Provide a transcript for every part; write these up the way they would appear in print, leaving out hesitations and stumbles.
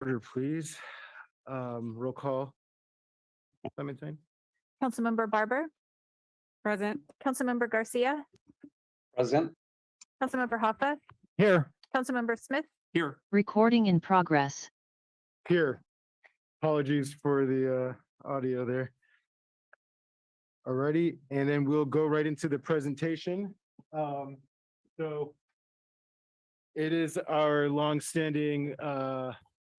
Order, please. Roll call. Clementine? Councilmember Barber, Present. Councilmember Garcia, Present. Councilmember Hoffa, Here. Councilmember Smith, Here. Recording in progress. Here. Apologies for the audio there. Alrighty, and then we'll go right into the presentation. So it is our longstanding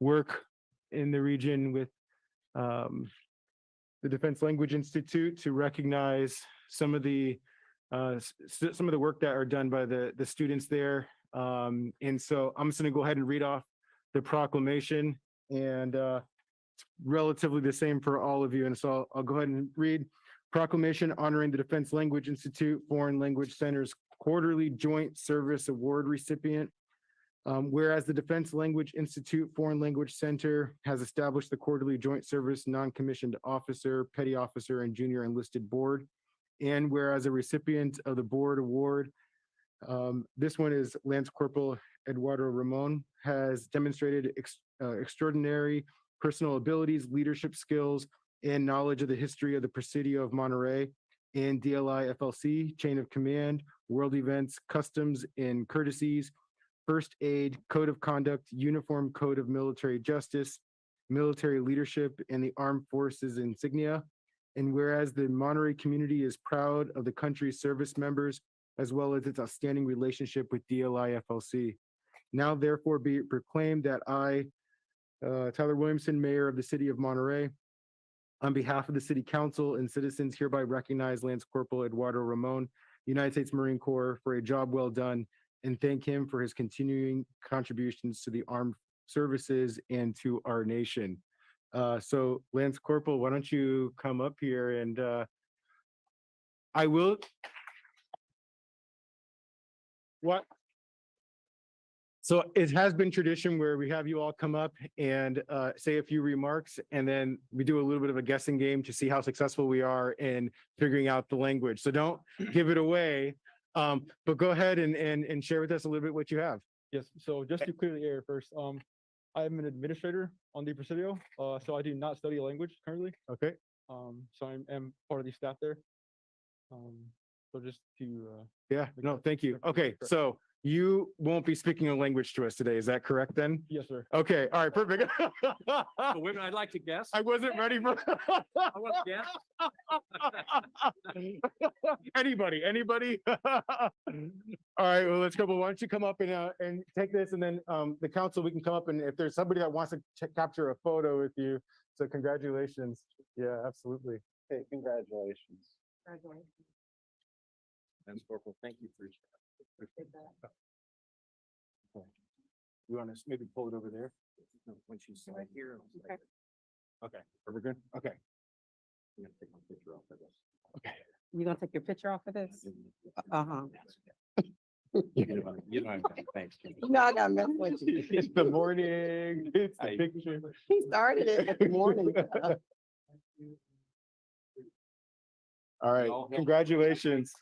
work in the region with the Defense Language Institute to recognize some of the work that are done by the students there. And so I'm just going to go ahead and read off the proclamation, and it's relatively the same for all of you. And so I'll go ahead and read. Proclamation honoring the Defense Language Institute Foreign Language Center's quarterly Joint Service Award recipient. Whereas the Defense Language Institute Foreign Language Center has established the quarterly Joint Service Non-Commissioned Officer, Petty Officer, and Junior Enlisted Board. And whereas a recipient of the board award, this one is Lance Corporal Eduardo Ramon, has demonstrated extraordinary personal abilities, leadership skills, and knowledge of the history of the Presidio of Monterey and DLI FLC, chain of command, world events, customs and courtesies, first aid, code of conduct, uniform code of military justice, military leadership, and the armed forces insignia. And whereas the Monterey community is proud of the country's service members, as well as its outstanding relationship with DLI FLC. Now therefore be it proclaimed that I, Tyler Williamson, Mayor of the City of Monterey, on behalf of the City Council and citizens, hereby recognize Lance Corporal Eduardo Ramon, United States Marine Corps, for a job well done, and thank him for his continuing contributions to the armed services and to our nation. So Lance Corporal, why don't you come up here, and I will. What? So it has been tradition where we have you all come up and say a few remarks, and then we do a little bit of a guessing game to see how successful we are in figuring out the language. So don't give it away, but go ahead and share with us a little bit what you have. Yes, so just to clear the air first, I'm an administrator on the Presidio, so I do not study a language currently. Okay. So I'm part of the staff there. So just to Yeah, no, thank you. Okay, so you won't be speaking a language to us today, is that correct then? yes, sir. Okay, all right, perfect. Women, I'd like to guess. I wasn't ready for. I want to guess. Anybody? All right, well, let's go. But why don't you come up and take this, and then the council, we can come up, and if there's somebody that wants to capture a photo with you, so congratulations. Yeah, absolutely. Hey, congratulations. Lance Corporal, thank you for your. You want to maybe pull it over there? No, when she's right here. Okay. Okay, are we good? Okay. I'm gonna take my picture off of this. Okay. You gonna take your picture off of this? Uh-huh. You don't have to, thanks. No, I gotta mess with you. It's the morning. It's the Hey. picture. He started it this morning. All right, All help. congratulations.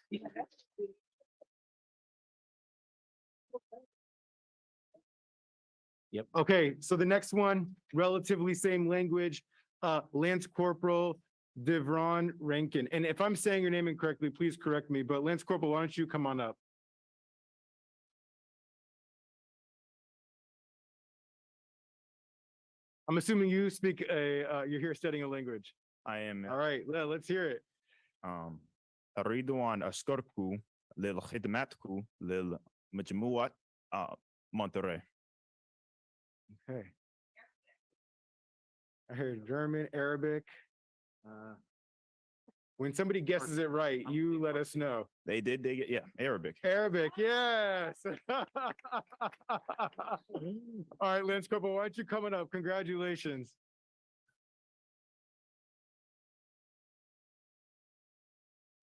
Yep. Okay, so the next one, relatively same language, Lance Corporal Devron Rankin. And if I'm saying your name incorrectly, please correct me, but Lance Corporal, why don't you come on up? I'm assuming you speak you're here studying a language. I am All right, well, let's hear it. أريد أن أشكركم لخدمتكم لمجموعة Monterey. Okay. I heard German, Arabic. When somebody guesses it right, you let us know. They get, yeah, Arabic. Arabic, yes. All right, Lance Corporal, why aren't you coming up? Congratulations.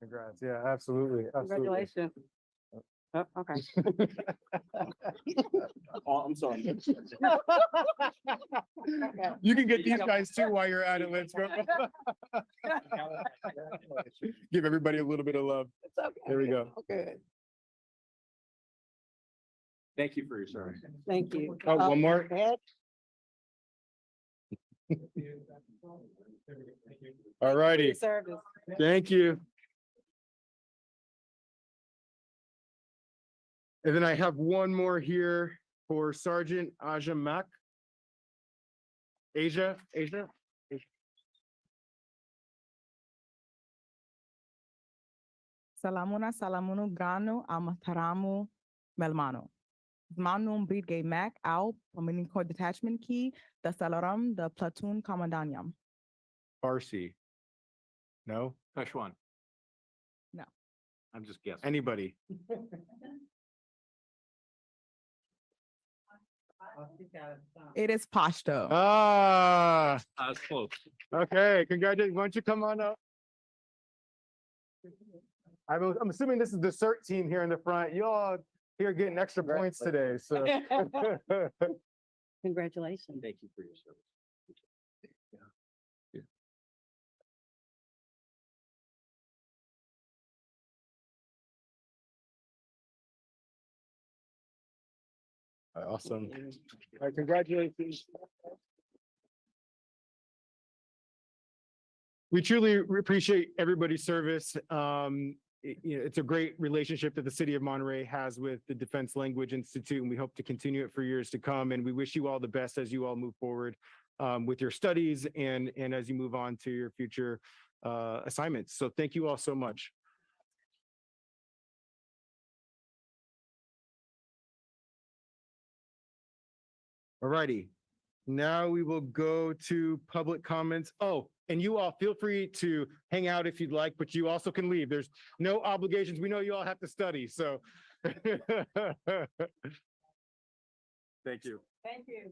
Congrats. Yeah, absolutely. Absolutely. Congratulations. Oh, okay. Oh, I'm sorry. You can get these guys too while you're at it. Let's go. Give everybody a little bit of love. It's okay. There we go. Good. Thank you for your service. Thank you. Oh, one more. Ed? All righty, Service. thank you. And then I have one more here for Sergeant Aja Mack. Asia. Salamuna salamunu granu amataramu melmano. Manum brigade mac au Pominico detachment key the salaram the platoon commandanium. Farsi. No, Peshwan. No. I'm just guessing. anybody? It is Pashto. Ah, That's close. okay, congratulations. Why don't you come on up? I'm assuming this is the CERT team here in the front. You all here getting extra points today, so. Congratulations. Thank you for your service. Awesome. All right, congratulations. We truly appreciate everybody's service. It's a great relationship that the city of Monterey has with the Defense Language Institute, and we hope to continue it for years to come. And we wish you all the best as you all move forward with your studies and as you move on to your future assignments. So thank you all so much. All righty. Now we will go to public comments. Oh, and you all feel free to hang out if you'd like, but you also can leave. There's no obligations. We know you all have to study, so. Thank you. Thank you.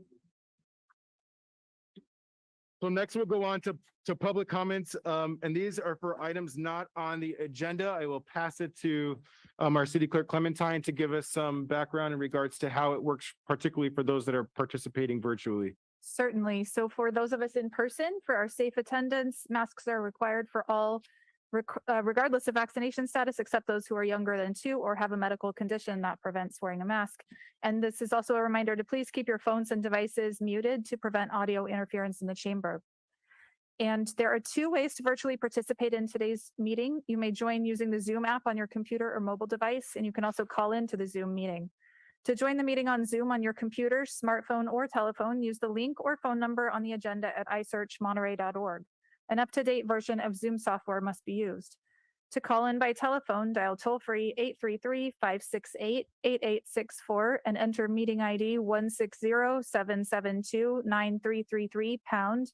So next we'll go on to public comments, and these are for items not on the agenda. I will pass it to our city clerk Clementine to give us some background in regards to how it works, particularly for those that are participating virtually. Certainly. So for those of us in person, for our safe attendance, masks are required for all, regardless of vaccination status, except those who are younger than 2 or have a medical condition that prevents wearing a mask. And this is also a reminder to please keep your phones and devices muted to prevent audio interference in the chamber. And there are 2 ways to virtually participate in today's meeting. You may join using the Zoom app on your computer or mobile device, and you can also call into the Zoom meeting. To join the meeting on Zoom on your computer, smartphone, or telephone, use the link or phone number on the agenda at isearchmonterey.org. An up-to-date version of Zoom software must be used. To call in by telephone, dial toll-free 833-568-8864 and enter meeting ID 160-772-9333 #.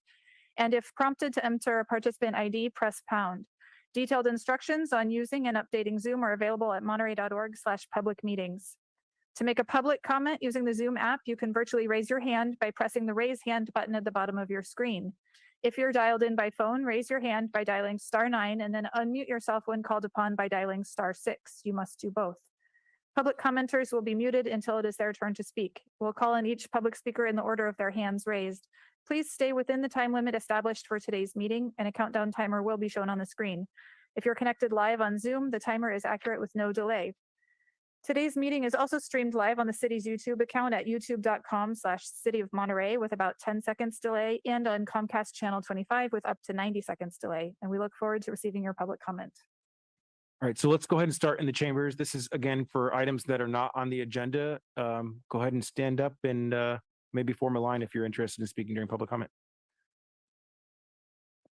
And if prompted to enter a participant ID, press #. Detailed instructions on using and updating Zoom are available at monterey.org/public meetings. To make a public comment using the Zoom app, you can virtually raise your hand by pressing the raise hand button at the bottom of your screen. If you're dialed in by phone, raise your hand by dialing *9 and then unmute yourself when called upon by dialing *6. You must do both. Public commenters will be muted until it is their turn to speak. We'll call on each public speaker in the order of their hands raised. Please stay within the time limit established for today's meeting, and a countdown timer will be shown on the screen. If you're connected live on Zoom, the timer is accurate with no delay. Today's meeting is also streamed live on the city's YouTube account at youtube.com/City of Monterey with about 10 seconds delay, and on Comcast channel 25 with up to 90 seconds delay. And we look forward to receiving your public comment. All right, so let's go ahead and start in the chambers. This is again for items that are not on the agenda. Go ahead and stand up and maybe form a line if you're interested in speaking during public comment.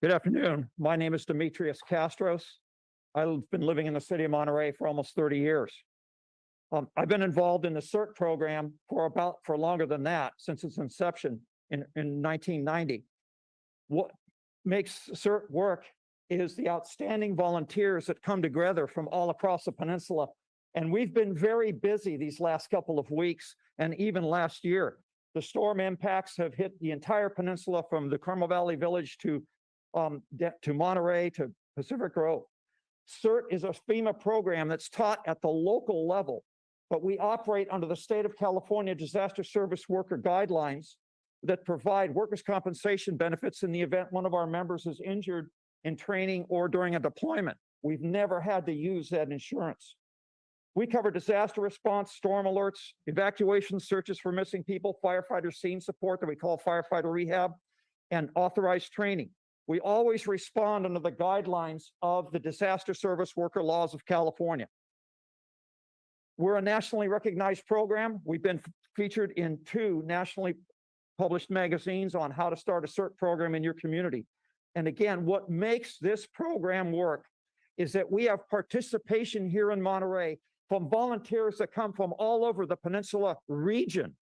Good afternoon. My name is Demetrius Castros. I've been living in the city of Monterey for almost 30 years. I've been involved in the CERT program for longer than that, since its inception in 1990. What makes CERT work is the outstanding volunteers that come together from all across the peninsula. And we've been very busy these last couple of weeks and even last year. The storm impacts have hit the entire peninsula from the Carmel Valley Village to Monterey to Pacific Grove. CERT is a FEMA program that's taught at the local level, but we operate under the state of California disaster service worker guidelines that provide workers' compensation benefits in the event one of our members is injured in training or during a deployment. We've never had to use that insurance. We cover disaster response, storm alerts, evacuation searches for missing people, firefighter scene support that we call firefighter rehab, and authorized training. We always respond under the guidelines of the Disaster Service Worker Laws of California. We're a nationally recognized program. We've been featured in 2 nationally published magazines on how to start a CERT program in your community. And again, what makes this program work is that we have participation here in Monterey from volunteers that come from all over the peninsula region.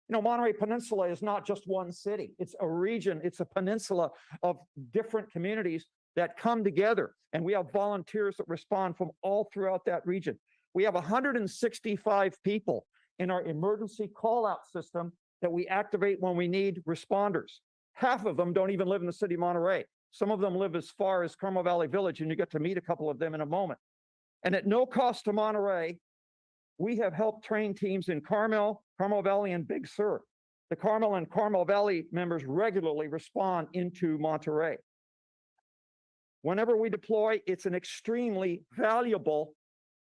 You know, Monterey Peninsula is not just one city. It's a region. It's a peninsula of different communities that come together. And we have volunteers that respond from all throughout that region. We have 165 people in our emergency call-out system that we activate when we need responders. Half of them don't even live in the city of Monterey. Some of them live as far as Carmel Valley Village, and you get to meet a couple of them in a moment. And at no cost to Monterey, we have helped train teams in Carmel, Carmel Valley, and Big Sur. The Carmel and Carmel Valley members regularly respond into Monterey. Whenever we deploy, it's an extremely valuable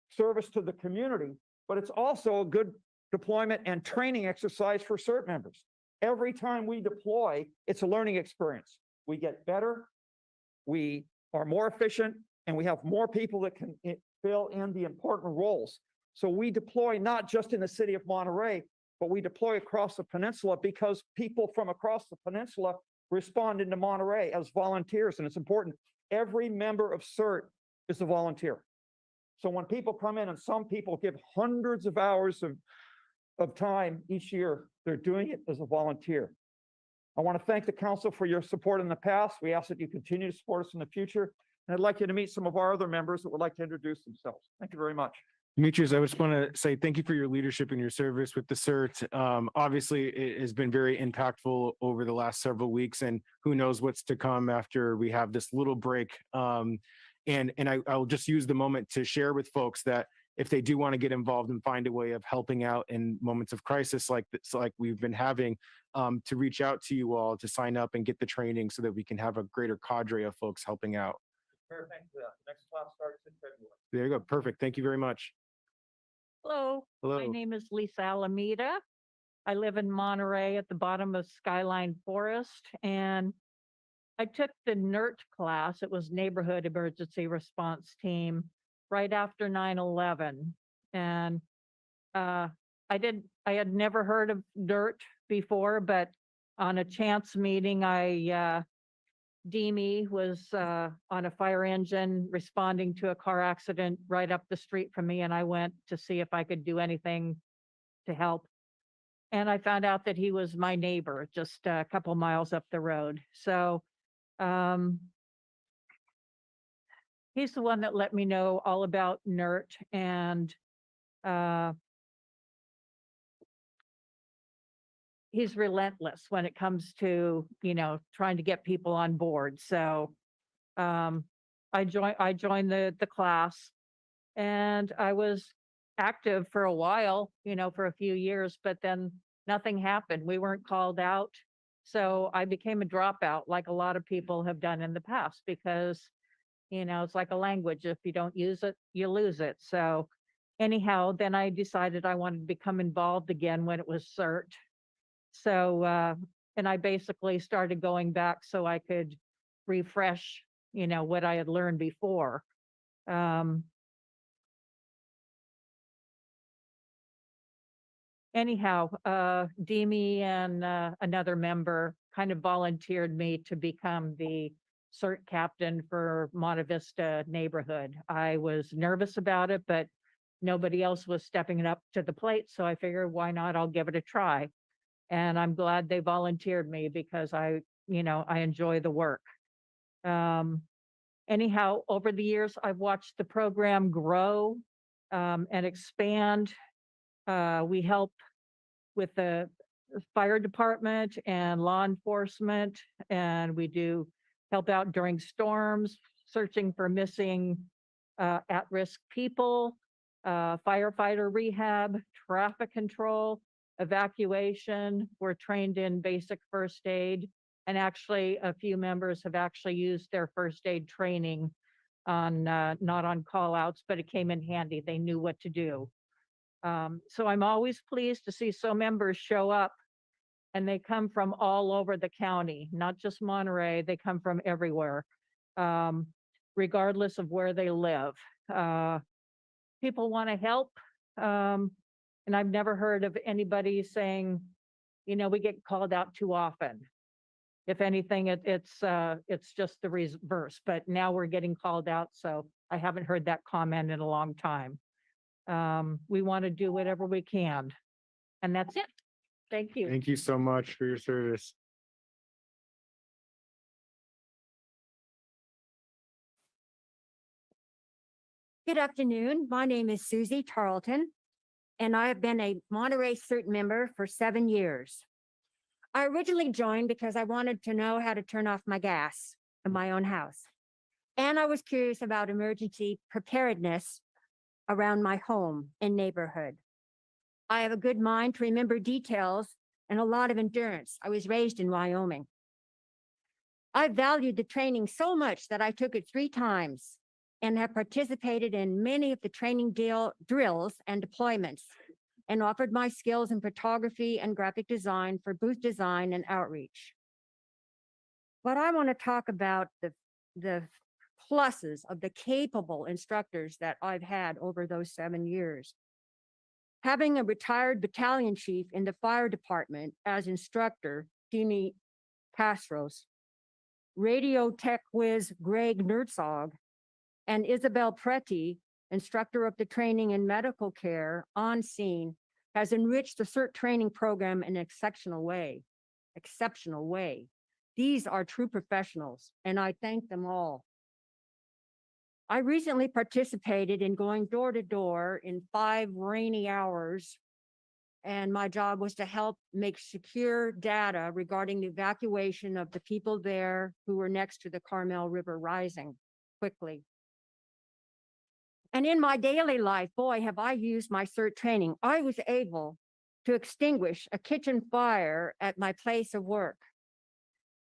service to the community, but it's also a good deployment and training exercise for CERT members. Every time we deploy, it's a learning experience. We get better, we are more efficient, and we have more people that can fill in the important roles. So we deploy not just in the city of Monterey, but we deploy across the peninsula because people from across the peninsula respond into Monterey as volunteers, and it's important. Every member of CERT is a volunteer. So when people come in, and some people give hundreds of hours of time each year, they're doing it as a volunteer. I want to thank the council for your support in the past. We ask that you continue to support us in the future. And I'd like you to meet some of our other members that would like to introduce themselves. Thank you very much. Demetrius, I just want to say thank you for your leadership and your service with the CERT. Obviously, it has been very impactful over the last several weeks, and who knows what's to come after we have this little break. And I'll just use the moment to share with folks that if they do want to get involved and find a way of helping out in moments of crisis like this, like we've been having, to reach out to you all to sign up and get the training so that we can have a greater cadre of folks helping out. Thank you. Next class starts in February. There you go. Perfect. Thank you very much. Hello, my Hello. name is Lisa Alameda. I live in Monterey at the bottom of Skyline Forest, and I took the NERT class. It was Neighborhood Emergency Response Team right after 9/11. And I had never heard of NERT before, but on a chance meeting, Demi was on a fire engine responding to a car accident right up the street from me, and I went to see if I could do anything to help. And I found out that he was my neighbor, just a couple miles up the road. So he's the one that let me know all about NERT, and he's relentless when it comes to, trying to get people on board. So I joined the class, and I was active for a while, for a few years, but then nothing happened. We weren't called out. So I became a dropout, like a lot of people have done in the past, because, it's like a language. If you don't use it, you lose it. So anyhow, then I decided I wanted to become involved again when it was CERT. So, and I basically started going back so I could refresh, what I had learned before. Anyhow, Demi and another member kind of volunteered me to become the CERT captain for Monte Vista neighborhood. I was nervous about it, but nobody else was stepping up to the plate. So I figured, why not? I'll give it a try. And I'm glad they volunteered me because I enjoy the work. Anyhow, over the years, I've watched the program grow and expand. We help with the fire department and law enforcement, and we do help out during storms, searching for missing at-risk people, firefighter rehab, traffic control, evacuation. We're trained in basic first aid, and actually a few members have actually used their first aid training on not on call outs, but it came in handy. They knew what to do. So I'm always pleased to see so members show up And they come from all over the county, not just Monterey. They come from everywhere, regardless of where they live. People want to help. And I've never heard of anybody saying, we get called out too often. If anything, it's just the reverse, but now we're getting called out. So I haven't heard that comment in a long time. We want to do whatever we can. And that's it. Thank you. Thank you so much for your service. Good afternoon. My name is Susie Tarleton, and I have been a Monterey CERT member for 7 years. I originally joined because I wanted to know how to turn off my gas in my own house. And I was curious about emergency preparedness around my home and neighborhood. I have a good mind to remember details and a lot of endurance. I was raised in Wyoming. I valued the training so much that I took it 3 times and have participated in many of the training drills and deployments, and offered my skills in photography and graphic design for booth design and outreach. But I want to talk about the pluses of the capable instructors that I've had over those 7 years. Having a retired battalion chief in the fire department as instructor, Dini Castros, radio tech whiz Greg Nertzog, and Isabel Preti, instructor of the training in medical care on scene, has enriched the CERT training program in an exceptional way. These are true professionals, and I thank them all. I recently participated in going door to door in 5 rainy hours, and my job was to help make secure data regarding the evacuation of the people there who were next to the Carmel River rising quickly. And in my daily life, boy, have I used my CERT training. I was able to extinguish a kitchen fire at my place of work.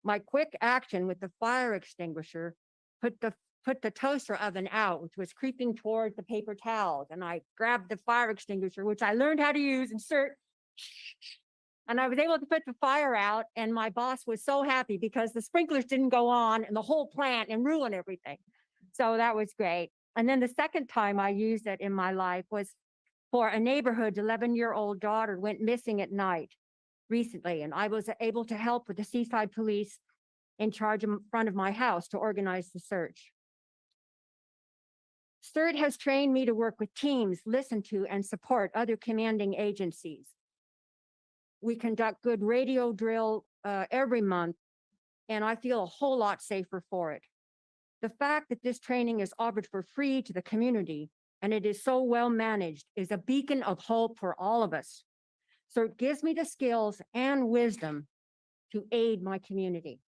My quick action with the fire extinguisher put the toaster oven out, which was creeping toward the paper towels. And I grabbed the fire extinguisher, which I learned how to use in CERT. And I was able to put the fire out. And my boss was so happy because the sprinklers didn't go on in the whole plant and ruin everything. So that was great. And then the second time I used it in my life was for a neighborhood's 11-year-old daughter went missing at night recently. And I was able to help with the Seaside Police in charge in front of my house to organize the search. CERT has trained me to work with teams, listen to and support other commanding agencies. We conduct good radio drill every month, and I feel a whole lot safer for it. The fact that this training is offered for free to the community and it is so well managed is a beacon of hope for all of us. So it gives me the skills and wisdom to aid my community.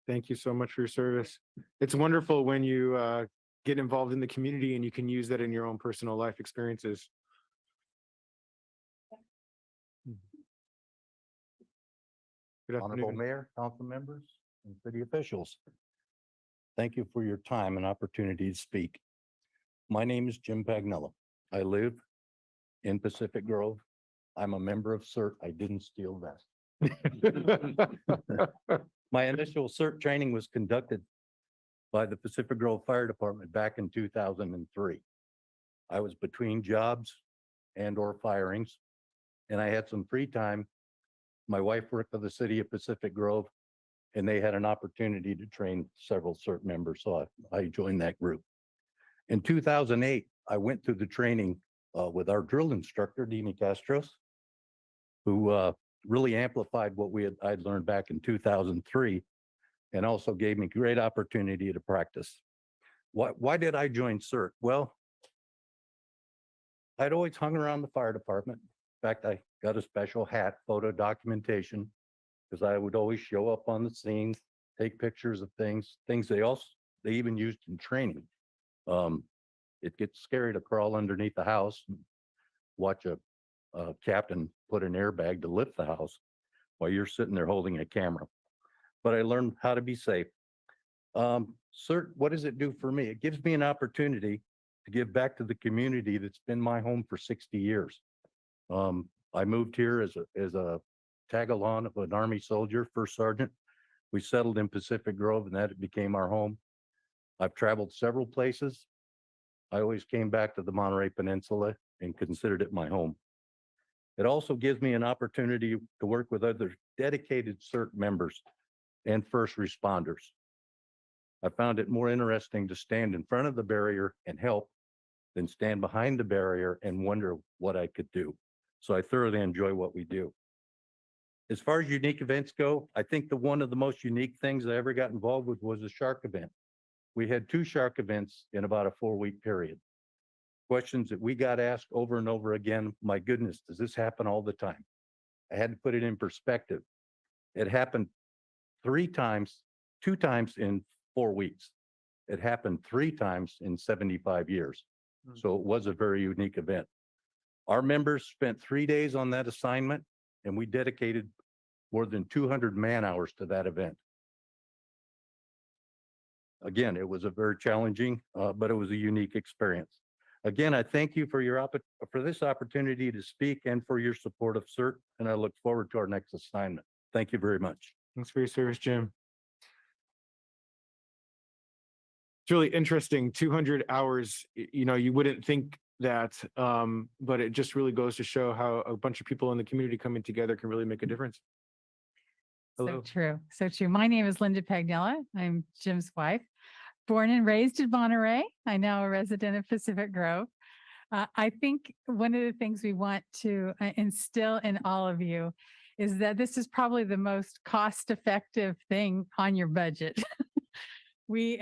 Thank you so much for your service. It's wonderful when you get involved in the community and you can use that in your own personal life experiences. Good Honorable afternoon. Mayor, council members, and city officials. Thank you for your time and opportunity to speak. My name is Jim Pagnella. I live in Pacific Grove. I'm a member of CERT. I didn't steal that. My initial CERT training was conducted by the Pacific Grove Fire Department back in 2003. I was between jobs and/or firings, and I had some free time. My wife worked for the city of Pacific Grove, and they had an opportunity to train several CERT members, so I joined that group. In 2008, I went through the training with our drill instructor, Dini Castros, who really amplified what I'd learned back in 2003, and also gave me great opportunity to practice. Why did I join CERT? Well, I'd always hung around the fire department. In fact, I got a special hat, photo documentation, because I would always show up on the scene, take pictures of things they even used in training. It gets scary to crawl underneath the house and watch a captain put an airbag to lift the house while you're sitting there holding a camera. But I learned how to be safe. CERT, what does it do for me? It gives me an opportunity to give back to the community that's been my home for 60 years. I moved here as a tag-along of an Army soldier, first sergeant. We settled in Pacific Grove and that became our home. I've traveled several places. I always came back to the Monterey Peninsula and considered it my home. It also gives me an opportunity to work with other dedicated CERT members and first responders. I found it more interesting to stand in front of the barrier and help than stand behind the barrier and wonder what I could do. So I thoroughly enjoy what we do. As far as unique events go, I think one of the most unique things I ever got involved with was a shark event. We had 2 shark events in about a 4-week period. Questions that we got asked over and over again, my goodness, does this happen all the time? I had to put it in perspective. It happened 2 times in 4 weeks. It happened 3 times in 75 years. So it was a very unique event. Our members spent 3 days on that assignment and we dedicated more than 200 man hours to that event. Again, it was a very challenging, but it was a unique experience. Again, I thank you for for this opportunity to speak and for your support of CERT, and I look forward to our next assignment. Thank you very much. Thanks for your service, Jim. It's really interesting, 200 hours, you wouldn't think that, but it just really goes to show how a bunch of people in the community coming together can really make a difference. So Hello. true. So true. My name is Linda Pagnella. I'm Jim's wife, born and raised in Monterey. I'm now a resident of Pacific Grove. I think one of the things we want to instill in all of you is that this is probably the most cost-effective thing on your budget. We,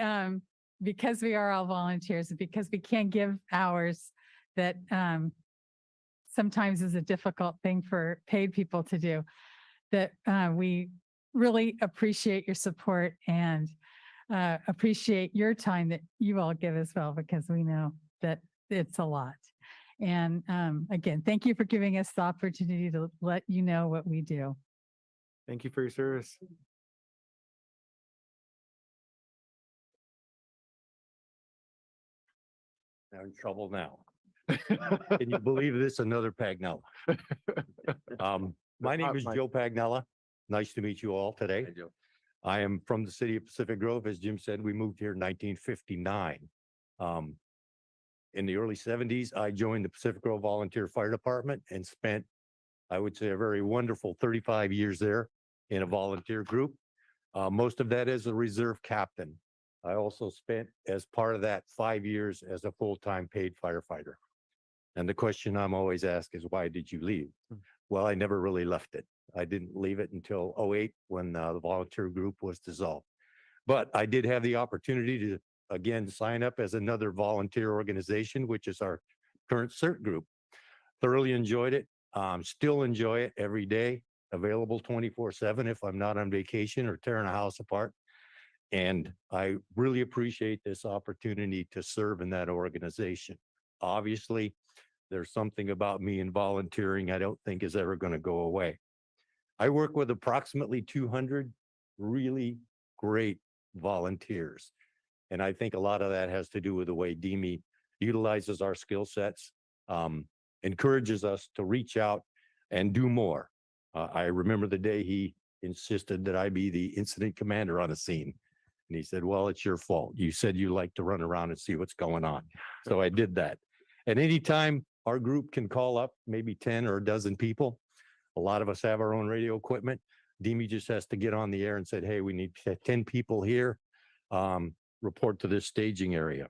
because we are all volunteers, because we can't give hours that sometimes is a difficult thing for paid people to do, that we really appreciate your support and appreciate your time that you all give as well, because we know that it's a lot. And again, thank you for giving us the opportunity to let you know what we do. Thank you for your service. I'm in trouble now. Can you believe this? Another Pagnella. My name is Joe Pagnella. Nice to meet you all today. I am from the city of Pacific Grove. As Jim said, we moved here in 1959. In the early 70s, I joined the Pacific Grove Volunteer Fire Department and spent, I would say, a very wonderful 35 years there in a volunteer group. Most of that as a reserve captain. I also spent, as part of that, 5 years as a full-time paid firefighter. And the question I'm always asked is, why did you leave? Well, I never really left it. I didn't leave it until 2008 when the volunteer group was dissolved. But I did have the opportunity to, again, sign up as another volunteer organization, which is our current CERT group. Thoroughly enjoyed it. Still enjoy it every day. Available 24/7 if I'm not on vacation or tearing a house apart. And I really appreciate this opportunity to serve in that organization. Obviously, there's something about me and volunteering I don't think is ever going to go away. I work with approximately 200 really great volunteers. And I think a lot of that has to do with the way DME utilizes our skill sets, encourages us to reach out and do more. I remember the day he insisted that I be the incident commander on a scene. And he said, well, it's your fault. You said you like to run around and see what's going on. So I did that. And anytime our group can call up maybe 10 or a dozen people, a lot of us have our own radio equipment. DME just has to get on the air and said, hey, we need 10 people here. Report to this staging area.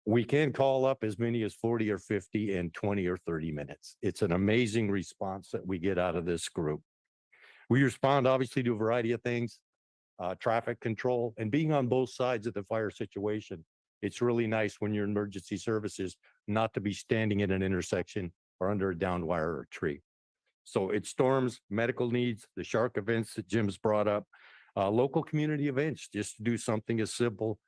We can call up as many as 40 or 50 in 20 or 30 minutes. It's an amazing response that we get out of this group. We respond obviously to a variety of things. Traffic control, and being on both sides of the fire situation. It's really nice when you're in emergency services not to be standing in an intersection or under a downed wire or tree. So it's storms, medical needs, the shark events that Jim's brought up, local community events, just to do something as simple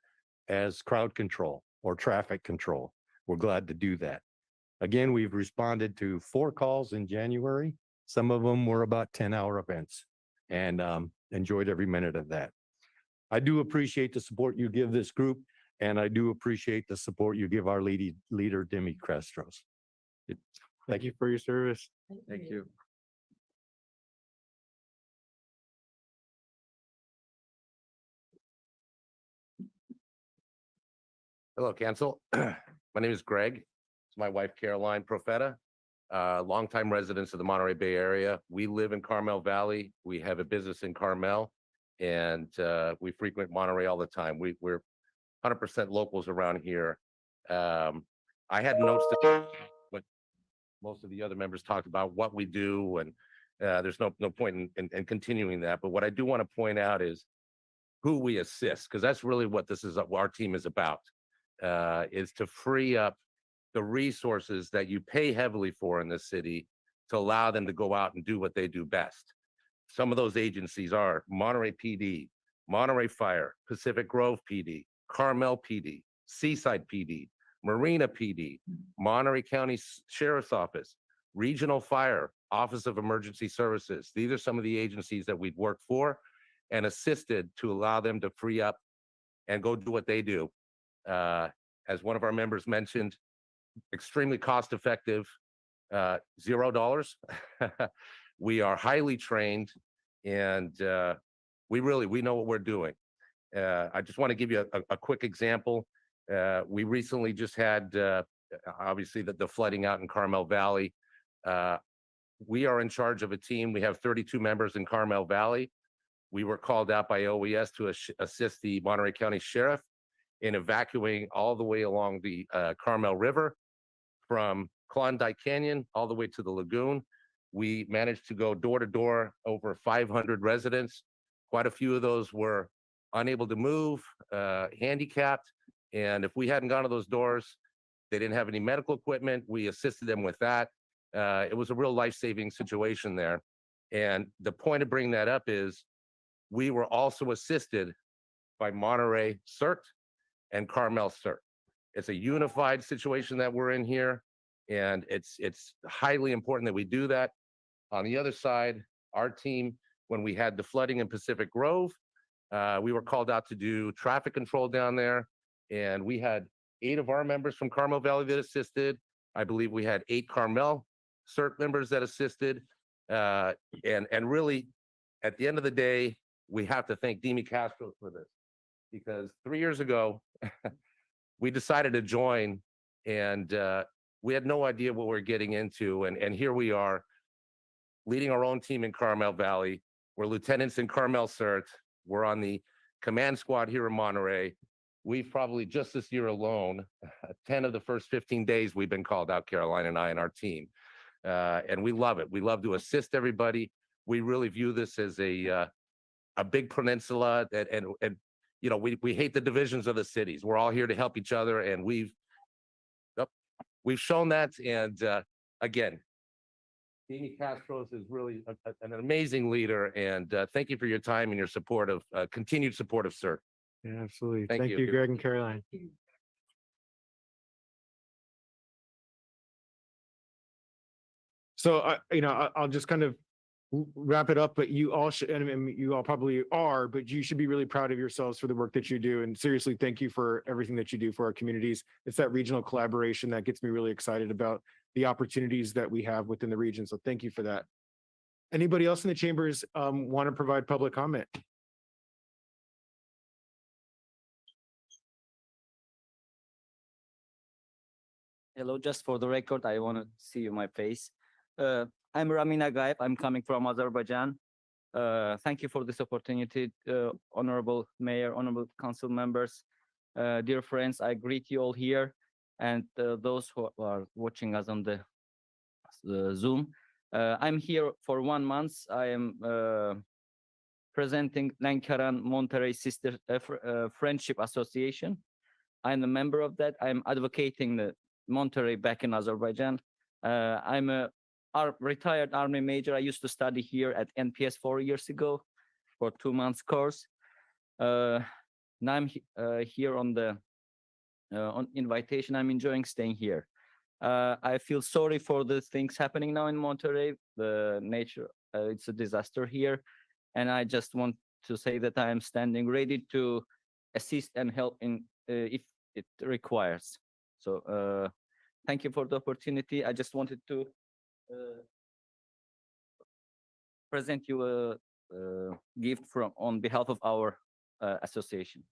as crowd control or traffic control. We're glad to do that. Again, we've responded to 4 calls in January. Some of them were about 10-hour events, and enjoyed every minute of that. I do appreciate the support you give this group, and I do appreciate the support you give our leader, Demi Castros. Thank you for your service. Thank you. Hello, Council. My name is Greg. It's my wife, Caroline Profeta, longtime residents of the Monterey Bay Area. We live in Carmel Valley. We have a business in Carmel, and we frequent Monterey all the time. We're 100% locals around here. I had notes to what most of the other members talked about, what we do, and there's no point in continuing that. But what I do want to point out is who we assist, because that's really what this is, what our team is about, is to free up the resources that you pay heavily for in this city to allow them to go out and do what they do best. Some of those agencies are Monterey PD, Monterey Fire, Pacific Grove PD, Carmel PD, Seaside PD, Marina PD, Monterey County Sheriff's Office, Regional Fire, Office of Emergency Services. These are some of the agencies that we've worked for and assisted to allow them to free up and go do what they do. As one of our members mentioned, extremely cost effective, $0. We are highly trained, and we know what we're doing. I just want to give you a quick example. We recently just had, obviously, the flooding out in Carmel Valley. We are in charge of a team. We have 32 members in Carmel Valley. We were called out by OES to assist the Monterey County Sheriff in evacuating all the way along the Carmel River from Klondike Canyon all the way to the lagoon. We managed to go door to door, over 500 residents. Quite a few of those were unable to move, handicapped. And if we hadn't gone to those doors, they didn't have any medical equipment. We assisted them with that. It was a real life-saving situation there. And the point of bringing that up is we were also assisted by Monterey CERT and Carmel CERT. It's a unified situation that we're in here, and it's highly important that we do that. On the other side, our team, when we had the flooding in Pacific Grove, we were called out to do traffic control down there, and we had 8 of our members from Carmel Valley that assisted. I believe we had 8 Carmel CERT members that assisted, and really, at the end of the day, we have to thank Demi Castro for this, because 3 years ago, we decided to join, and we had no idea what we were getting into. And here we are leading our own team in Carmel Valley. We're lieutenants in Carmel CERT. We're on the command squad here in Monterey. We've probably just this year alone, 10 of the first 15 days we've been called out, Caroline and I and our team. And we love it. We love to assist everybody. We really view this as a big peninsula, and you know, we hate the divisions of the cities. We're all here to help each other, and we've shown that. And again, Demi Castro is really an amazing leader, and thank you for your time and your support of continued support of CERT. Yeah, absolutely. Thank Thank you. you, Greg and Caroline. So I'll just kind of wrap it up, but you all should, and I mean, you all probably are, but you should be really proud of yourselves for the work that you do. And seriously, thank you for everything that you do for our communities. It's that regional collaboration that gets me really excited about the opportunities that we have within the region. So thank you for that. Anybody else in the chambers want to provide public comment? Hello, just for the record, I want to see my face. I'm Ramina Gaib. I'm coming from Azerbaijan. Thank you for this opportunity, Honorable Mayor, Honorable Council members, dear friends. I greet you all here, and those who are watching us on the Zoom. I'm here for 1 month. I am presenting Lankaran Monterey Sister Friendship Association. I'm a member of that. I'm advocating the Monterey back in Azerbaijan. I'm a retired Army major. I used to study here at NPS 4 years ago for 2 months course. Now I'm here on the on invitation. I'm enjoying staying here. I feel sorry for the things happening now in Monterey. The nature, it's a disaster here. And I just want to say that I am standing ready to assist and help in if it requires. So thank you for the opportunity. I just wanted to present you a gift from on behalf of our association.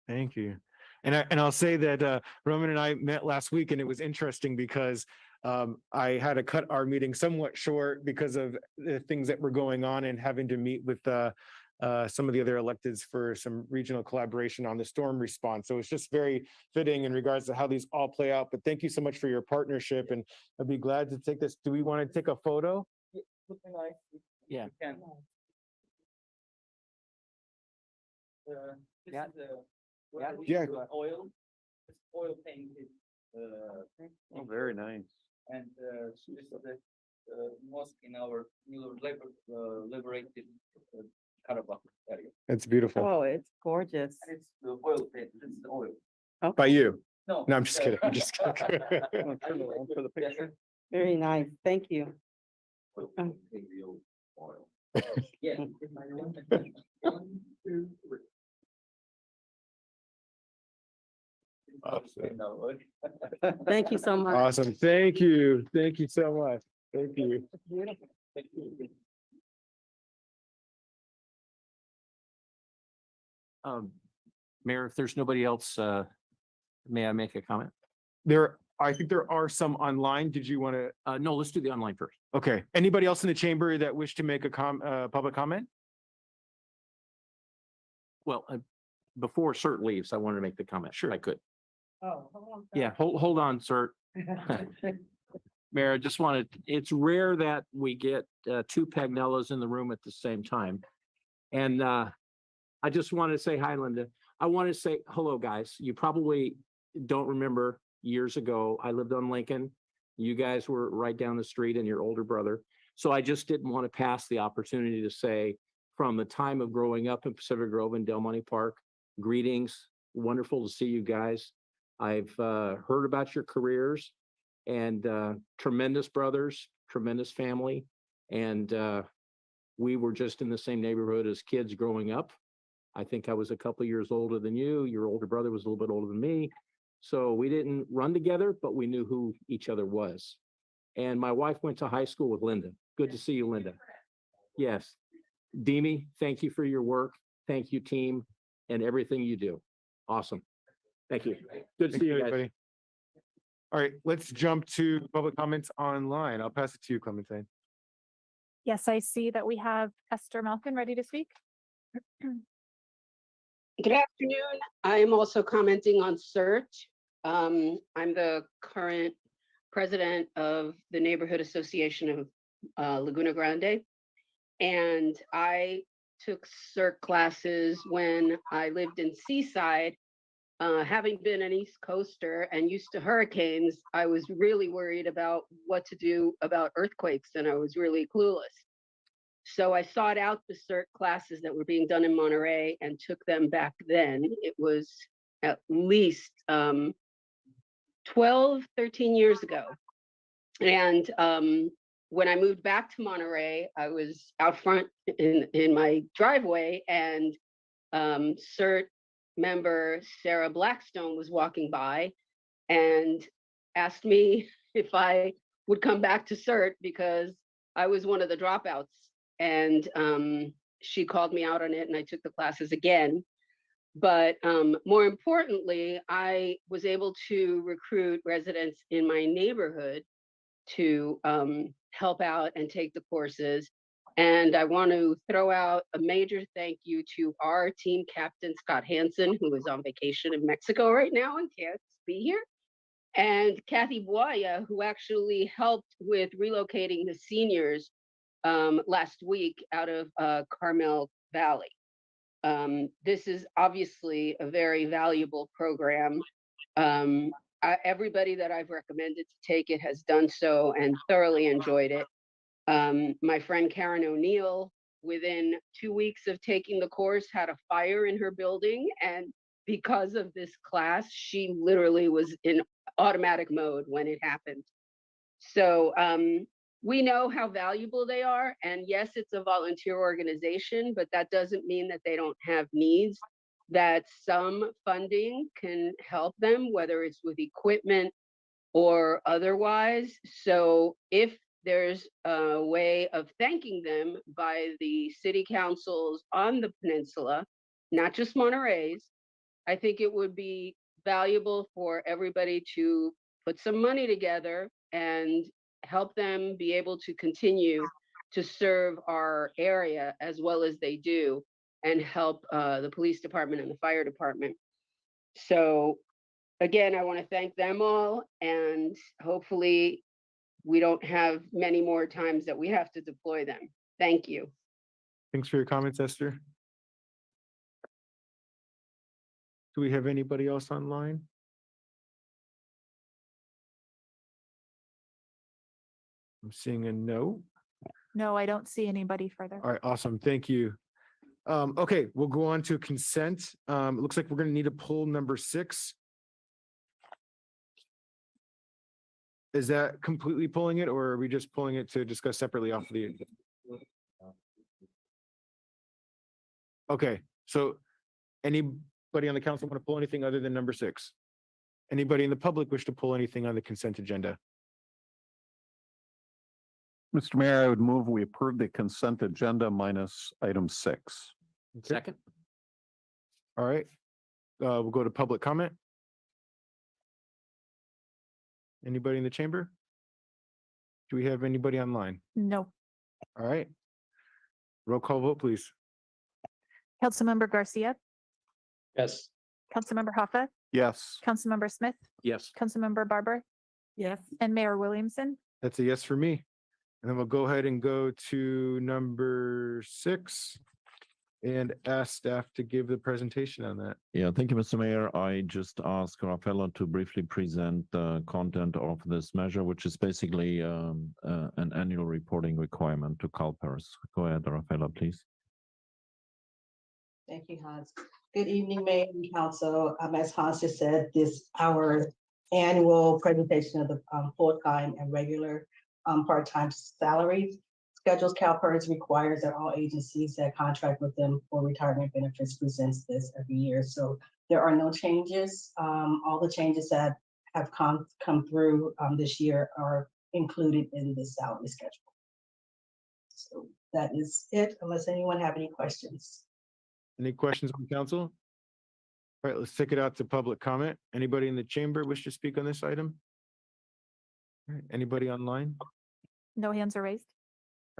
Thank you. And I'll say that Roman and I met last week, and it was interesting because I had to cut our meeting somewhat short because of the things that were going on and having to meet with some of the other electeds for some regional collaboration on the storm response. So it's just very fitting in regards to how these all play out. But thank you so much for your partnership, and I'd be glad to take this. Do we want to take a photo? Yeah. Yeah. Yeah. Oil, it's oil painted. Oh, very nice. And this is the mosque in our new liberated Karabakh area. It's beautiful. Oh, it's gorgeous. And it's the oil paint, it's the oil. By you? No. No, I'm just kidding. I'm just kidding. For the picture. Very nice. Thank you. Yeah. Thank you so much. Awesome. Thank you. Thank you so much. Thank you. Beautiful. Mayor, if there's nobody else, may I make a comment? I think there are some online. Did you want to? No, let's do the online first. Okay. Anybody else in the chamber that wish to make a public comment? Well, before Cert leaves, I wanted to make the comment. Sure. If I could. Oh, hold on. Yeah, hold on, Cert. Mayor, I just wanted, it's rare that we get two Pagnellas in the room at the same time. And I just wanted to say hi, Linda. I want to say hello, guys. You probably don't remember years ago, I lived on Lincoln. You guys were right down the street and your older brother. So I just didn't want to pass the opportunity to say, from the time of growing up in Pacific Grove and Del Monte Park, greetings. Wonderful to see you guys. I've heard about your careers and tremendous brothers, tremendous family. And we were just in the same neighborhood as kids growing up. I think I was a couple years older than you. Your older brother was a little bit older than me. So we didn't run together, but we knew who each other was. And my wife went to high school with Linda. Good to see you, Linda. Yes. Demi, thank you for your work. Thank you, team, and everything you do. Awesome. Thank you. Good to see you guys. Everybody. All right, let's jump to public comments online. I'll pass it to you, Clementine. Yes, I see that we have Esther Malkin ready to speak. Good afternoon. I am also commenting on CERT. I'm the current president of the Neighborhood Association of Laguna Grande. And I took CERT classes when I lived in Seaside. Having been an East Coaster and used to hurricanes, I was really worried about what to do about earthquakes, and I was really clueless. So I sought out the CERT classes that were being done in Monterey and took them back then. It was at least 12, 13 years ago. And when I moved back to Monterey, I was out front in my driveway, and CERT member Sarah Blackstone was walking by and asked me if I would come back to CERT because I was one of the dropouts. And she called me out on it, and I took the classes again. But more importantly, I was able to recruit residents in my neighborhood to help out and take the courses. And I want to throw out a major thank you to our team captain, Scott Hansen, who is on vacation in Mexico right now and can't be here, and Kathy Boya, who actually helped with relocating the seniors last week out of Carmel Valley. This is obviously a very valuable program. Everybody that I've recommended to take it has done so and thoroughly enjoyed it. My friend Karen O'Neill, within 2 weeks of taking the course, had a fire in her building. And because of this class, she literally was in automatic mode when it happened. So we know how valuable they are. And yes, it's a volunteer organization, but that doesn't mean that they don't have needs, that some funding can help them, whether it's with equipment or otherwise. So if there's a way of thanking them by the city councils on the peninsula, not just Monterey's, I think it would be valuable for everybody to put some money together and help them be able to continue to serve our area as well as they do and help the police department and the fire department. So again, I want to thank them all, and hopefully we don't have many more times that we have to deploy them. Thank you. Thanks for your comments, Esther. Do we have anybody else online? I'm seeing a no. No, I don't see anybody further. All right, awesome. Thank you. Okay, we'll go on to consent. It looks like we're going to need to pull number 6. Is that completely pulling it, or are we just pulling it to discuss separately off the? Okay, so anybody on the council want to pull anything other than number 6? Anybody in the public wish to pull anything on the consent agenda? Mr. Mayor, I would move we approve the consent agenda minus item 6. Second. All right, we'll go to public comment. Anybody in the chamber? Do we have anybody online? No. All right. Roll call vote, please. Councilmember Garcia, Yes. Councilmember Hoffa, Yes. Councilmember Smith, Yes. Councilmember Barber, Yes. and Mayor Williamson. That's a yes for me. And then we'll go ahead and go to number 6 and ask staff to give the presentation on that. Yeah, thank you, Mr. Mayor. I just asked Rafaela to briefly present the content of this measure, which is basically an annual reporting requirement to CalPERS. Go ahead, Rafaela, please. Thank you, Hans. Good evening, Mayor and Council. As Hans just said, this our annual presentation of the full-time and regular part-time salaries. Schedules CalPERS requires that all agencies that contract with them for retirement benefits presents this every year. So there are no changes. All the changes that have come through this year are included in this salary schedule. So that is it, unless anyone have any questions. Any questions from council? All right, let's take it out to public comment. Anybody in the chamber wish to speak on this item? All right, anybody online? No hands are raised.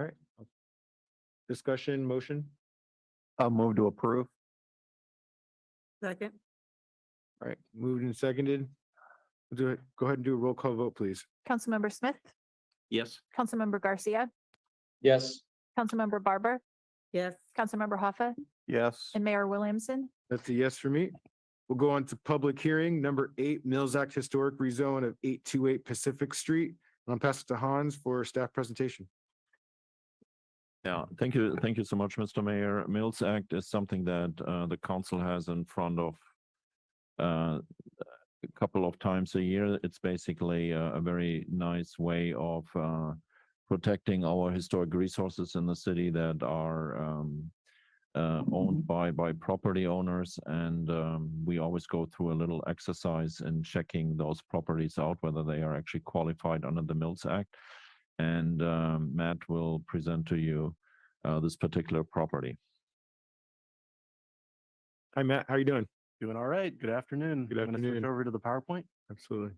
All right. Discussion, motion. I'll move to approve. Second. All right, moved and seconded. We'll do it. Go ahead and do a roll call vote, please. Councilmember Smith, Yes. Councilmember Garcia, Yes. Councilmember Barber, Yes. Councilmember Hoffa, Yes. and Mayor Williamson. That's a yes for me. We'll go on to public hearing, number 8, Mills Act Historic Rezone of 828 Pacific Street. And I'll pass it to Hans for staff presentation. Yeah, thank you. Thank you so much, Mr. Mayor. Mills Act is something that the council has in front of a couple of times a year. It's basically a very nice way of protecting our historic resources in the city that are owned by property owners. And we always go through a little exercise in checking those properties out, whether they are actually qualified under the Mills Act. And Matt will present to you this particular property. Hi, Matt. How are you doing? Doing all right. Good afternoon. Good I'm gonna switch afternoon. over to the PowerPoint. Absolutely.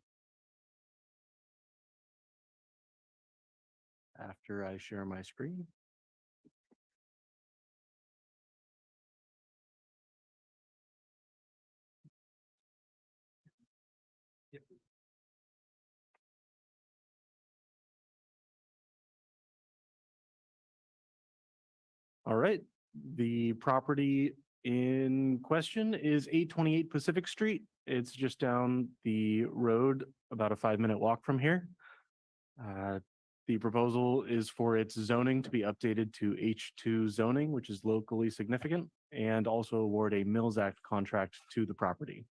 After I share my screen. All right, the property in question is 828 Pacific Street. It's just down the road, about a 5-minute walk from here. The proposal is for its zoning to be updated to H2 zoning, which is locally significant, and also award a Mills Act contract to the property.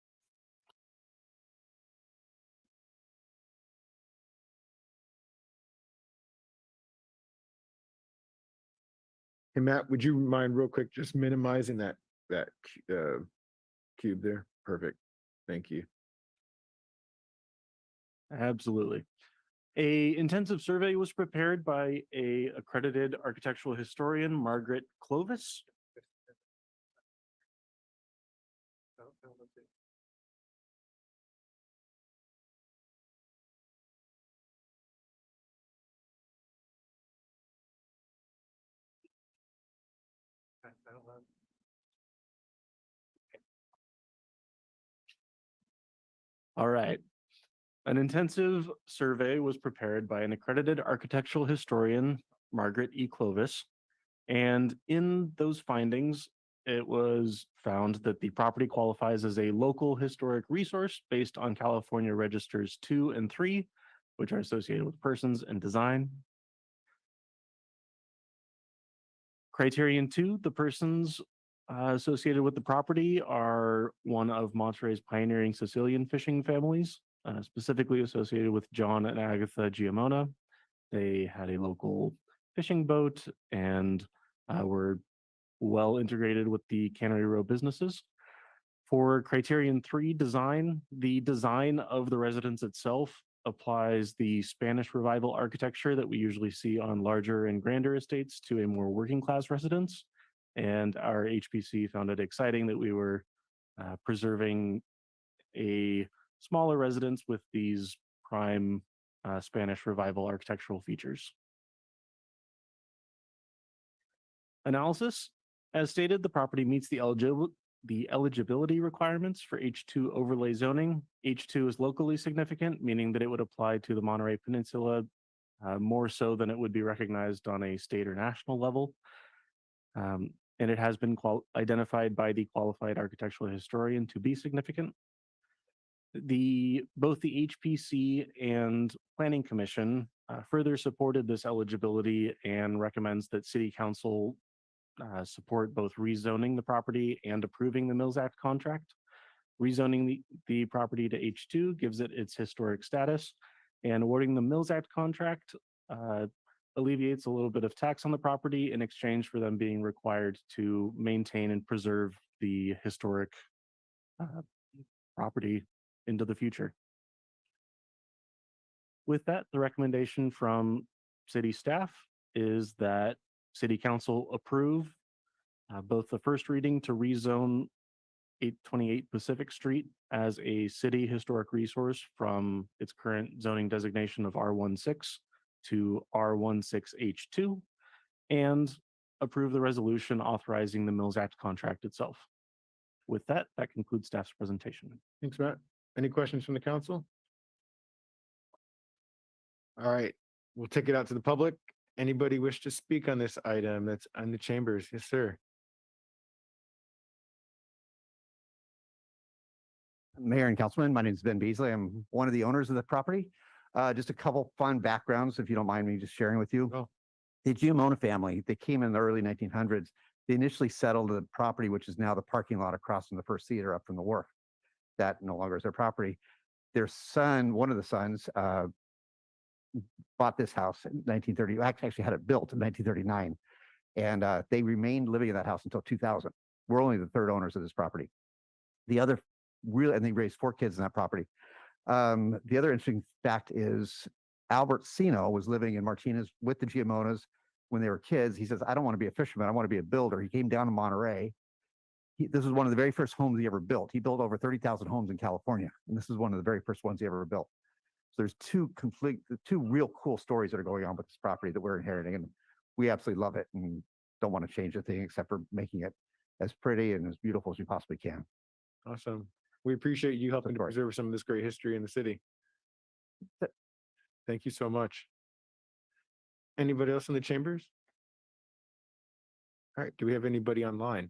Hey, Matt, would you mind real quick just minimizing that cube there? Perfect. Thank you. Absolutely. A intensive survey was prepared by a accredited architectural historian, Margaret Clovis. All right. An intensive survey was prepared by an accredited architectural historian, Margaret E. Clovis. And in those findings, it was found that the property qualifies as a local historic resource based on California Registers 2 and 3, which are associated with persons and design. Criterion 2, the persons associated with the property are one of Monterey's pioneering Sicilian fishing families, specifically associated with John and Agatha Giamona. They had a local fishing boat and were well integrated with the Cannery Row businesses. For Criterion 3 design, the design of the residence itself applies the Spanish Revival architecture that we usually see on larger and grander estates to a more working class residence. And our HPC found it exciting that we were preserving a smaller residence with these prime Spanish Revival architectural features. Analysis. As stated, the property meets the eligibility requirements for H2 overlay zoning. H2 is locally significant, meaning that it would apply to the Monterey Peninsula more so than it would be recognized on a state or national level. And it has been identified by the qualified architectural historian to be significant. Both the HPC and Planning Commission further supported this eligibility and recommends that City Council support both rezoning the property and approving the Mills Act contract. Rezoning the property to H2 gives it its historic status, and awarding the Mills Act contract alleviates a little bit of tax on the property in exchange for them being required to maintain and preserve the historic property into the future. With that, the recommendation from city staff is that City Council approve both the first reading to rezone 828 Pacific Street as a city historic resource from its current zoning designation of R16 to R16H2, and approve the resolution authorizing the Mills Act contract itself. With that, that concludes staff's presentation. Thanks, Matt. Any questions from the council? All right, we'll take it out to the public. Anybody wish to speak on this item that's on the chambers? Yes, sir. Mayor and Councilman, my name is Ben Beasley. I'm one of the owners of the property. Just a couple fun backgrounds, if you don't mind me just sharing with you. Oh. The Giamona family, they came in the early 1900s. They initially settled the property, which is now the parking lot across from the First Theater up from the wharf. That no longer is their property. Their son, one of the sons, bought this house in 1930. Actually had it built in 1939. And they remained living in that house until 2000. We're only the third owners of this property. The other and they raised 4 kids in that property. The other interesting fact is Albert Sino was living in Martinez with the Giamonas when they were kids. He says, I don't want to be a fisherman. I want to be a builder. He came down to Monterey. This was one of the very first homes he ever built. He built over 30,000 homes in California. And this is one of the very first ones he ever built. So there's two real cool stories that are going on with this property that we're inheriting. And we absolutely love it and don't want to change a thing except for making it as pretty and as beautiful as we possibly can. Awesome. We appreciate you helping to preserve some of this great history in the city. Thank you so much. Anybody else in the chambers? All right, do we have anybody online?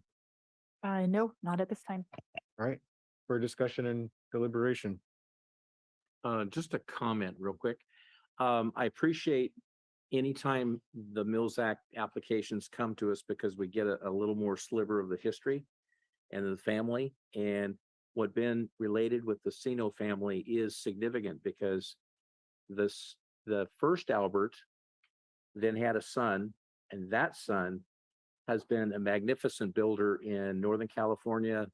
No, not at this time. All right, for discussion and deliberation. Just a comment real quick. I appreciate anytime the Mills Act applications come to us because we get a little more sliver of the history and the family. And what been related with the Sino family is significant because the first Albert then had a son, and that son has been a magnificent builder in Northern California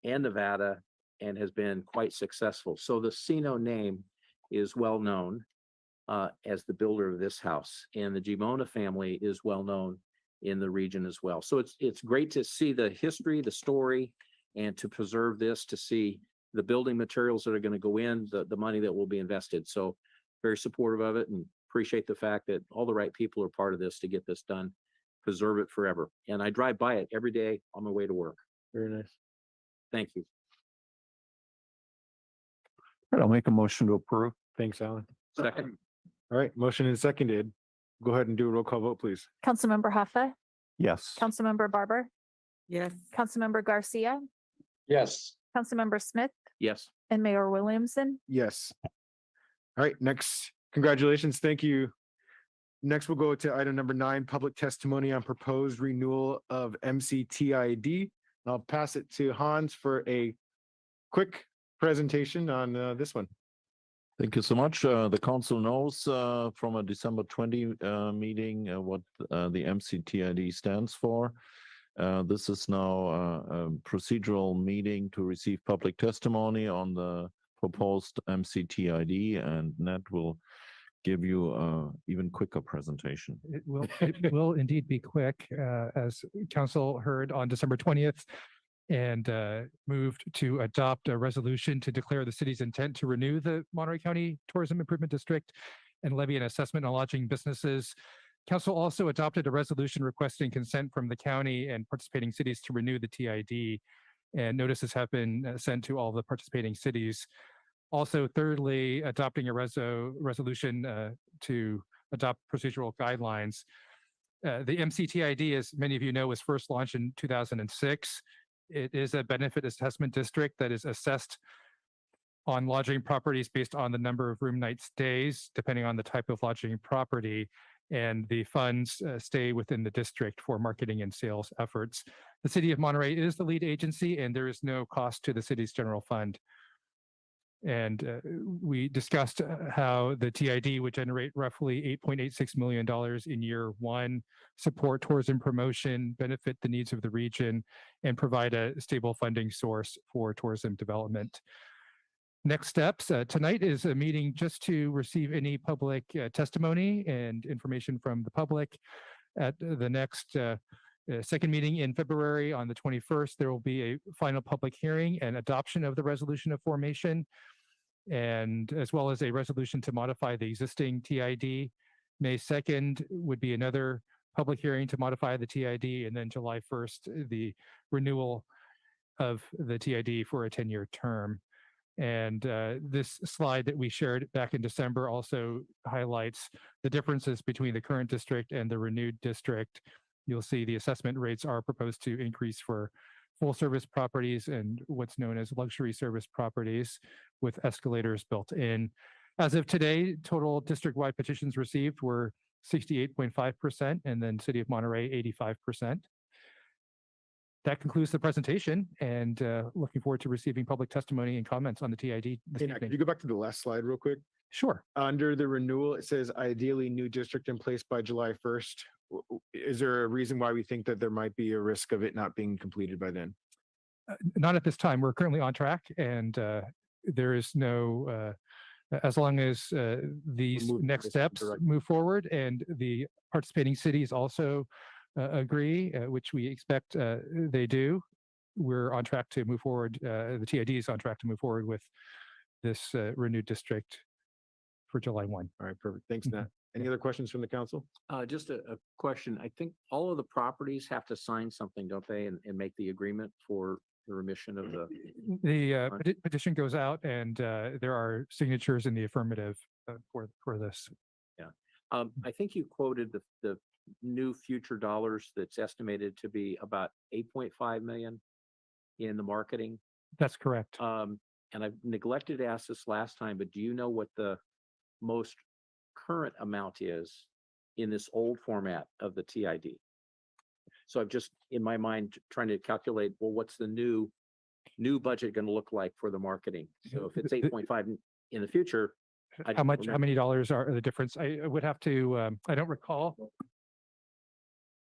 and Nevada and has been quite successful. So the Sino name is well known as the builder of this house, and the Giamona family is well known in the region as well. So it's great to see the history, the story, and to preserve this, to see the building materials that are going to go in, the money that will be invested. So very supportive of it and appreciate the fact that all the right people are part of this to get this done preserve it forever. And I drive by it every day on my way to work. Very nice. Thank you. All right, I'll make a motion to approve. Thanks, Alan. Second. All right, motion and seconded. Go ahead and do a roll call vote, please. Councilmember Huffa, Yes. Councilmember Barber, Yes. Councilmember Garcia, Yes. Councilmember Smith, Yes. and Mayor Williamson. Yes. All right, next, congratulations. Thank you. Next, we'll go to item number 9, public testimony on proposed renewal of MCTID. I'll pass it to Hans for a quick presentation on this one. Thank you so much. The council knows from a December 20 meeting what the MCTID stands for. This is now a procedural meeting to receive public testimony on the proposed MCTID, and Ned will give you an even quicker presentation. It will indeed be quick, as council heard on December 20th, and moved to adopt a resolution to declare the city's intent to renew the Monterey County Tourism Improvement District and levy an assessment on lodging businesses. Council also adopted a resolution requesting consent from the county and participating cities to renew the TID, and notices have been sent to all the participating cities. Also, thirdly, adopting a resolution to adopt procedural guidelines. The MCTID, as many of you know, was first launched in 2006. It is a benefit assessment district that is assessed on lodging properties based on the number of room night stays, depending on the type of lodging property, and the funds stay within the district for marketing and sales efforts. The City of Monterey is the lead agency, and there is no cost to the city's general fund. And we discussed how the TID would generate roughly $8.86 million in year one, support tourism promotion, benefit the needs of the region, and provide a stable funding source for tourism development. Next steps, tonight is a meeting just to receive any public testimony and information from the public. At the next second meeting in February on the 21st, there will be a final public hearing and adoption of the resolution of formation, and as well as a resolution to modify the existing TID. May 2nd would be another public hearing to modify the TID, and then July 1st, the renewal of the TID for a 10-year term. And this slide that we shared back in December also highlights the differences between the current district and the renewed district. You'll see the assessment rates are proposed to increase for full service properties and what's known as luxury service properties with escalators built in. As of today, total district-wide petitions received were 68.5%, and then City of Monterey 85%. That concludes the presentation, and looking forward to receiving public testimony and comments on the TID this Hey, Nat, evening. could you go back to the last slide real quick? Sure. Under the renewal, it says ideally new district in place by July 1st. Is there a reason why we think that there might be a risk of it not being completed by then? Not at this time. We're currently on track, and there is no, as long as these We'll move next this steps direction. move forward and the participating cities also agree, which we expect they do, we're on track to move forward. The TID is on track to move forward with this renewed district for July 1. All right, perfect. Thanks, Nat. Any other questions from the council? Just a question. I think all of the properties have to sign something, don't they, and make the agreement for the remission of the. The petition goes out, and there are signatures in the affirmative for this. Yeah. I think you quoted the new future dollars that's estimated to be about 8.5 million in the marketing. That's correct. And I've neglected to ask this last time, but do you know what the most current amount is in this old format of the TID? So I'm just in my mind trying to calculate, well, what's the new budget going to look like for the marketing? So if it's 8.5 in the future, How many dollars are the difference? I would have to, I don't recall.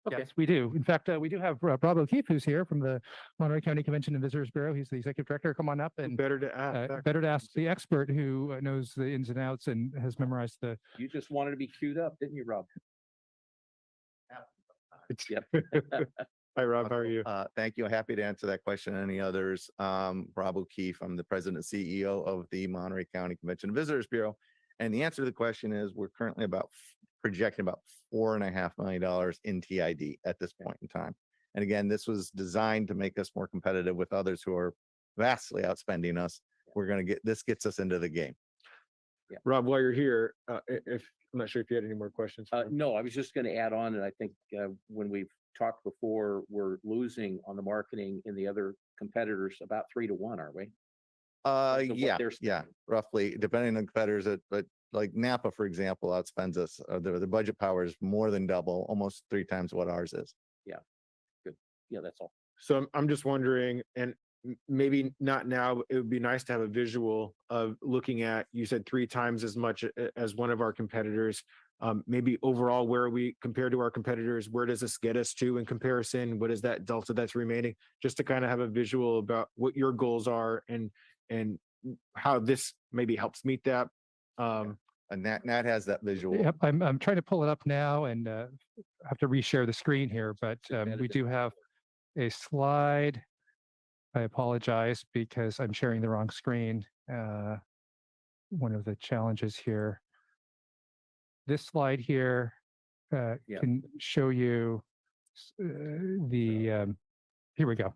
Okay. Yes, we do. In fact, we do have Rob O'Keefe, who's here from the Monterey County Convention and Visitors Bureau. He's the executive director. Come on up, and better to ask. better to ask the expert who knows the ins and outs and has memorized the. You just wanted to be queued up, didn't you, Rob? Yep. Hi, Rob. How are you? Thank you. Happy to answer that question. Any others? Rob O'Keefe. I'm the president and CEO of the Monterey County Convention and Visitors Bureau. And the answer to the question is we're currently projecting about $4.5 million in TID at this point in time. And again, this was designed to make us more competitive with others who are vastly outspending us. This gets us into the game. Rob, while you're here, I'm not sure if you had any more questions. No, I was just going to add on, and I think when we've talked before, we're losing on the marketing in the other competitors about 3-1, aren't we? terms of what they're Yeah, roughly, depending on competitors, but like Napa, for example, outspends us. The budget power is more than double, almost 3 times what ours is. Yeah, good. Yeah, that's all. So I'm just wondering, and maybe not now, but it would be nice to have a visual of looking at, you said 3 times as much as one of our competitors. Maybe overall, where are we compared to our competitors? Where does this get us to in comparison? What is that delta that's remaining? Just to kind of have a visual about what your goals are and how this maybe helps meet that. And Nat has that visual. Yep, I'm trying to pull it up now and have to reshare the screen here, but we do have a slide. I apologize because I'm sharing the wrong screen. One of the challenges here. This slide here can show you here we go.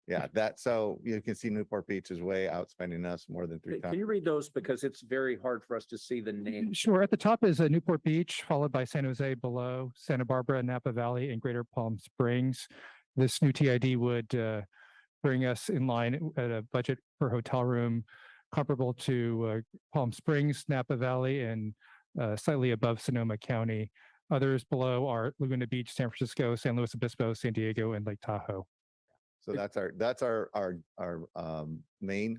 Yeah, so you can see Newport Beach is way outspending us more than 3 times. Can you read those? Because it's very hard for us to see the name. Sure. At the top is Newport Beach, followed by San Jose below, Santa Barbara, Napa Valley, and Greater Palm Springs. This new TID would bring us in line at a budget per hotel room comparable to Palm Springs, Napa Valley, and slightly above Sonoma County. Others below are Laguna Beach, San Francisco, San Luis Obispo, San Diego, and Lake Tahoe. So that's our main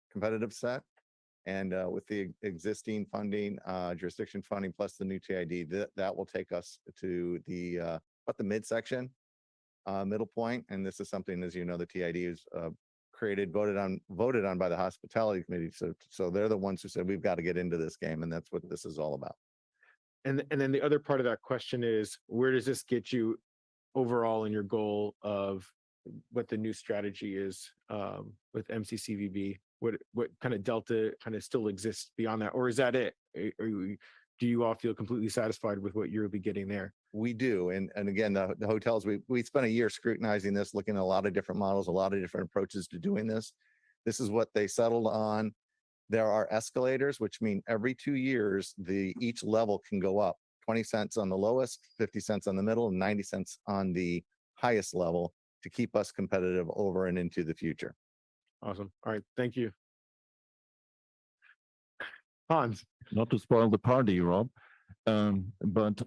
competitive set. And with the existing funding, jurisdiction funding plus the new TID, that will take us to the about the midsection, middle point. And this is something, as you know, the TID is created, voted on by the hospitality committee. So they're the ones who said we've got to get into this game, and that's what this is all about. And then the other part of that question is, where does this get you overall in your goal of what the new strategy is with MCCVB? What kind of delta kind of still exists beyond that, or is that it? Do you all feel completely satisfied with what you'll be getting there? We do, and again, the hotels, we spent a year scrutinizing this, looking at a lot of different models, a lot of different approaches to doing this. This is what they settled on. There are escalators, which mean every 2 years, each level can go up 20 cents on the lowest, 50 cents on the middle, and 90 cents on the highest level, to keep us competitive over and into the future. Awesome. All right. Thank you. Hans. Not to spoil the party, Rob, but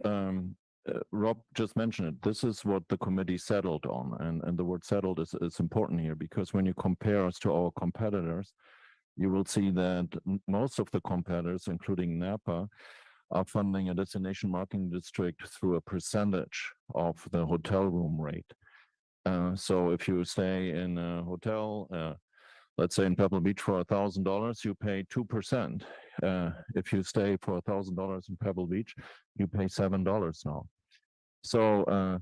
Rob just mentioned it. This is what the committee settled on. And the word settled is important here, because when you compare us to our competitors, you will see that most of the competitors, including Napa, are funding a destination marketing district through a percentage of the hotel room rate. So if you stay in a hotel, let's say in Pebble Beach for $1,000, you pay 2%. If you stay for $1,000 in Pebble Beach, you pay $7 now. So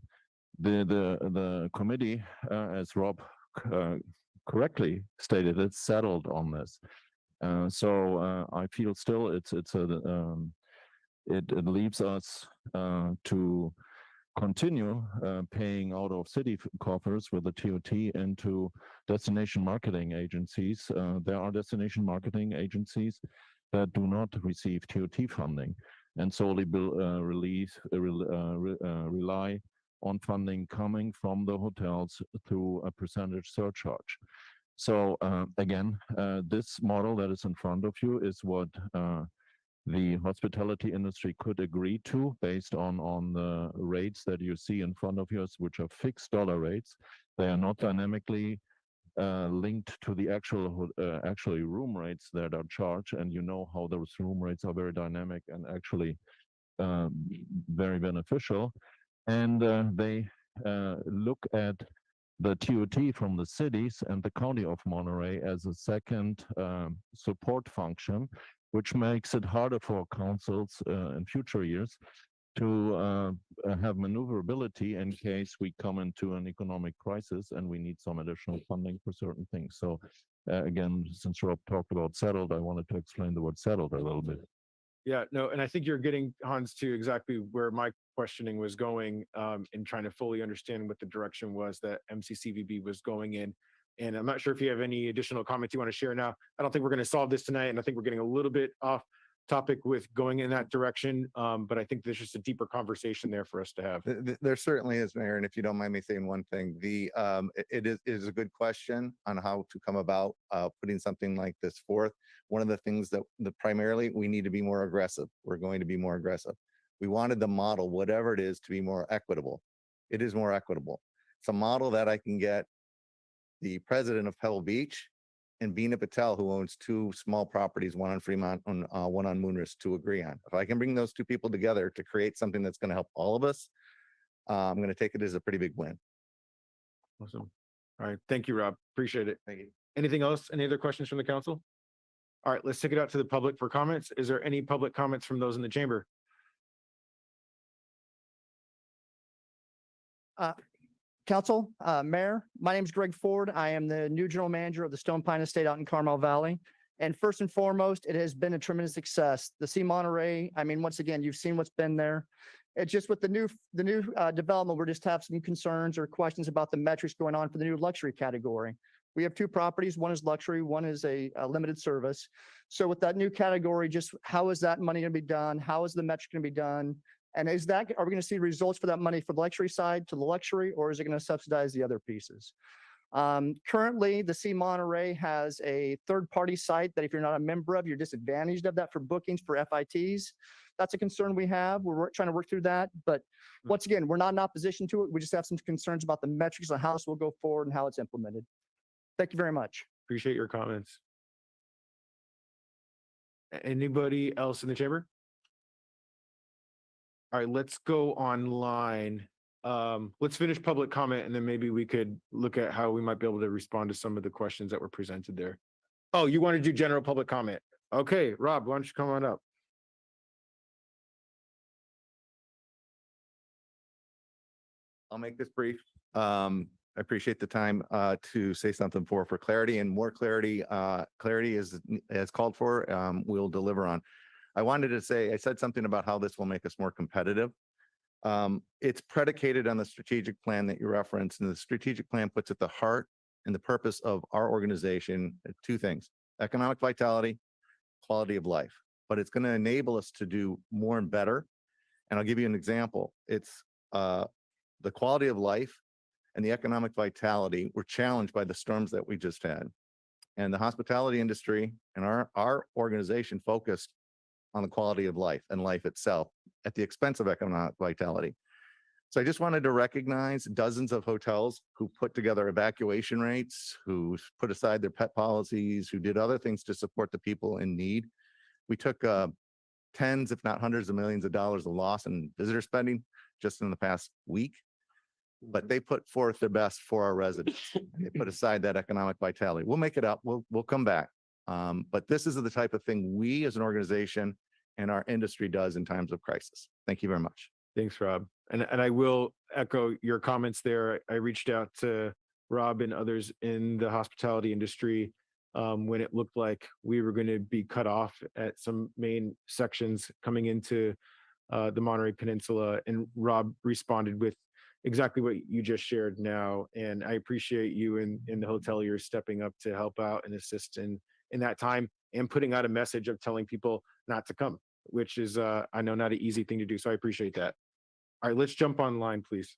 the committee, as Rob correctly stated, it's settled on this. So I feel still it leaves us to continue paying out of city coffers with the TOT into destination marketing agencies. There are destination marketing agencies that do not receive TOT funding and solely rely on funding coming from the hotels through a percentage surcharge. So again, this model that is in front of you is what the hospitality industry could agree to based on the rates that you see in front of you, which are fixed dollar rates. They are not dynamically linked to the actually room rates that are charged. And you know how those room rates are very dynamic and actually very beneficial. And they look at the TOT from the cities and the county of Monterey as a second support function, which makes it harder for councils in future years to have maneuverability in case we come into an economic crisis and we need some additional funding for certain things. So again, since Rob talked about settled, I wanted to explain the word settled a little bit. Yeah, no, and I think you're getting, Hans, to exactly where my questioning was going, in trying to fully understand what the direction was that MCCVB was going in. And I'm not sure if you have any additional comments you want to share now. I don't think we're going to solve this tonight, and I think we're getting a little bit off topic with going in that direction. But I think there's just a deeper conversation there for us to have. There certainly is, Mayor, and if you don't mind me saying one thing, it is a good question on how to come about putting something like this forth. One of the things that primarily we need to be more aggressive. We're going to be more aggressive. We wanted the model, whatever it is, to be more equitable. It is more equitable. It's a model that I can get the president of Pebble Beach and Bina Patel, who owns two small properties, one on Fremont and one on Moonris, to agree on. If I can bring those two people together to create something that's going to help all of us, I'm going to take it as a pretty big win. Awesome. All right. Thank you, Rob. Appreciate it. Thank you. Anything else? Any other questions from the council? All right, let's take it out to the public for comments. Is there any public comments from those in the chamber? Council, Mayor, my name is Greg Ford. I am the new general manager of the Stone Pine Estate out in Carmel Valley. And first and foremost, it has been a tremendous success. The C Monterey, I mean, once again, you've seen what's been there. It's just with the new development, we just have some concerns or questions about the metrics going on for the new luxury category. We have two properties. One is luxury, one is a limited service. So with that new category, just how is that money going to be done? How is the metric going to be done? And are we going to see results for that money for the luxury side to the luxury, or is it going to subsidize the other pieces? Currently, the C Monterey has a third-party site that if you're not a member of, you're disadvantaged of that for bookings for FITs. That's a concern we have. We're trying to work through that. But once again, we're not in opposition to it. We just have some concerns about the metrics on how this will go forward and how it's implemented. Thank you very much. Appreciate your comments. Anybody else in the chamber? All right, let's go online. Let's finish public comment and then maybe we could look at how we might be able to respond to some of the questions that were presented there. Oh, you want to do general public comment? Okay, Rob, why don't you come on up? I'll make this brief. I appreciate the time to say something for clarity, and more clarity. Clarity is as called for. We'll deliver on. I wanted to say, I said something about how this will make us more competitive. It's predicated on the strategic plan that you referenced, and the strategic plan puts at the heart and the purpose of our organization two things: economic vitality, quality of life. But it's going to enable us to do more and better. And I'll give you an example. It's the quality of life and the economic vitality were challenged by the storms that we just had. And the hospitality industry and our organization focused on the quality of life and life itself at the expense of economic vitality. So I just wanted to recognize dozens of hotels who put together evacuation rates, who put aside their pet policies, who did other things to support the people in need. We took tens, if not hundreds of millions of dollars of loss in visitor spending just in the past week. But they put forth their best for our residents. They put aside that economic vitality. We'll make it up. We'll come back. But this is the type of thing we as an organization and our industry does in times of crisis. Thank you very much. Thanks, Rob. And I will echo your comments there. I reached out to Rob and others in the hospitality industry when it looked like we were going to be cut off at some main sections coming into the Monterey Peninsula. And Rob responded with exactly what you just shared now. And I appreciate you and the hoteliers stepping up to help out and assist in that time and putting out a message of telling people not to come, which is, I know, not an easy thing to do. So I appreciate that. All right, let's jump online, please.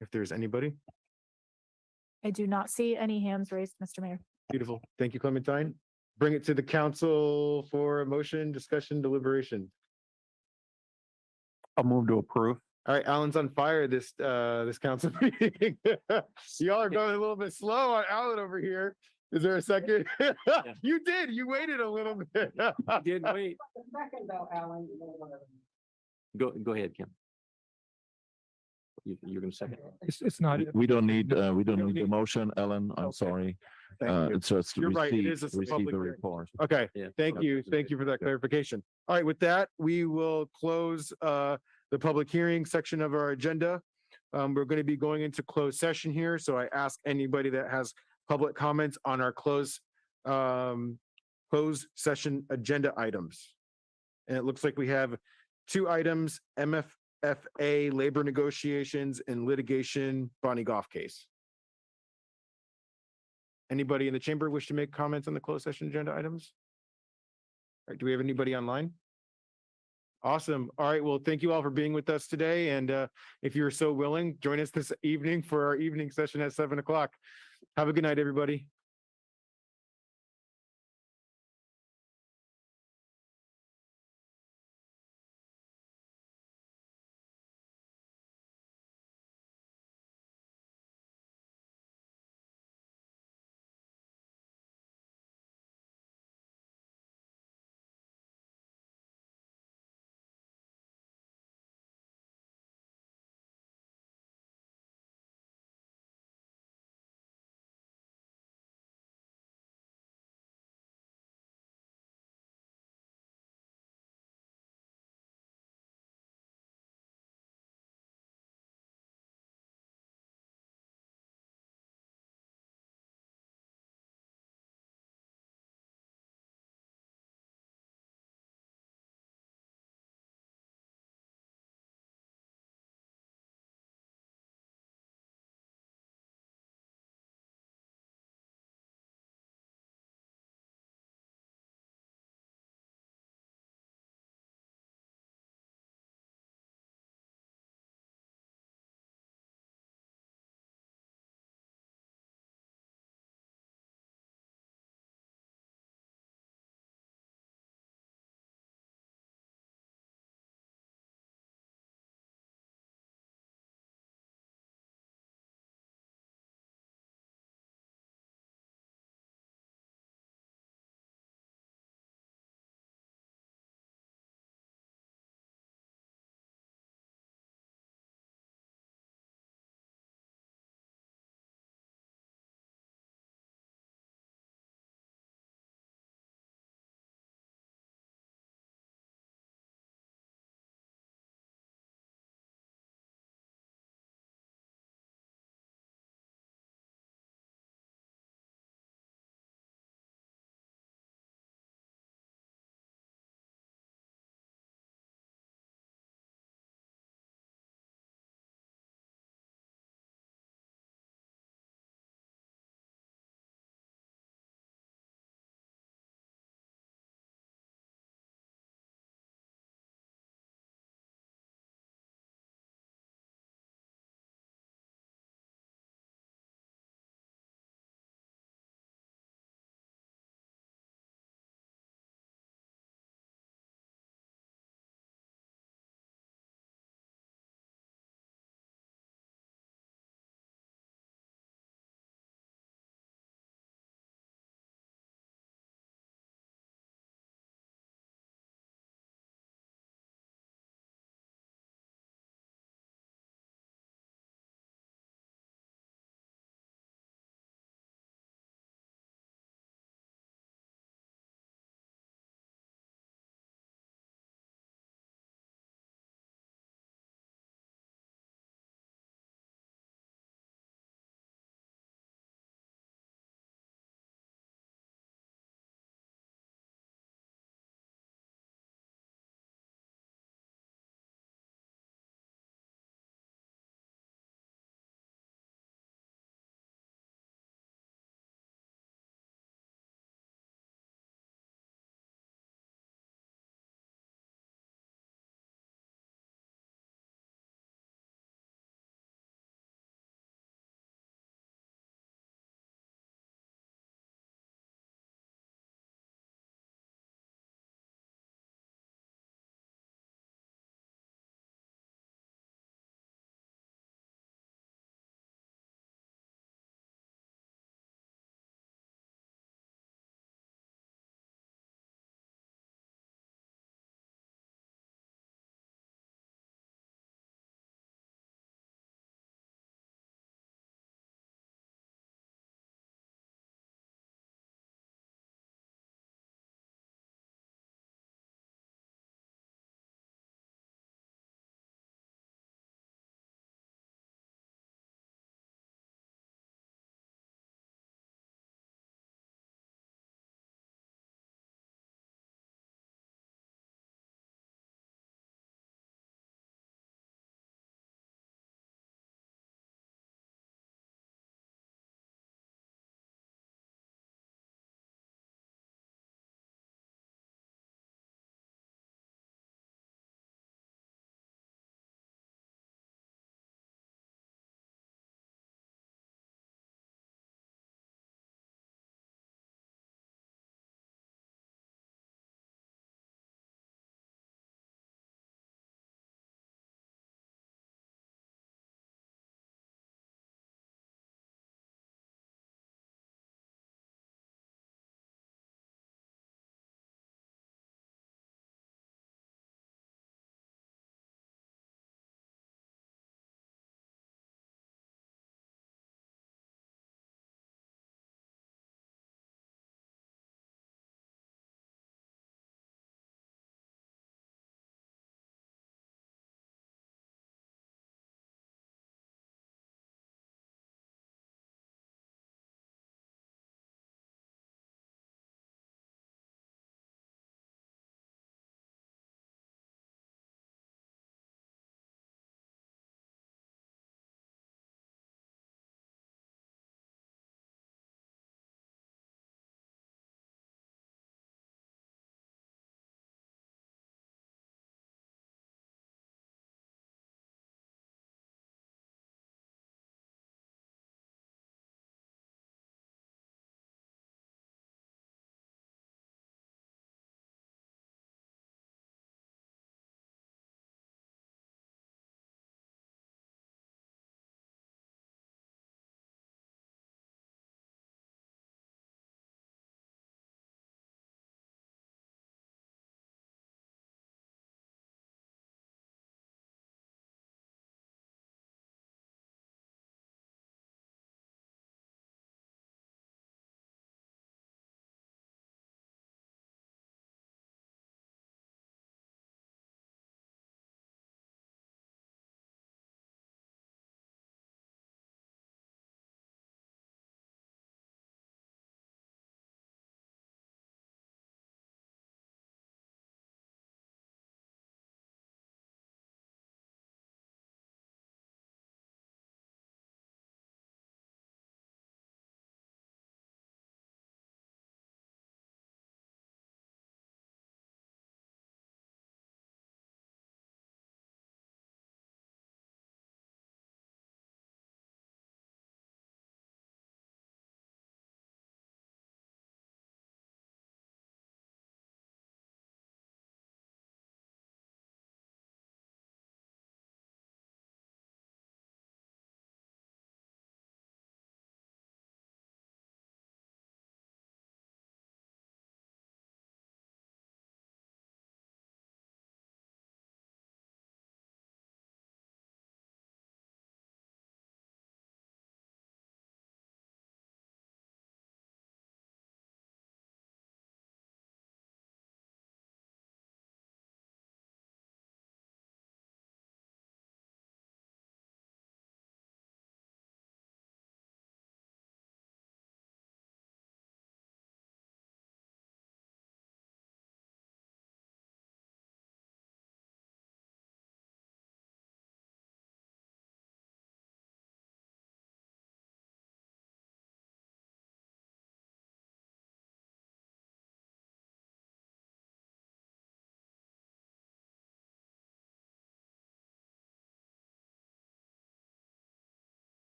If there's anybody. I do not see any hands raised, Mr. Mayor. Beautiful. Thank you, Clementine. Bring it to the council for a motion, discussion, deliberation. I'll move to approve. All right, Alan's on fire this council meeting. Y'all are going a little bit slow on Alan over here. Is there a second? You did. You waited a little bit. Did wait. Second though, Alan. Go ahead, Kim. You're going to second. It's not. We don't need the motion, Ellen. I'm sorry. Thank you. It's just You're right. It receive is a the public hearing. report. Okay. Yeah. Thank you. Thank you for that clarification. All right. With that, we will close the public hearing section of our agenda. We're going to be going into closed session here. So I ask anybody that has public comments on our closed session agenda items. And it looks like we have two items, MFFA labor negotiations and litigation Bonnie Goff case. Anybody in the chamber wish to make comments on the closed session agenda items? All right, do we have anybody online? Awesome. All right. Well, thank you all for being with us today. And if you're so willing, join us this evening for our evening session at 7 o'clock. Have a good night, everybody.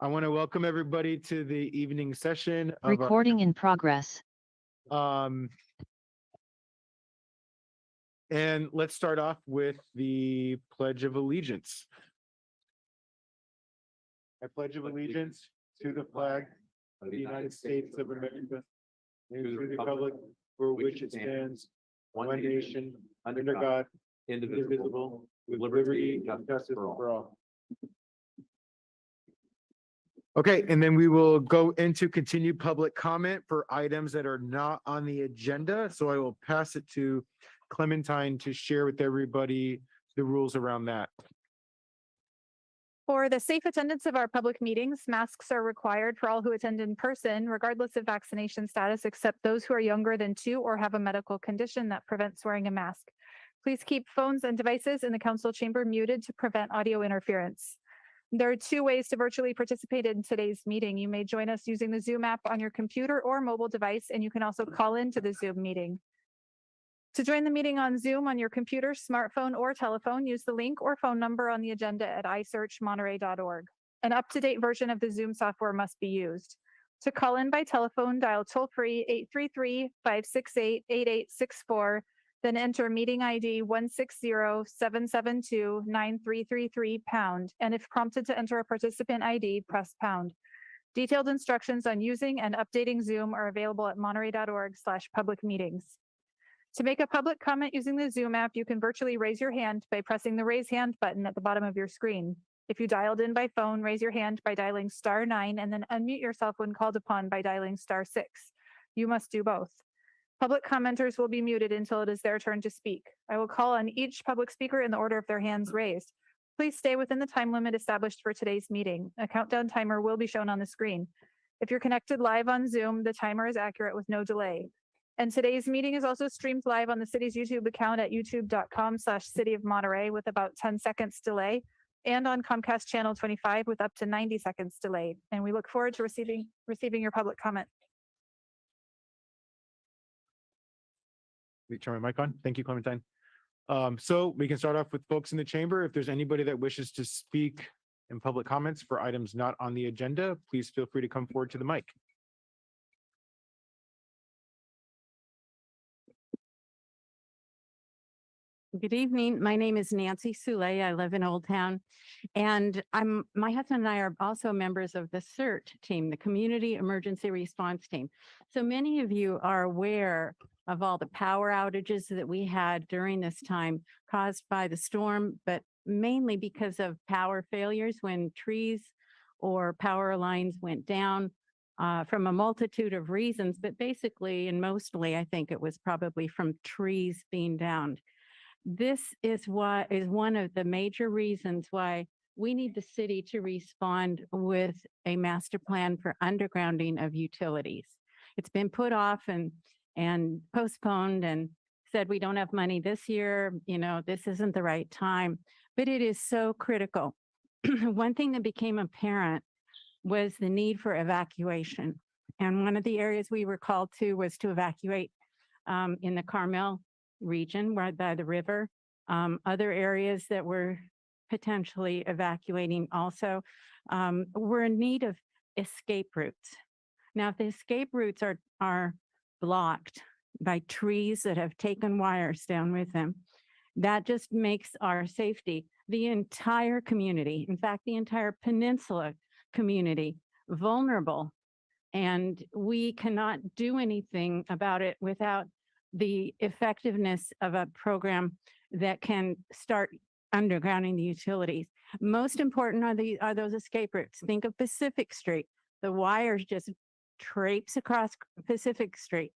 I want to welcome everybody to the evening session of our, Recording in progress. and let's start off with the Pledge of Allegiance. I pledge of allegiance to the flag of the United States of America, and to the republic for which it stands, one nation, under God, indivisible, with liberty and justice for all. Okay, and then we will go into continued public comment for items that are not on the agenda. So I will pass it to Clementine to share with everybody the rules around that. For the safe attendance of our public meetings, masks are required for all who attend in person, regardless of vaccination status, except those who are younger than 2 or have a medical condition that prevents wearing a mask. Please keep phones and devices in the council chamber muted to prevent audio interference. There are 2 ways to virtually participate in today's meeting. You may join us using the Zoom app on your computer or mobile device, and you can also call into the Zoom meeting. To join the meeting on Zoom on your computer, smartphone, or telephone, use the link or phone number on the agenda at isearchmonterey.org. An up-to-date version of the Zoom software must be used. To call in by telephone, dial toll-free 833-568-8864, then enter meeting ID 160-772-9333 #, and if prompted to enter a participant ID, press #. Detailed instructions on using and updating Zoom are available at monterey.org/public-meetings. To make a public comment using the Zoom app, you can virtually raise your hand by pressing the raise hand button at the bottom of your screen. If you dialed in by phone, raise your hand by dialing *9 and then unmute yourself when called upon by dialing *6. You must do both. Public commenters will be muted until it is their turn to speak. I will call on each public speaker in the order of their hands raised. Please stay within the time limit established for today's meeting. A countdown timer will be shown on the screen. If you're connected live on Zoom, the timer is accurate with no delay. And today's meeting is also streamed live on the city's YouTube account at youtube.com/City of Monterey with about 10 seconds delay, and on Comcast channel 25 with up to 90 seconds delay. And we look forward to receiving your public comment. Let me turn my mic on. Thank you, Clementine. So we can start off with folks in the chamber. If there's anybody that wishes to speak in public comments for items not on the agenda, please feel free to come forward to the mic. Good evening. My name is Nancy Sule. I live in Old Town, and my husband and I are also members of the CERT team, the Community Emergency Response Team. So many of you are aware of all the power outages that we had during this time caused by the storm, but mainly because of power failures when trees or power lines went down from a multitude of reasons, but basically and mostly, I think it was probably from trees being downed. This is one of the major reasons why we need the city to respond with a master plan for undergrounding of utilities. It's been put off and postponed and said we don't have money this year, this isn't the right time, but it is so critical. One thing that became apparent was the need for evacuation. And one of the areas we were called to was to evacuate in the Carmel region right by the river. Other areas that were potentially evacuating also were in need of escape routes. Now, if the escape routes are blocked by trees that have taken wires down with them, that just makes our safety, the entire community, in fact, the entire peninsula community, vulnerable. And we cannot do anything about it without the effectiveness of a program that can start undergrounding the utilities. Most important are those escape routes. Think of Pacific Street. The wires just traipse across Pacific Street.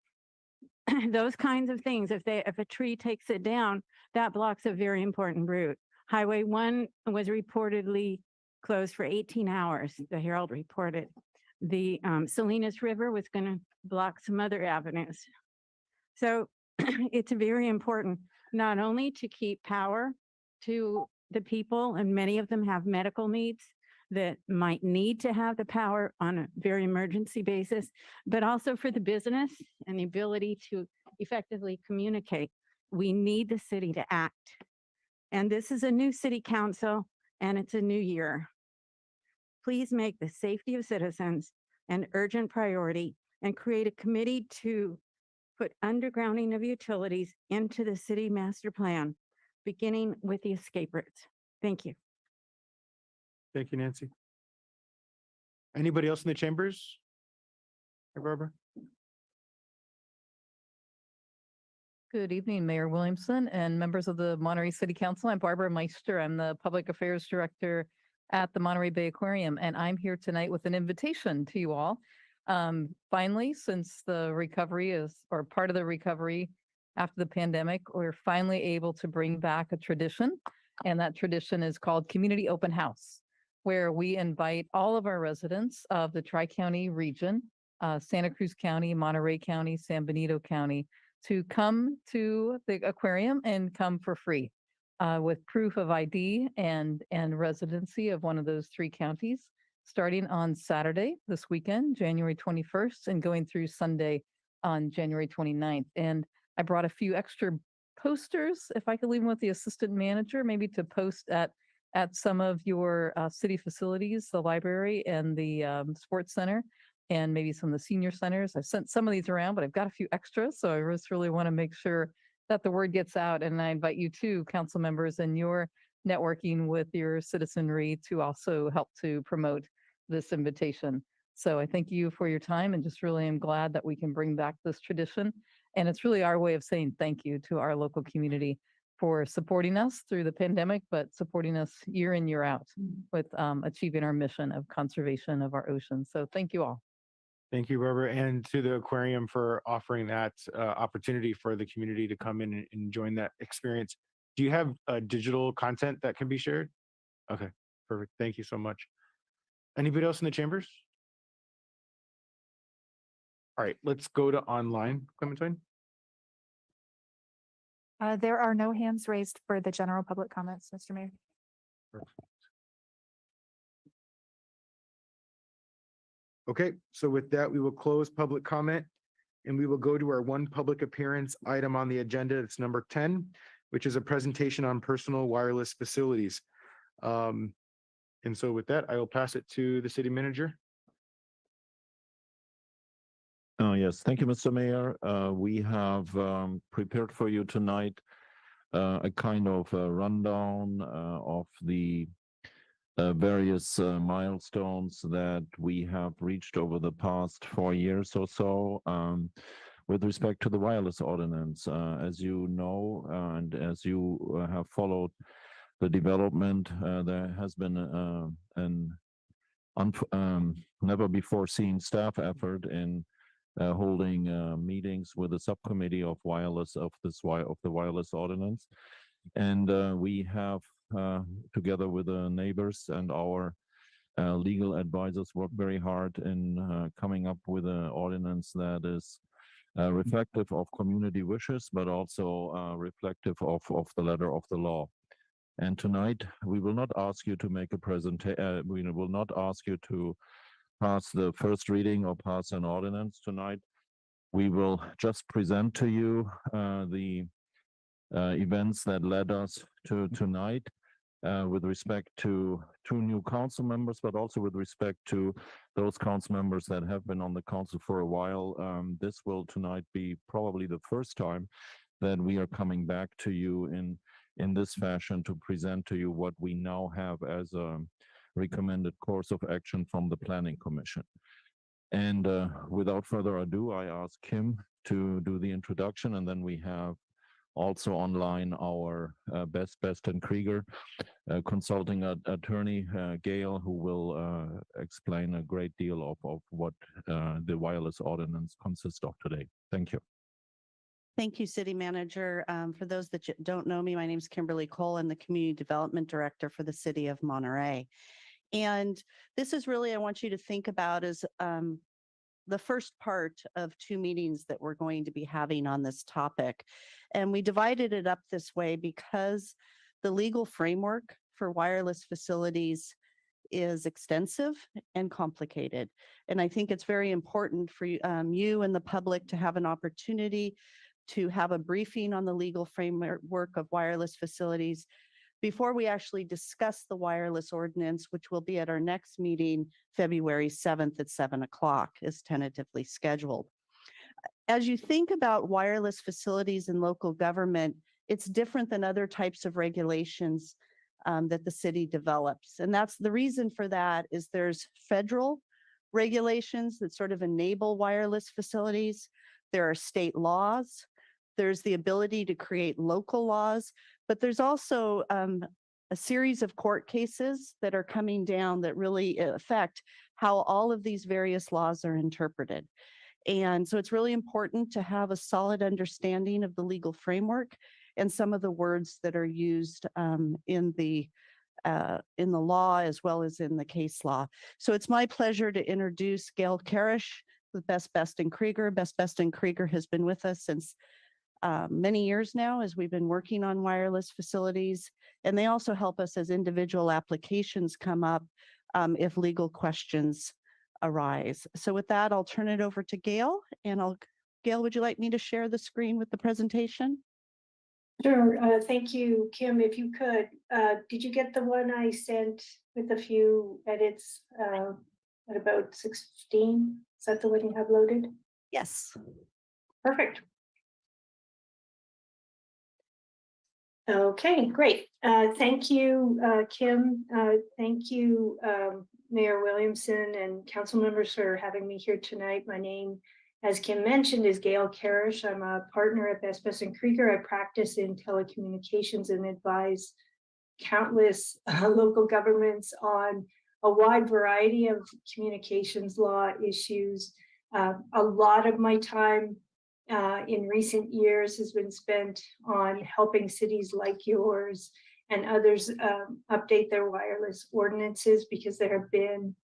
Those kinds of things, if a tree takes it down, that blocks a very important route. Highway 1 was reportedly closed for 18 hours, the Herald reported. The Salinas River was going to block some other avenues. So it's very important not only to keep power to the people, and many of them have medical needs that might need to have the power on a very emergency basis, but also for the business and the ability to effectively communicate. We need the city to act. And this is a new city council and it's a new year. please make the safety of citizens an urgent priority and create a committee to put undergrounding of utilities into the city master plan, beginning with the escape routes. Thank you. Thank you, Nancy. Anybody else in the chambers? Hey, Barbara? Good evening, Mayor Williamson and members of the Monterey City Council. I'm Barbara Meister. I'm the Public Affairs Director at the Monterey Bay Aquarium, and I'm here tonight with an invitation to you all. Finally, since the recovery is, or part of the recovery after the pandemic, we're finally able to bring back a tradition, and that tradition is called Community Open House, where we invite all of our residents of the Tri-County region, Santa Cruz County, Monterey County, San Benito County, to come to the aquarium and come for free with proof of ID and residency of one of those three counties, starting on Saturday this weekend, January 21st, and going through Sunday on January 29th. And I brought a few extra posters, if I could leave them with the assistant manager, maybe to post at some of your city facilities, the library and the sports center, and maybe some of the senior centers. I've sent some of these around, but I've got a few extras. So I just really want to make sure that the word gets out. And I invite you too, council members, and your networking with your citizenry to also help to promote this invitation. So I thank you for your time and just really am glad that we can bring back this tradition. And it's really our way of saying thank you to our local community for supporting us through the pandemic, but supporting us year in, year out with achieving our mission of conservation of our oceans. So thank you all. Thank you, Barbara, and to the aquarium for offering that opportunity for the community to come in and join that experience. Do you have digital content that can be shared? Okay, perfect. Thank you so much. Anybody else in the chambers? All right, let's go to online. Clementine? There are no hands raised for the general public comments, Mr. Mayor. Perfect. Okay, so with that, we will close public comment and we will go to our one public appearance item on the agenda. It's number 10, which is a presentation on personal wireless facilities. And so with that, I will pass it to the city manager. Yes, thank you, Mr. Mayor. We have prepared for you tonight a kind of rundown of the various milestones that we have reached over the past 4 years or so with respect to the wireless ordinance. As you know, and as you have followed the development, there has been an never before seen staff effort in holding meetings with the subcommittee of wireless of the wireless ordinance, and we have together with the neighbors and our legal advisors worked very hard in coming up with an ordinance that is reflective of community wishes, but also reflective of the letter of the law. And tonight we will not ask you to make a presentation. We will not ask you to pass the first reading or pass an ordinance tonight. We will just present to you the events that led us to tonight with respect to 2 new council members, but also with respect to those council members that have been on the council for a while. This will tonight be probably the first time that we are coming back to you in this fashion to present to you what we now have as a recommended course of action from the Planning Commission. And without further ado, I ask Kim to do the introduction, and then we have also online our Best and Krieger consulting attorney, Gail, who will explain a great deal of what the wireless ordinance consists of today. Thank you. Thank you, City Manager. For those that don't know me, my name is Kimberly Cole. I'm the Community Development Director for the City of Monterey. And this is really, I want you to think about as the first part of 2 meetings that we're going to be having on this topic. And we divided it up this way because the legal framework for wireless facilities is extensive and complicated. And I think it's very important for you and the public to have an opportunity to have a briefing on the legal framework of wireless facilities before we actually discuss the wireless ordinance, which will be at our next meeting, February 7th at 7 o'clock, is tentatively scheduled. As you think about wireless facilities in local government, it's different than other types of regulations that the city develops. And that's the reason for that is there's federal regulations that sort of enable wireless facilities. There are state laws. There's the ability to create local laws, but there's also a series of court cases that are coming down that really affect how all of these various laws are interpreted. And so it's really important to have a solid understanding of the legal framework and some of the words that are used in the law as well as in the case law. So it's my pleasure to introduce Gail Karish with Best and Krieger. Best and Krieger has been with us since many years now as we've been working on wireless facilities. And they also help us as individual applications come up if legal questions arise. So with that, I'll turn it over to Gail. And Gail, would you like me to share the screen with the presentation? Sure. Thank you, Kim. If you could, did you get the one I sent with a few edits at about 6:15? Is that the one you have loaded? Yes. Perfect. Okay, great. Thank you, Kim. Thank you, Mayor Williamson and council members for having me here tonight. My name, as Kim mentioned, is Gail Karish. I'm a partner at Best and Krieger. I practice in telecommunications and advise countless local governments on a wide variety of communications law issues. A lot of my time in recent years has been spent on helping cities like yours and others update their wireless ordinances because there have been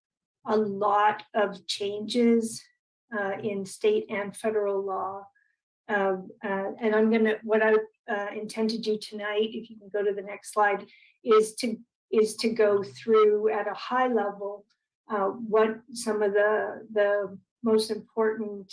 a lot of changes in state and federal law. And what I intend to do tonight, if you can go to the next slide, is to go through at a high level what some of the most important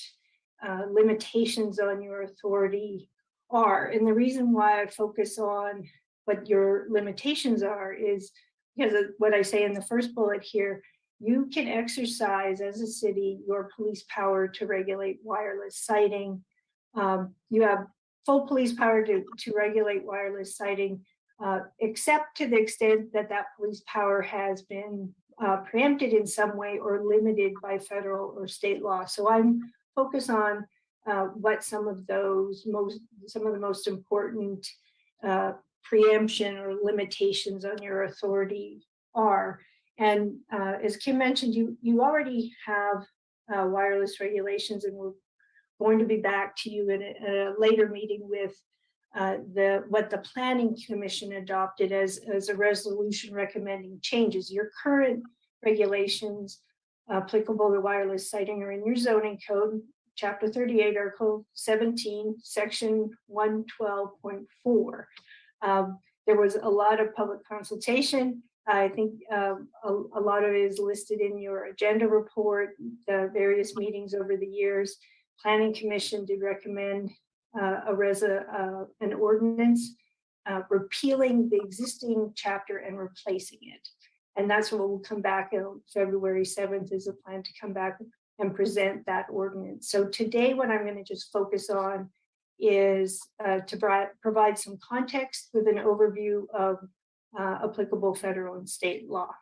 limitations on your authority are. And the reason why I focus on what your limitations are is because of what I say in the first bullet here. You can exercise as a city your police power to regulate wireless siting. You have full police power to regulate wireless siting, except to the extent that that police power has been preempted in some way or limited by federal or state law. So I'm focused on what some of the most important preemption or limitations on your authority are. And as Kim mentioned, you already have wireless regulations, and we're going to be back to you in a later meeting with what the Planning Commission adopted as a resolution recommending changes. Your current regulations applicable to wireless siting are in your zoning code, Chapter 38, Article 17, Section 112.4. There was a lot of public consultation. I think a lot of it is listed in your agenda report, the various meetings over the years. Planning Commission did recommend an ordinance repealing the existing chapter and replacing it. And that's what we'll come back on February 7th is a plan to come back and present that ordinance. So today, what I'm going to just focus on is to provide some context with an overview of applicable federal and state law.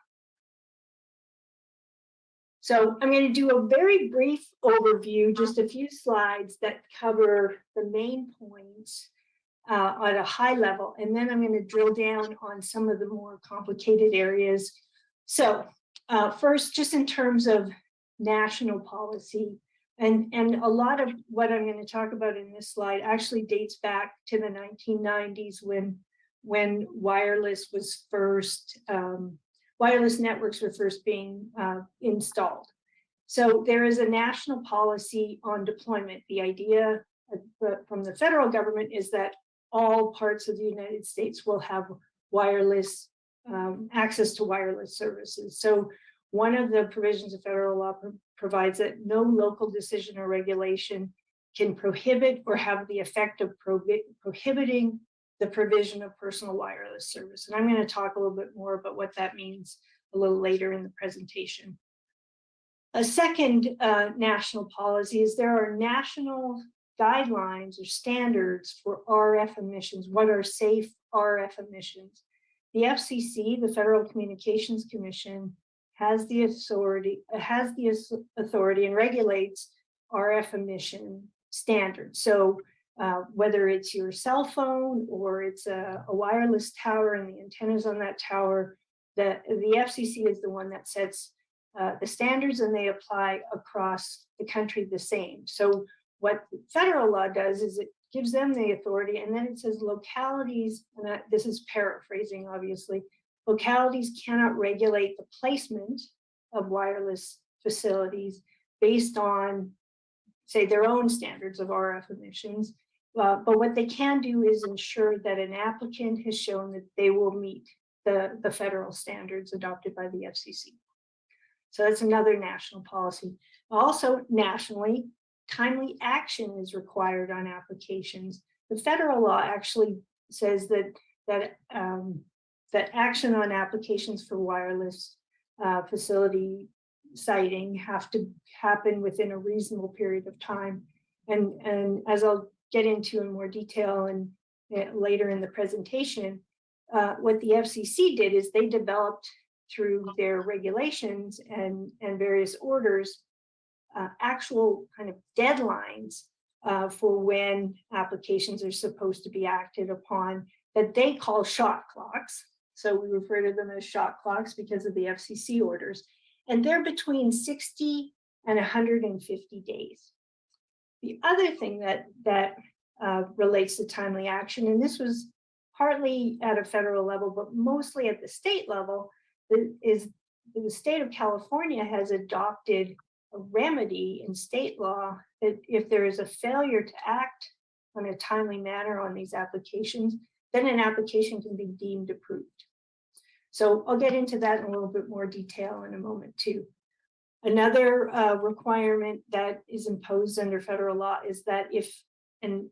So I'm going to do a very brief overview, just a few slides that cover the main points at a high level, and then I'm going to drill down on some of the more complicated areas. So first, just in terms of national policy, and a lot of what I'm going to talk about in this slide actually dates back to the 1990s when wireless was first, wireless networks were first being installed. So there is a national policy on deployment. The idea from the federal government is that all parts of the United States will have wireless access to wireless services. So one of the provisions of federal law provides that no local decision or regulation can prohibit or have the effect of prohibiting the provision of personal wireless service. And I'm going to talk a little bit more about what that means a little later in the presentation. A second national policy is there are national guidelines or standards for RF emissions. What are safe RF emissions? The FCC, the Federal Communications Commission, has the authority and regulates RF emission standards. So whether it's your cell phone or it's a wireless tower and the antennas on that tower, the FCC is the one that sets the standards, and they apply across the country the same. So what federal law does is it gives them the authority, and then it says localities, and this is paraphrasing obviously, localities cannot regulate the placement of wireless facilities based on, say, their own standards of RF emissions. But what they can do is ensure that an applicant has shown that they will meet the federal standards adopted by the FCC. So that's another national policy. Also nationally, timely action is required on applications. The federal law actually says that action on applications for wireless facility siting have to happen within a reasonable period of time. And as I'll get into in more detail and later in the presentation, what the FCC did is they developed through their regulations and various orders actual kind of deadlines for when applications are supposed to be acted upon that they call shot clocks. So we refer to them as shot clocks because of the FCC orders. And they're between 60 and 150 days. The other thing that relates to timely action, and this was partly at a federal level, but mostly at the state level, is the state of California has adopted a remedy in state law that if there is a failure to act on a timely manner on these applications, then an application can be deemed approved. So I'll get into that in a little bit more detail in a moment too. Another requirement that is imposed under federal law is that if an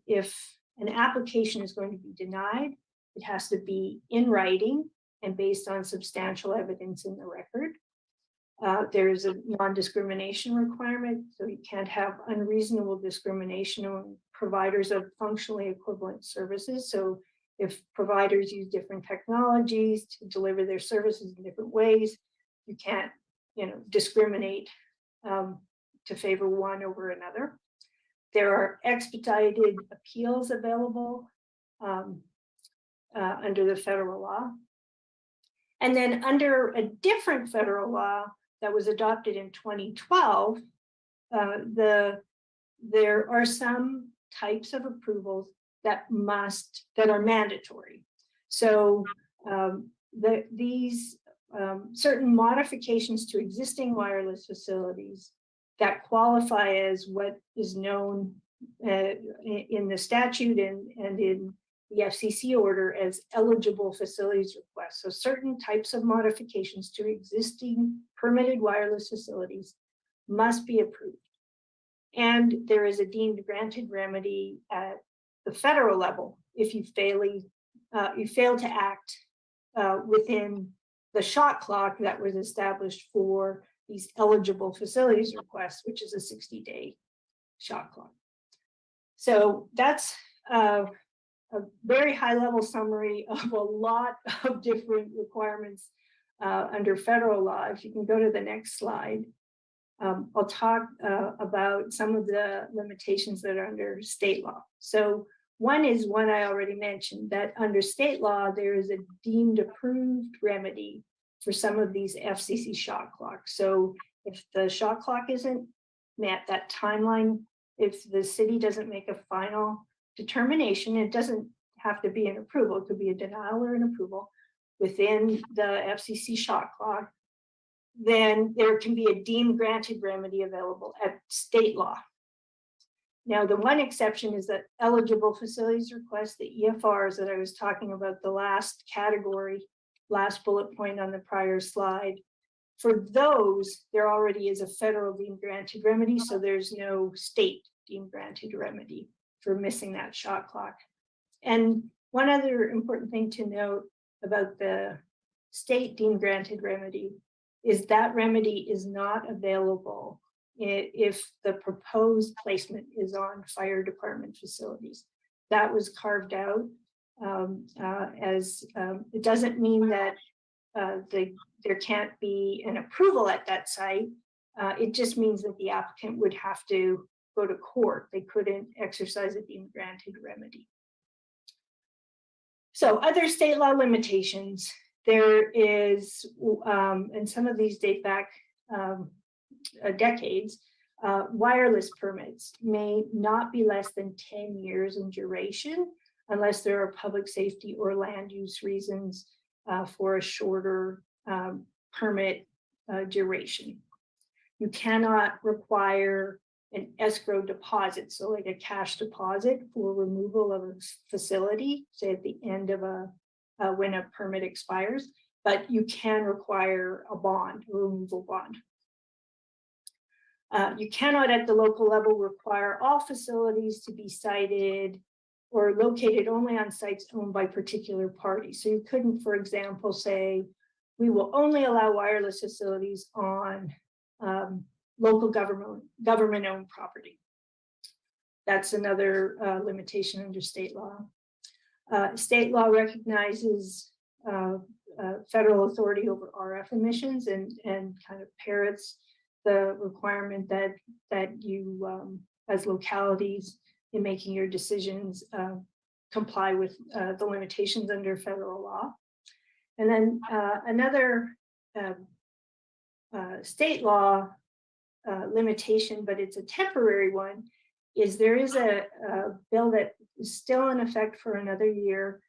application is going to be denied, it has to be in writing and based on substantial evidence in the record. There is a non-discrimination requirement, so you can't have unreasonable discrimination on providers of functionally equivalent services. So if providers use different technologies to deliver their services in different ways, you can't, discriminate to favor one over another. There are expedited appeals available under the federal law. And then under a different federal law that was adopted in 2012, there are some types of approvals that are mandatory. So these certain modifications to existing wireless facilities that qualify as what is known in the statute and in the FCC order as eligible facilities requests. So certain types of modifications to existing permitted wireless facilities must be approved. And there is a deemed granted remedy at the federal level if you fail to act within the shot clock that was established for these eligible facilities requests, which is a 60-day shot clock. So that's a very high-level summary of a lot of different requirements under federal law. If you can go to the next slide, I'll talk about some of the limitations that are under state law. So one is one I already mentioned, that under state law, there is a deemed approved remedy for some of these FCC shot clocks. So if the shot clock isn't met, that timeline, if the city doesn't make a final determination, it doesn't have to be an approval, it could be a denial or an approval within the FCC shot clock, then there can be a deemed granted remedy available at state law. Now, the one exception is that eligible facilities requests, the EFRs that I was talking about, the last category, last bullet point on the prior slide. For those, there already is a federal deemed granted remedy, so there's no state deemed granted remedy for missing that shot clock. And One other important thing to note about the state deemed granted remedy is that remedy is not available if the proposed placement is on fire department facilities. That was carved out it doesn't mean that there can't be an approval at that site. It just means that the applicant would have to go to court. They couldn't exercise a deemed granted remedy. So other state law limitations, there is, and some of these date back decades, wireless permits may not be less than 10 years in duration unless there are public safety or land use reasons for a shorter permit duration. You cannot require an escrow deposit, so like a cash deposit for removal of a facility, say at the end of when a permit expires, but you can require a bond, a removal bond. You cannot at the local level require all facilities to be sited or located only on sites owned by particular parties. So you couldn't, for example, say, we will only allow wireless facilities on local government-owned property. That's another limitation under state law. State law recognizes federal authority over RF emissions and kind of parrots the requirement that you, as localities, in making your decisions, comply with the limitations under federal law. And then another state law limitation, but it's a temporary one, is there is a bill that is still in effect for another year.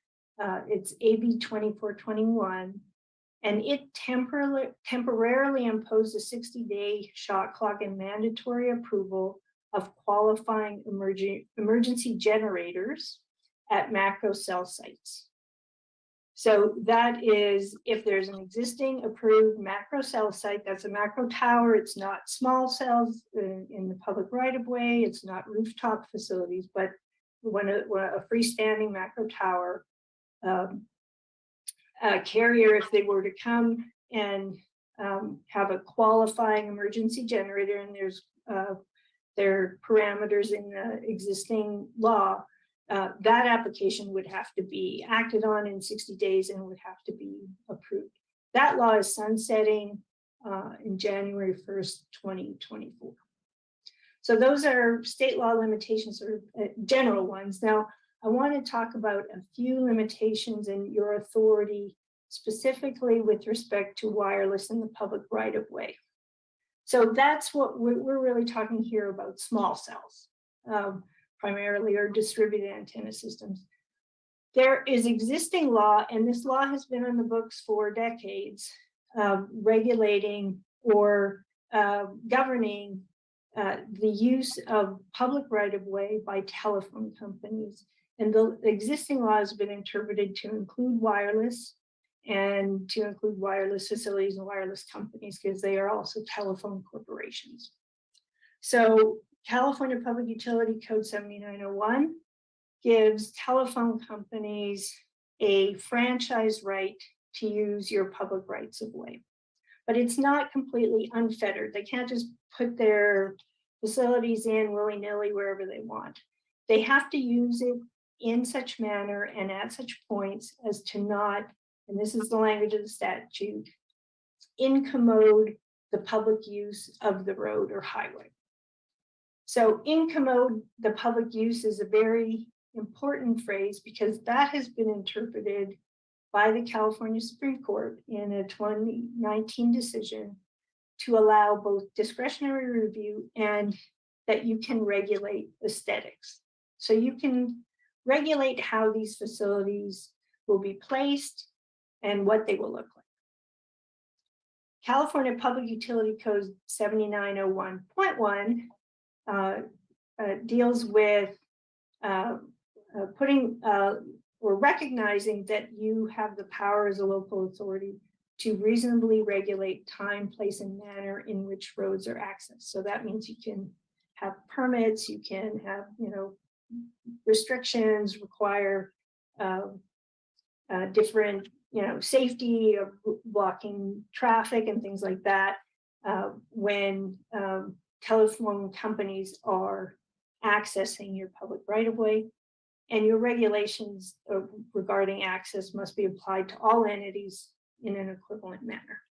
It's AB 2421, and it temporarily imposed a 60-day shot clock and mandatory approval of qualifying emergency generators at macro cell sites. So that is, if there's an existing approved macro cell site, that's a macro tower, it's not small cells in the public right of way, it's not rooftop facilities, but when a freestanding macro tower, a carrier, if they were to come and have a qualifying emergency generator, and there are parameters in the existing law, that application would have to be acted on in 60 days and would have to be approved. That law is sunsetting in January 1st, 2024. So those are state law limitations, or general ones. Now, I want to talk about a few limitations in your authority, specifically with respect to wireless in the public right of way. So that's what we're really talking here about: small cells, primarily, or distributed antenna systems. There is existing law, and this law has been on the books for decades, regulating or governing the use of public right of way by telephone companies. And the existing law has been interpreted to include wireless and to include wireless facilities and wireless companies, because they are also telephone corporations. So California Public Utility Code 7901 gives telephone companies a franchise right to use your public rights of way. But it's not completely unfettered. They can't just put their facilities in willy-nilly wherever they want. They have to use it in such manner and at such points as to not, and this is the language of the statute, incommode the public use of the road or highway. So incommode the public use is a very important phrase, because that has been interpreted by the California Supreme Court in a 2019 decision to allow both discretionary review and that you can regulate aesthetics. So you can regulate how these facilities will be placed and what they will look like. California Public Utility Code 7901.1 deals with putting or recognizing that you have the power as a local authority to reasonably regulate time, place, and manner in which roads are accessed. So that means you can have permits, you can have, restrictions, require different, safety of blocking traffic and things like that, when telephone companies are accessing your public right of way. And your regulations regarding access must be applied to all entities in an equivalent manner.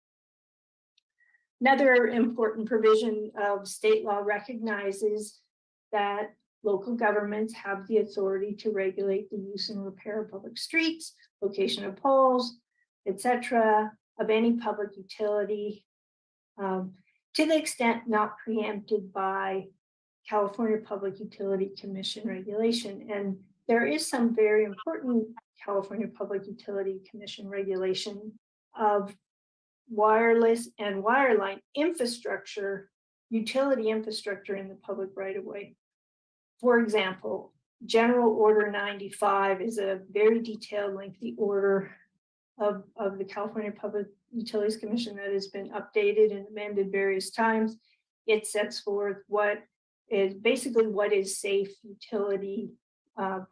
Another important provision of state law recognizes that local governments have the authority to regulate the use and repair of public streets, location of poles, etc., of any public utility, to the extent not preempted by California Public Utility Commission regulation. And there is some very important California Public Utility Commission regulation of wireless and wireline infrastructure, utility infrastructure in the public right of way. For example, General Order 95 is a very detailed, lengthy order of the California Public Utilities Commission that has been updated and amended various times. It sets forth what is safe utility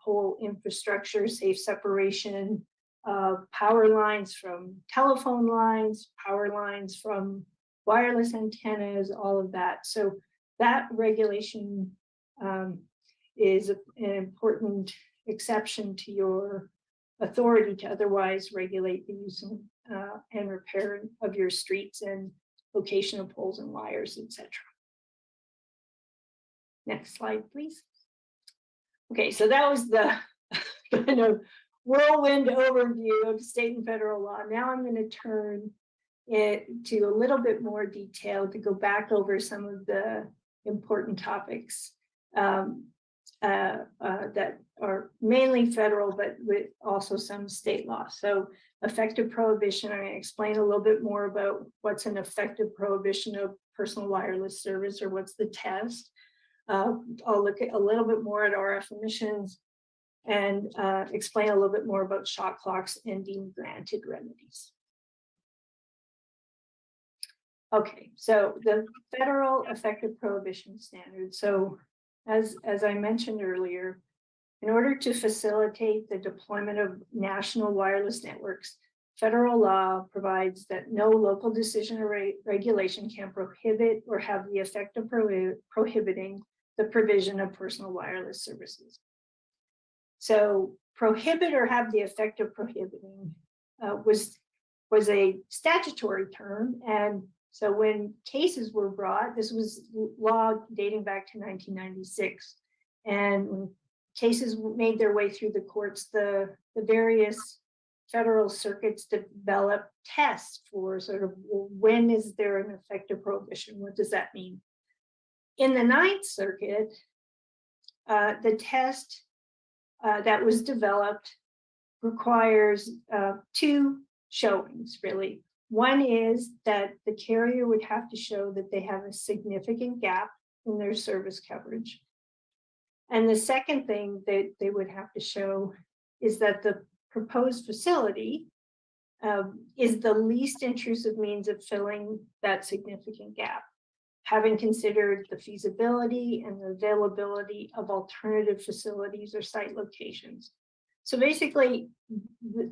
pole infrastructure, safe separation of power lines from telephone lines, power lines from wireless antennas, all of that. So that regulation is an important exception to your authority to otherwise regulate the use and repair of your streets and location of poles and wires, etc. Next slide, please. Okay, so that was the kind of whirlwind overview of state and federal law. Now I'm going to turn it to a little bit more detail to go back over some of the important topics that are mainly federal, but with also some state law. So effective prohibition, I'm going to explain a little bit more about what's an effective prohibition of personal wireless service, or what's the test. I'll look at a little bit more at RF emissions and explain a little bit more about shot clocks and deemed granted remedies. Okay, so the federal effective prohibition standard. So as I mentioned earlier, in order to facilitate the deployment of national wireless networks, federal law provides that no local decision or regulation can prohibit or have the effect of prohibiting the provision of personal wireless services. So prohibit or have the effect of prohibiting was a statutory term. And so when cases were brought, this was law dating back to 1996. And when cases made their way through the courts, the various federal circuits developed tests for sort of, well, when is there an effective prohibition? What does that mean? In the Ninth Circuit, the test that was developed requires two showings, really. One is that the carrier would have to show that they have a significant gap in their service coverage. And the second thing that they would have to show is that the proposed facility is the least intrusive means of filling that significant gap, having considered the feasibility and the availability of alternative facilities or site locations. So basically,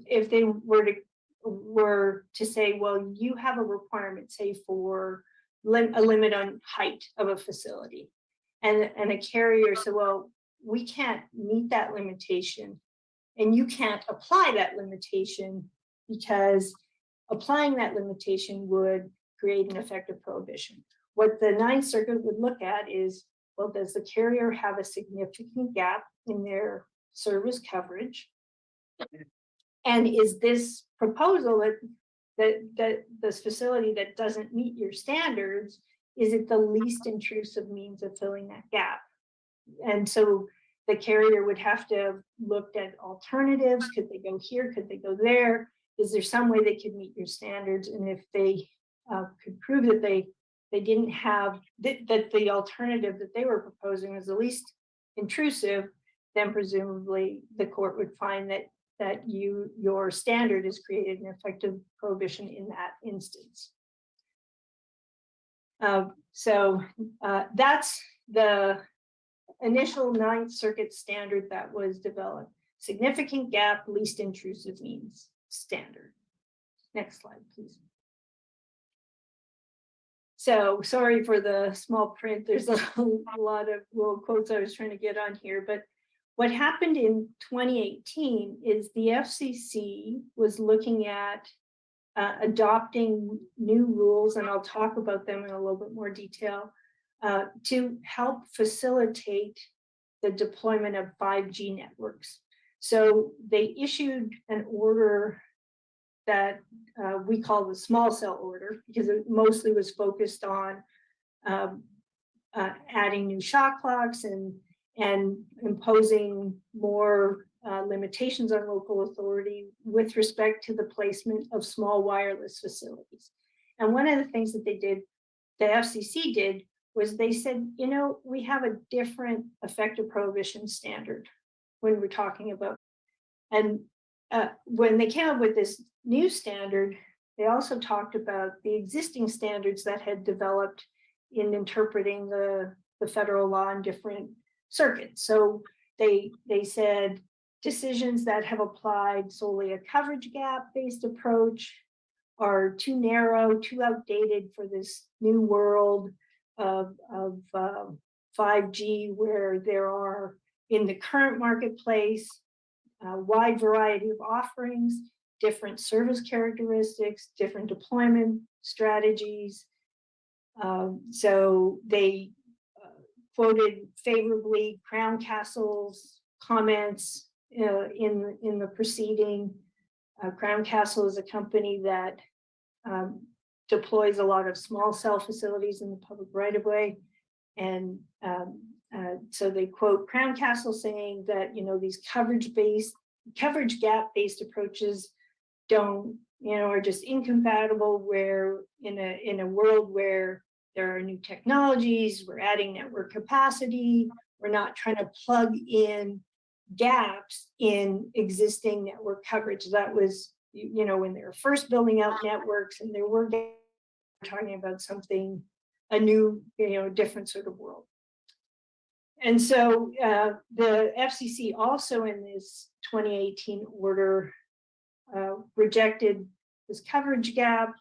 if they were to say, well, you have a requirement, say for a limit on height of a facility, and a carrier said, well, we can't meet that limitation, and you can't apply that limitation because applying that limitation would create an effective prohibition. What the Ninth Circuit would look at is, well, does the carrier have a significant gap in their service coverage? And is this proposal that this facility that doesn't meet your standards, is it the least intrusive means of filling that gap? And so the carrier would have to have looked at alternatives. Could they go here? Could they go there? Is there some way they could meet your standards? And if they could prove that they didn't have, that the alternative that they were proposing was the least intrusive, then presumably the court would find that your standard has created an effective prohibition in that instance. So that's the initial Ninth Circuit standard that was developed. significant gap, least intrusive means standard. Next slide, please. So sorry for the small print. There's a lot of little quotes I was trying to get on here, but what happened in 2018 is the FCC was looking at adopting new rules, and I'll talk about them in a little bit more detail, to help facilitate the deployment of 5G networks. So they issued an order that we call the small cell order, because it mostly was focused on adding new shot clocks and imposing more limitations on local authority with respect to the placement of small wireless facilities. And one of the things that they did, the FCC did, was they said, you know, we have a different effective prohibition standard when we're talking about. And when they came up with this new standard, they also talked about the existing standards that had developed in interpreting the federal law in different circuits. So they said decisions that have applied solely a coverage gap based approach are too narrow, too outdated for this new world of 5G, where there are in the current marketplace a wide variety of offerings, different service characteristics, different deployment strategies. So they quoted favorably Crown Castle's comments in the proceeding. Crown Castle is a company that deploys a lot of small cell facilities in the public right of way. And so they quote Crown Castle saying that, you know, these coverage gap based approaches don't, you know, are just incompatible, where in a world where there are new technologies, we're adding network capacity, we're not trying to plug in gaps in existing network coverage. That was, you know, when they were first building out networks and there were gaps, talking about something, a new, you know, different sort of world. And so the FCC also in this 2018 order rejected this coverage gap,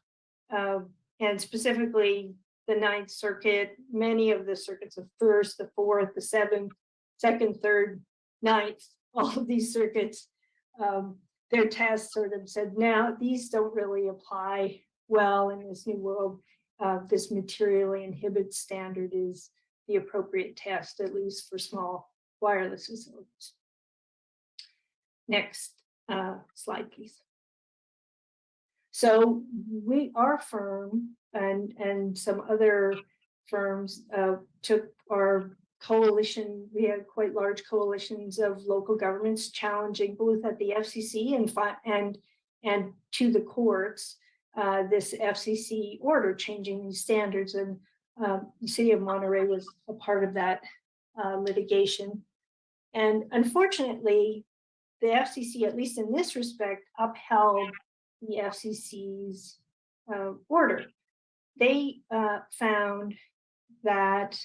and specifically the Ninth Circuit, many of the circuits, the First, the Fourth, the Seventh, Second, Third, Ninth, all of these circuits, their tests sort of said, now these don't really apply well in this new world. This materially inhibits standard is the appropriate test, at least for small wireless facilities. Next slide, please. So our firm and some other firms took our coalition. We had quite large coalitions of local governments challenging both at the FCC and to the courts this FCC order changing these standards. And the city of Monterey was a part of that litigation. And unfortunately, the FCC, at least in this respect, upheld the FCC's order. They found that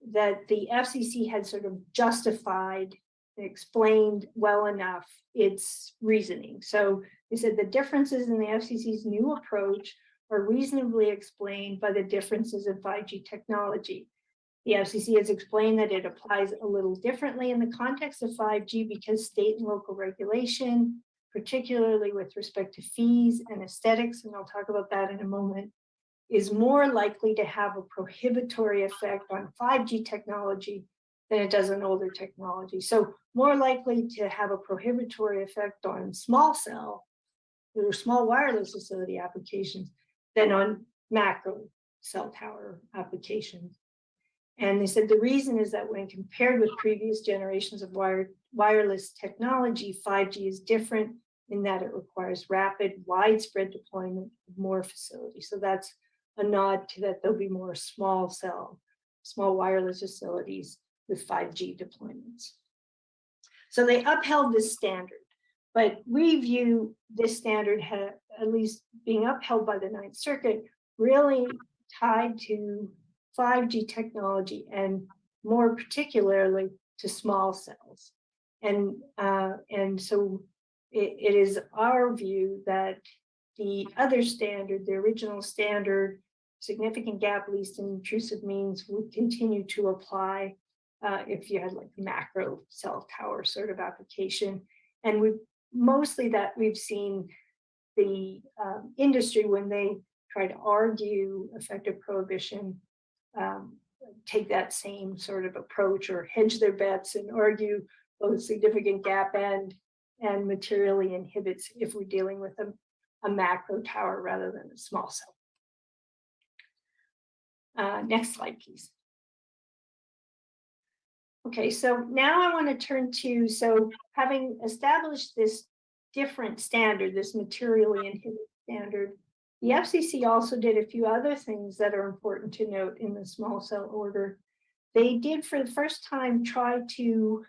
the FCC had sort of justified, explained well enough its reasoning. So they said the differences in the FCC's new approach are reasonably explained by the differences in 5G technology. The FCC has explained that it applies a little differently in the context of 5G because state and local regulation, particularly with respect to fees and aesthetics, and I'll talk about that in a moment, is more likely to have a prohibitory effect on 5G technology than it does on older technology. So more likely to have a prohibitory effect on small cell or small wireless facility applications than on macro cell tower applications. And they said the reason is that when compared with previous generations of wireless technology, 5G is different in that it requires rapid, widespread deployment of more facilities. So that's a nod to that there'll be more small wireless facilities with 5G deployments. So they upheld this standard, but we view this standard, at least being upheld by the Ninth Circuit, really tied to 5G technology and more particularly to small cells. And so it is our view that the other standard, the original standard, significant gap least and intrusive means would continue to apply if you had like macro cell tower sort of application. And we mostly that we've seen the industry when they try to argue effective prohibition, take that same sort of approach or hedge their bets and argue both significant gap and materially inhibits if we're dealing with a macro tower rather than a small cell. Next slide, please. Okay, so now I want to turn to, so having established this different standard, this materially inhibited standard, the FCC also did a few other things that are important to note in the small cell order. They did for the first time try to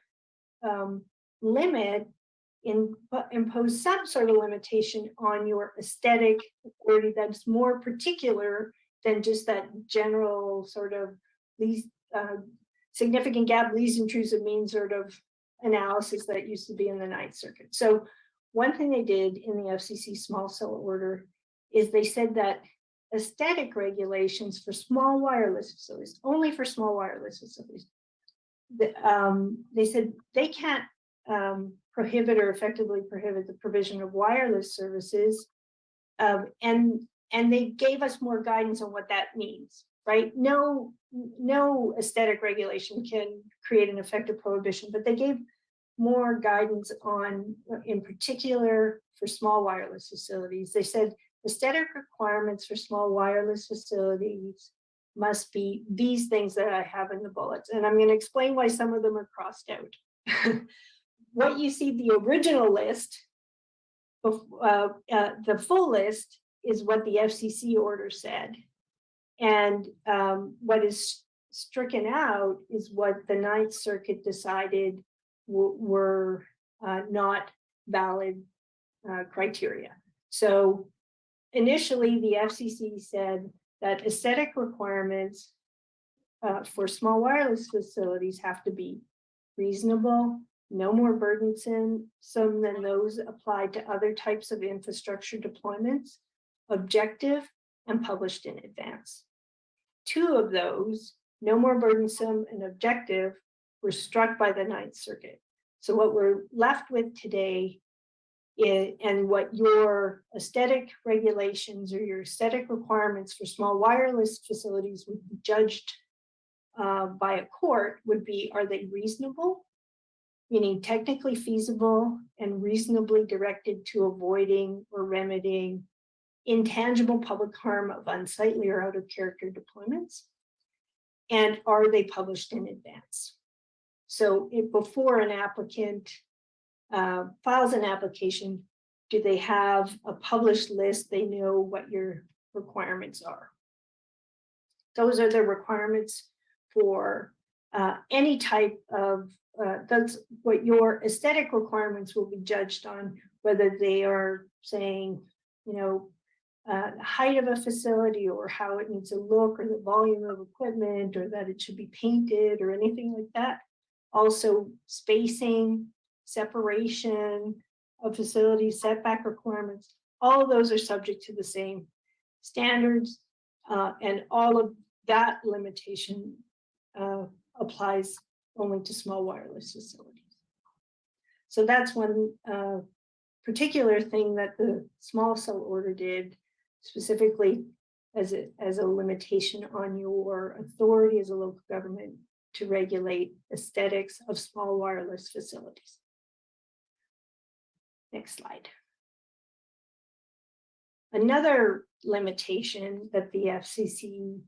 impose some sort of limitation on your aesthetic authority that's more particular than just that general sort of least significant gap, least intrusive means sort of analysis that used to be in the Ninth Circuit. So one thing they did in the FCC small cell order is they said that aesthetic regulations for small wireless facilities, only for small wireless facilities, they said they can't prohibit or effectively prohibit the provision of wireless services. And they gave us more guidance on what that means, right? No aesthetic regulation can create an effective prohibition, but they gave more guidance on, in particular, for small wireless facilities. They said aesthetic requirements for small wireless facilities must be these things that I have in the bullets. And I'm going to explain why some of them are crossed out. What you see, the original list, the full list is what the FCC order said. And what is stricken out is what the Ninth Circuit decided were not valid criteria. So initially, the FCC said that aesthetic requirements for small wireless facilities have to be reasonable, no more burdensome than those applied to other types of infrastructure deployments, objective, and published in advance. Two of those, no more burdensome and objective, were struck by the Ninth Circuit. So what we're left with today is, and what your aesthetic regulations or your aesthetic requirements for small wireless facilities would be judged by a court would be, are they reasonable? Meaning technically feasible and reasonably directed to avoiding or remedying intangible public harm of unsightly or out of character deployments? And are they published in advance? So before an applicant files an application, do they have a published list? They know what your requirements are. Those are the requirements for any type of, that's what your aesthetic requirements will be judged on, whether they are saying, you know, height of a facility or how it needs to look or the volume of equipment or that it should be painted or anything like that. Also spacing, separation of facilities, setback requirements, all of those are subject to the same standards, and all of that limitation applies only to small wireless facilities. So that's one particular thing that the small cell order did, specifically as a limitation on your authority as a local government to regulate aesthetics of small wireless facilities. Next slide. Another limitation that the FCC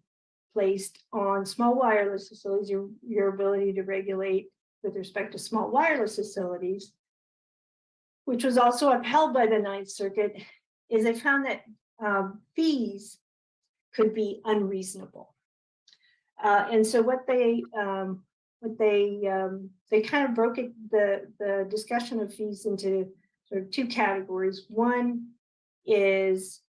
placed on small wireless facilities, your ability to regulate with respect to small wireless facilities, which was also upheld by the Ninth Circuit, is they found that fees could be unreasonable. And so what they kind of broke the discussion of fees into sort of two categories. One is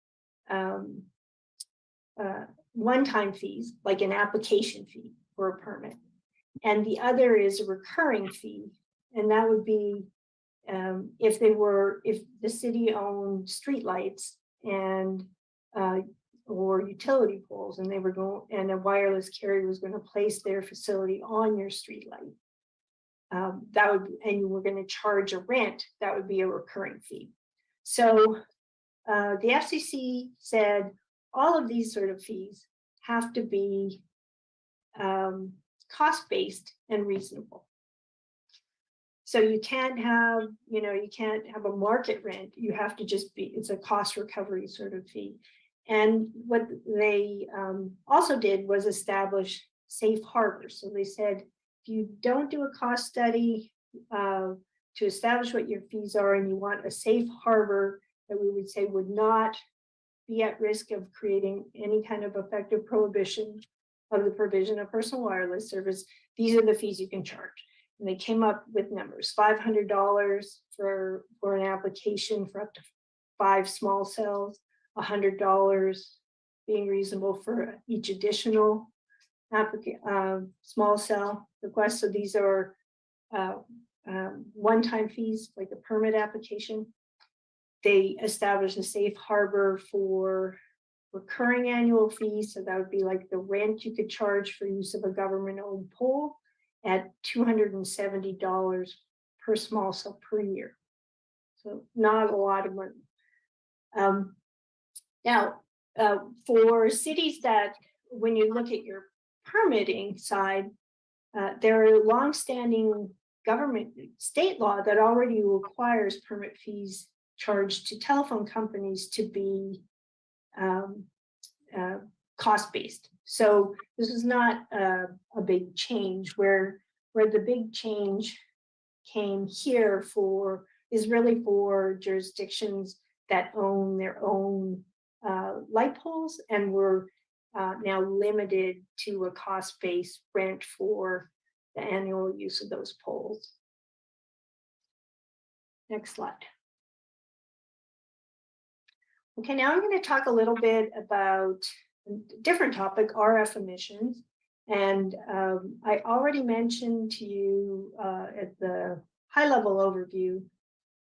one-time fees, like an application fee for a permit. And the other is a recurring fee and that would be if the city owned streetlights and or utility poles, and they were going, and a wireless carrier was going to place their facility on your streetlight. That would, and you were going to charge a rent, that would be a recurring fee. So the FCC said all of these sort of fees have to be cost-based and reasonable. So you can't have, you can't have a market rent. You have to just be, it's a cost recovery sort of fee. And what they also did was establish safe harbors. So they said, if you don't do a cost study to establish what your fees are, and you want a safe harbor that we would say would not be at risk of creating any kind of effective prohibition of the provision of personal wireless service, these are the fees you can charge. And they came up with numbers: $500 for an application for up to 5 small cells, $100 being reasonable for each additional small cell request. So these are one-time fees, like a permit application. They established a safe harbor for recurring annual fees. So that would be like the rent you could charge for use of a government-owned pole at $270 per small cell per year. So not a lot of money. Now, for cities that, when you look at your permitting side, there are longstanding state law that already requires permit fees charged to telephone companies to be cost-based. So this is not a big change. Where the big change came here is really for jurisdictions that own their own light poles, and were now limited to a cost-based rent for the annual use of those poles. Next slide. Okay, now I'm going to talk a little bit about a different topic, RF emissions. And I already mentioned to you at the high-level overview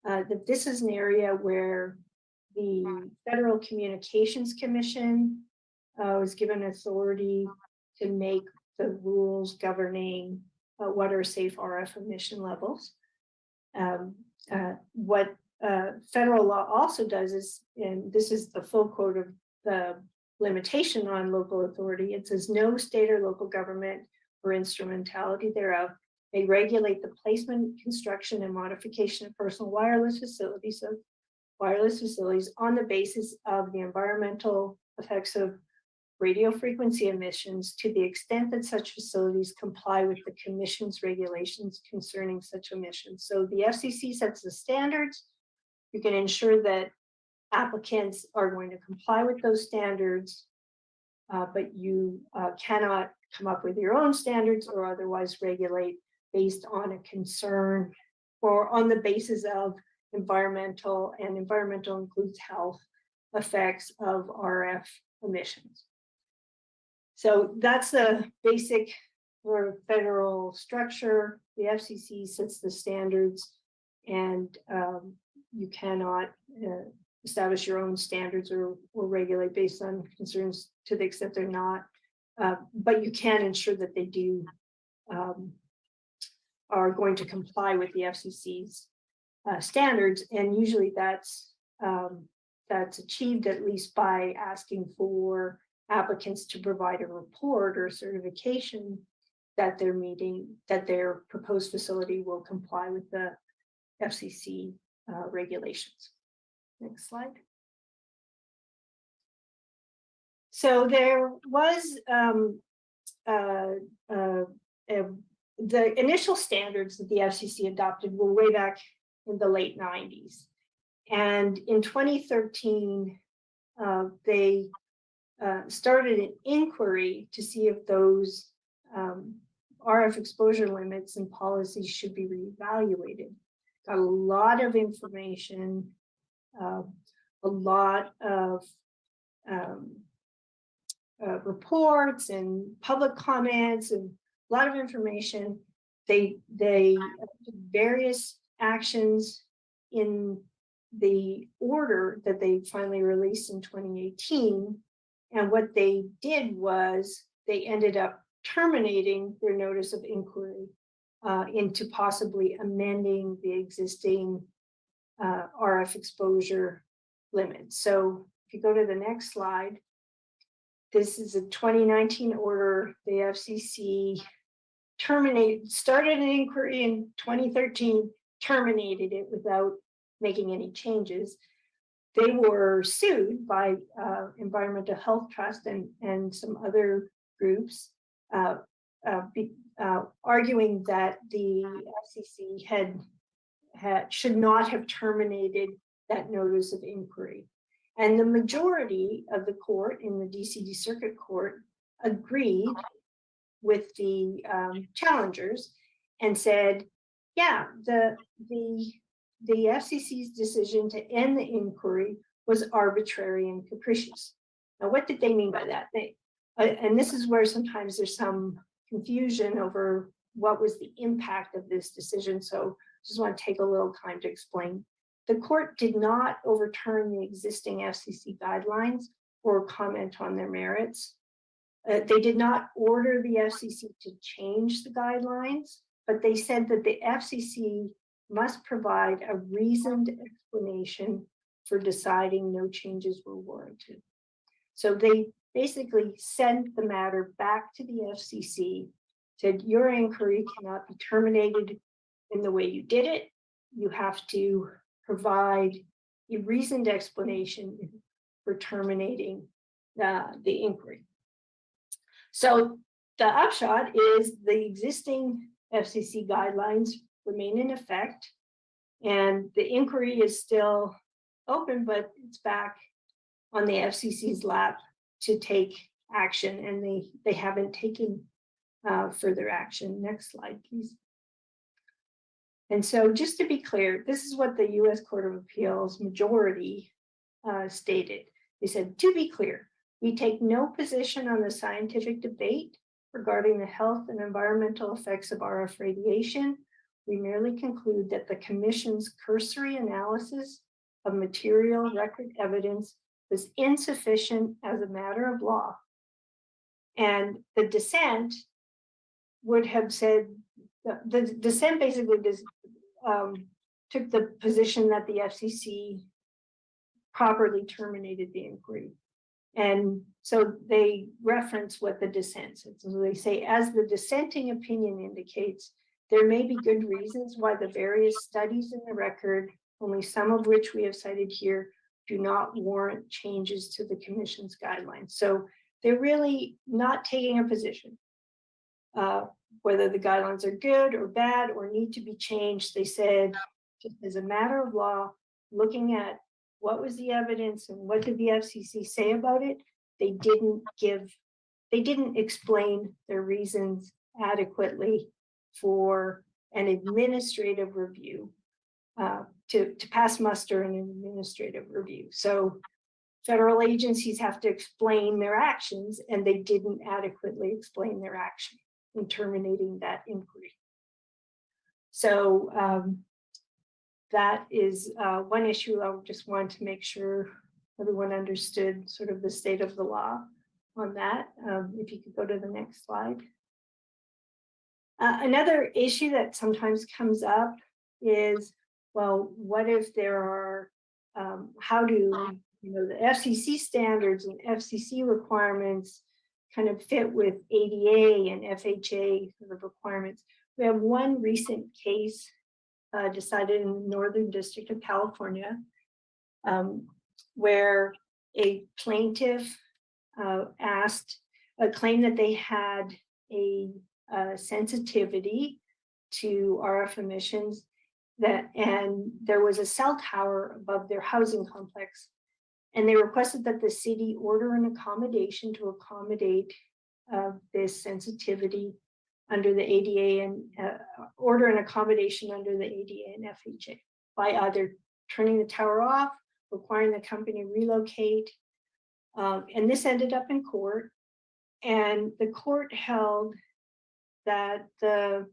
that this is an area where the Federal Communications Commission was given authority to make the rules governing what are safe RF emission levels. What federal law also does is, and this is the full quote of the limitation on local authority, it says no state or local government or instrumentality thereof may regulate the placement, construction, and modification of personal wireless facilities on the basis of the environmental effects of radio frequency emissions to the extent that such facilities comply with the Commission's regulations concerning such emissions. So the FCC sets the standards. You can ensure that applicants are going to comply with those standards, but you cannot come up with your own standards or otherwise regulate based on a concern or on the basis of environmental, and environmental includes health effects of RF emissions. So that's the basic federal structure. The FCC sets the standards, and you cannot establish your own standards or regulate based on concerns to the extent they're not, but you can ensure that they do are going to comply with the FCC's standards, and usually that's achieved at least by asking for applicants to provide a report or certification that their proposed facility will comply with the FCC regulations. Next slide. So there was the initial standards that the FCC adopted were way back in the late 90s. And in 2013, they started an inquiry to see if those RF exposure limits and policies should be reevaluated. Got a lot of information, a lot of reports and public comments, and a lot of information. they took various actions in the order that they finally released in 2018. And what they did was they ended up terminating their notice of inquiry into possibly amending the existing RF exposure limit. So if you go to the next slide, this is a 2019 order. The FCC started an inquiry in 2013, terminated it without making any changes. They were sued by Environmental Health Trust and some other groups, arguing that the FCC should not have terminated that notice of inquiry. And the majority of the court in the DCD Circuit Court agreed with the challengers and said, yeah, the FCC's decision to end the inquiry was arbitrary and capricious. Now, what did they mean by that? And this is where sometimes there's some confusion over what was the impact of this decision. So just want to take a little time to explain. The court did not overturn the existing FCC guidelines or comment on their merits. They did not order the FCC to change the guidelines, but they said that the FCC must provide a reasoned explanation for deciding no changes were warranted. So they basically sent the matter back to the FCC, said your inquiry cannot be terminated in the way you did it. You have to provide a reasoned explanation for terminating the inquiry. So the upshot is the existing FCC guidelines remain in effect, and the inquiry is still open, but it's back on the FCC's lap to take action, and they haven't taken further action. Next slide, please. And so just to be clear, this is what the US Court of Appeals majority stated. They said, to be clear, we take no position on the scientific debate regarding the health and environmental effects of RF radiation. We merely conclude that the Commission's cursory analysis of material record evidence was insufficient as a matter of law. And the dissent would have said, the dissent basically took the position that the FCC properly terminated the inquiry. And so they reference what the dissent said. So they say, as the dissenting opinion indicates, there may be good reasons why the various studies in the record, only some of which we have cited here, do not warrant changes to the Commission's guidelines. So they're really not taking a position. Whether the guidelines are good or bad or need to be changed, they said, just as a matter of law, looking at what was the evidence and what did the FCC say about it, they didn't explain their reasons adequately for an administrative review, to pass muster in an administrative review. So federal agencies have to explain their actions, and they didn't adequately explain their action in terminating that inquiry. So that is one issue I just wanted to make sure everyone understood sort of the state of the law on that. If you could go to the next slide. Another issue that sometimes comes up is, well, what if there are, how do the FCC standards and FCC requirements kind of fit with ADA and FHA sort of requirements? We have one recent case decided in the Northern District of California, where a plaintiff claimed that they had a sensitivity to RF emissions, and there was a cell tower above their housing complex. And they requested that the city order an accommodation to accommodate this sensitivity under the ADA and order an accommodation under the ADA and FHA by either turning the tower off, requiring the company relocate. And this ended up in court. And the court held that the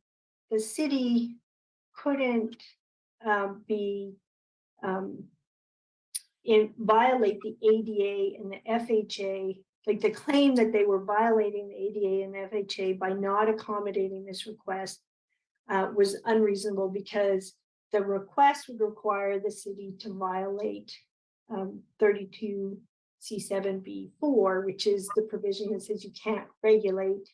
the city couldn't be violate the ADA and the FHA, like the claim that they were violating the ADA and the FHA by not accommodating this request was unreasonable because the request would require the city to violate 32 C7B4, which is the provision that says you can't regulate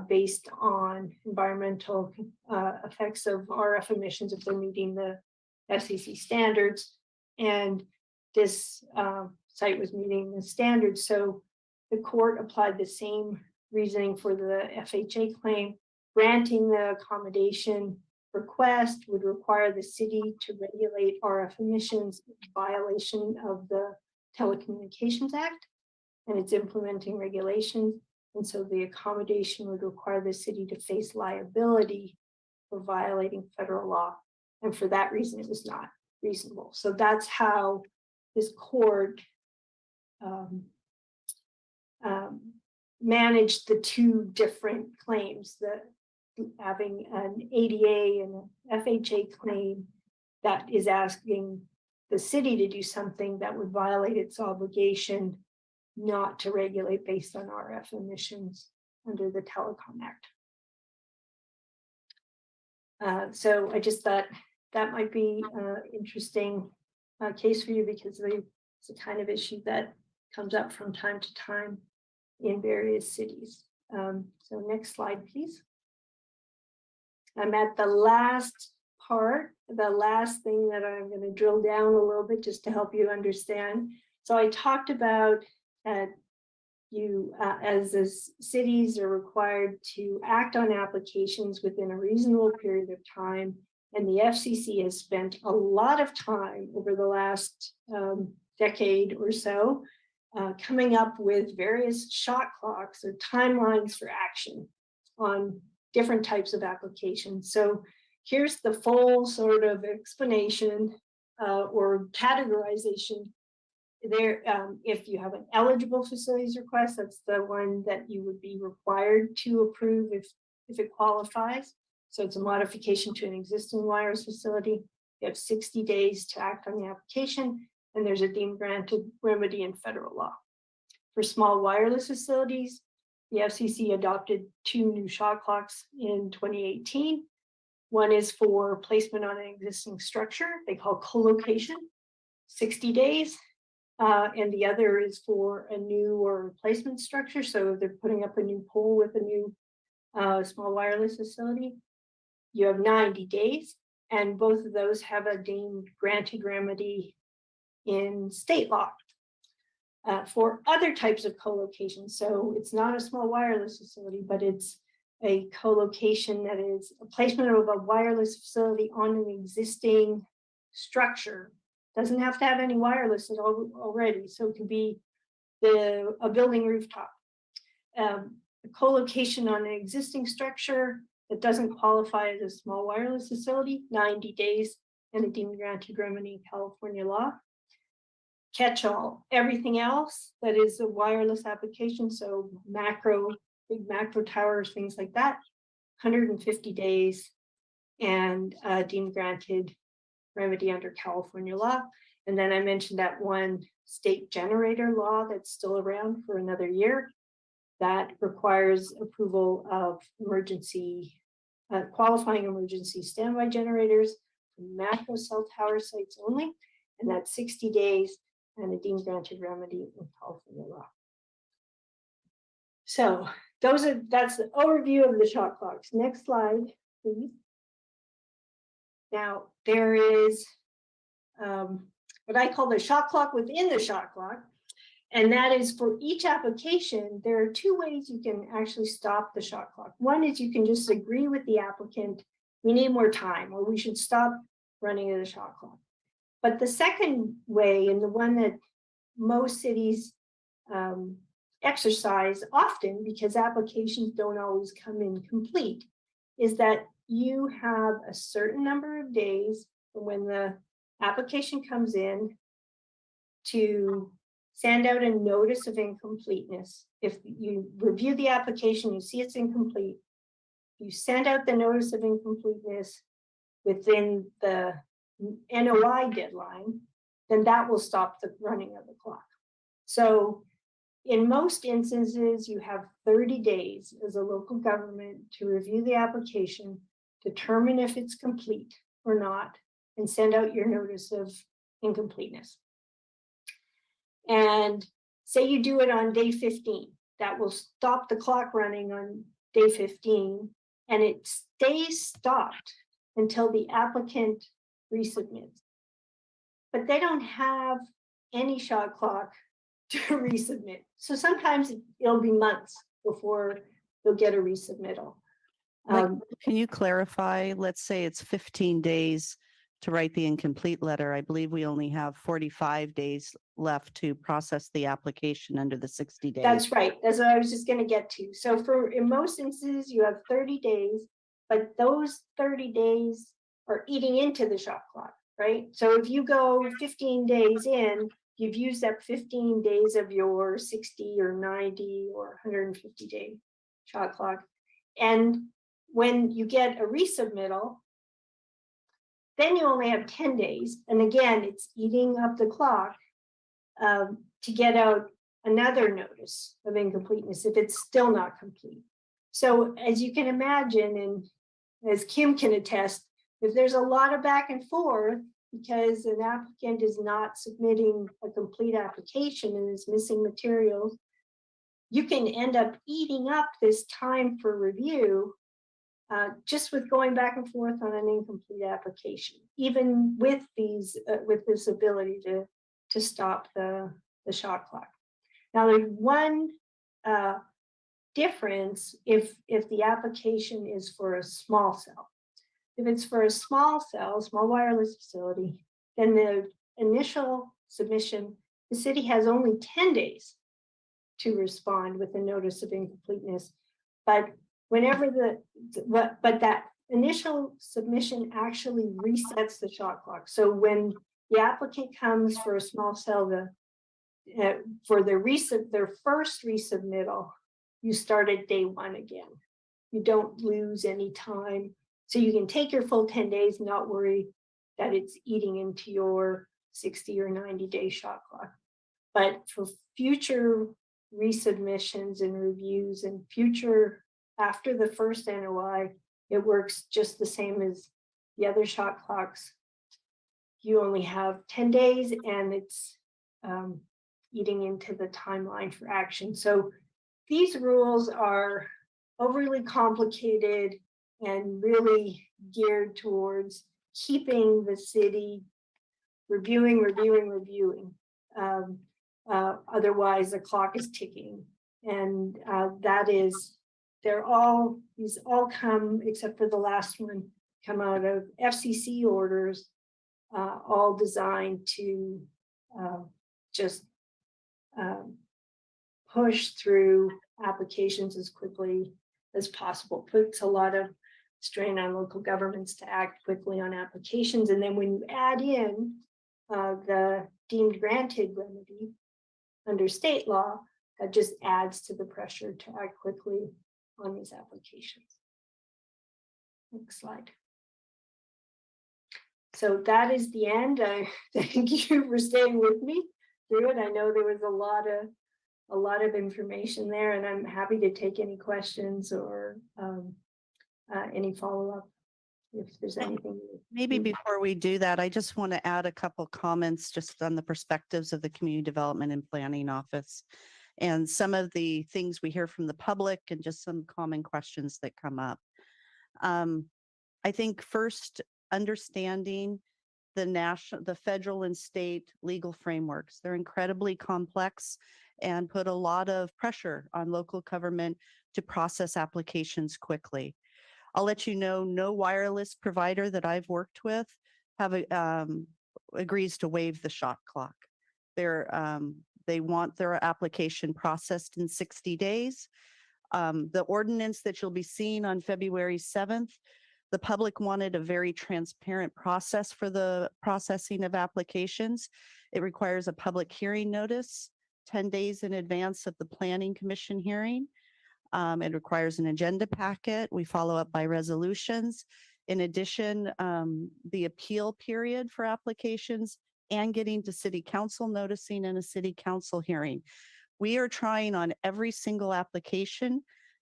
based on environmental effects of RF emissions if they're meeting the FCC standards. And this site was meeting the standards. So the court applied the same reasoning for the FHA claim. Granting the accommodation request would require the city to regulate RF emissions in violation of the Telecommunications Act and its implementing regulations. And so the accommodation would require the city to face liability for violating federal law. And for that reason, it was not reasonable. So that's how this court managed the two different claims, having an ADA and an FHA claim that is asking the city to do something that would violate its obligation not to regulate based on RF emissions under the Telecom Act. So I just thought that might be an interesting case for you because it's the kind of issue that comes up from time to time in various cities. So next slide, please. I'm at the last part, the last thing that I'm going to drill down a little bit just to help you understand. So I talked about as the cities are required to act on applications within a reasonable period of time. And the FCC has spent a lot of time over the last decade or so coming up with various shot clocks or timelines for action on different types of applications. So here's the full sort of explanation or categorization. There, if you have an eligible facilities request, that's the one that you would be required to approve if it qualifies. So it's a modification to an existing wireless facility. You have 60 days to act on the application, and there's a deemed granted remedy in federal law. For small wireless facilities, the FCC adopted 2 new shot clocks in 2018. One is for placement on an existing structure, they call co-location, 60 days. And the other is for a new or replacement structure. So they're putting up a new pole with a new small wireless facility. You have 90 days, and both of those have a deemed granted remedy in state law. For other types of co-location, so it's not a small wireless facility, but it's a co-location that is a placement of a wireless facility on an existing structure. Doesn't have to have any wireless at all already, so it could be a building rooftop. A co-location on an existing structure that doesn't qualify as a small wireless facility, 90 days, and a deemed granted remedy in California law. Catch-all, everything else that is a wireless application, so big macro towers, things like that, 150 days, and deemed granted remedy under California law. And then I mentioned that one state generator law that's still around for another year that requires approval of qualifying emergency standby generators for macro cell tower sites only, and that's 60 days and a deemed granted remedy in California law. So that's the overview of the shot clocks. Next slide, please. Now there is what I call the shot clock within the shot clock. And that is for each application, there are 2 ways you can actually stop the shot clock. One is you can just agree with the applicant, we need more time, or we should stop running the shot clock. But the second way, and the one that most cities exercise often because applications don't always come in complete, is that you have a certain number of days when the application comes in to send out a notice of incompleteness. If you review the application, you see it's incomplete, you send out the notice of incompleteness within the NOI deadline, then that will stop the running of the clock. So in most instances, you have 30 days as a local government to review the application, determine if it's complete or not, and send out your notice of incompleteness. And say you do it on day 15, that will stop the clock running on day 15, and it stays stopped until the applicant resubmits. But they don't have any shot clock to resubmit. So sometimes it'll be months before they'll get a resubmittal. Can you clarify, let's say it's 15 days to write the incomplete letter. I believe we only have 45 days left to process the application under the 60 days. That's right. That's what I was just going to get to. So in most instances, you have 30 days, but those 30 days are eating into the shot clock, right? So if you go 15 days in, you've used up 15 days of your 60 or 90 or 150 day shot clock. And when you get a resubmittal, then you only have 10 days. And again, it's eating up the clock to get out another notice of incompleteness if it's still not complete. So as you can imagine, and as Kim can attest, if there's a lot of back and forth because an applicant is not submitting a complete application and is missing materials, you can end up eating up this time for review just with going back and forth on an incomplete application, even with this ability to stop the shot clock. Now, there's one difference if the application is for a small cell. If it's for a small cell, small wireless facility, then the initial submission, the city has only 10 days to respond with a notice of incompleteness. But whenever but that initial submission actually resets the shot clock. So when the applicant comes for a small cell for their first resubmittal, you start at day one again. You don't lose any time. So you can take your full 10 days, not worry that it's eating into your 60 or 90 day shot clock. But for future resubmissions and reviews and future after the first NOI, it works just the same as the other shot clocks. You only have 10 days and it's eating into the timeline for action. So these rules are overly complicated and really geared towards keeping the city reviewing. Otherwise, the clock is ticking. And these all come, except for the last one, come out of FCC orders, all designed to just push through applications as quickly as possible. Puts a lot of strain on local governments to act quickly on applications. And then when you add in the deemed granted remedy under state law, that just adds to the pressure to act quickly on these applications. Next slide. So that is the end. I thank you for staying with me through it. I know there was a lot of information there, and I'm happy to take any questions or any follow-up if there's anything. Maybe before we do that, I just want to add a couple comments just on the perspectives of the Community Development and Planning Office and some of the things we hear from the public and just some common questions that come up. I think first, understanding the federal and state legal frameworks. They're incredibly complex and put a lot of pressure on local government to process applications quickly. I'll let you know, no wireless provider that I've worked with agrees to waive the shot clock. They want their application processed in 60 days. The ordinance that you'll be seeing on February 7th, the public wanted a very transparent process for the processing of applications. It requires a public hearing notice 10 days in advance of the Planning Commission hearing. It requires an agenda packet. We follow up by resolutions. In addition, the appeal period for applications and getting to city council noticing and a city council hearing. We are trying on every single application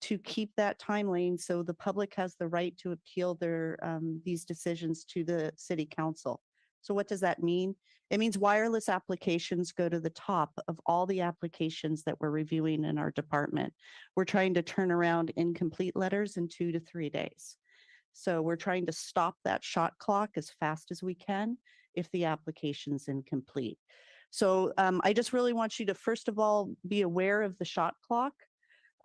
to keep that time lane so the public has the right to appeal their these decisions to the city council. So what does that mean? It means wireless applications go to the top of all the applications that we're reviewing in our department. We're trying to turn around incomplete letters in 2 to 3 days. So we're trying to stop that shot clock as fast as we can if the application's incomplete. So I just really want you to, first of all, be aware of the shot clock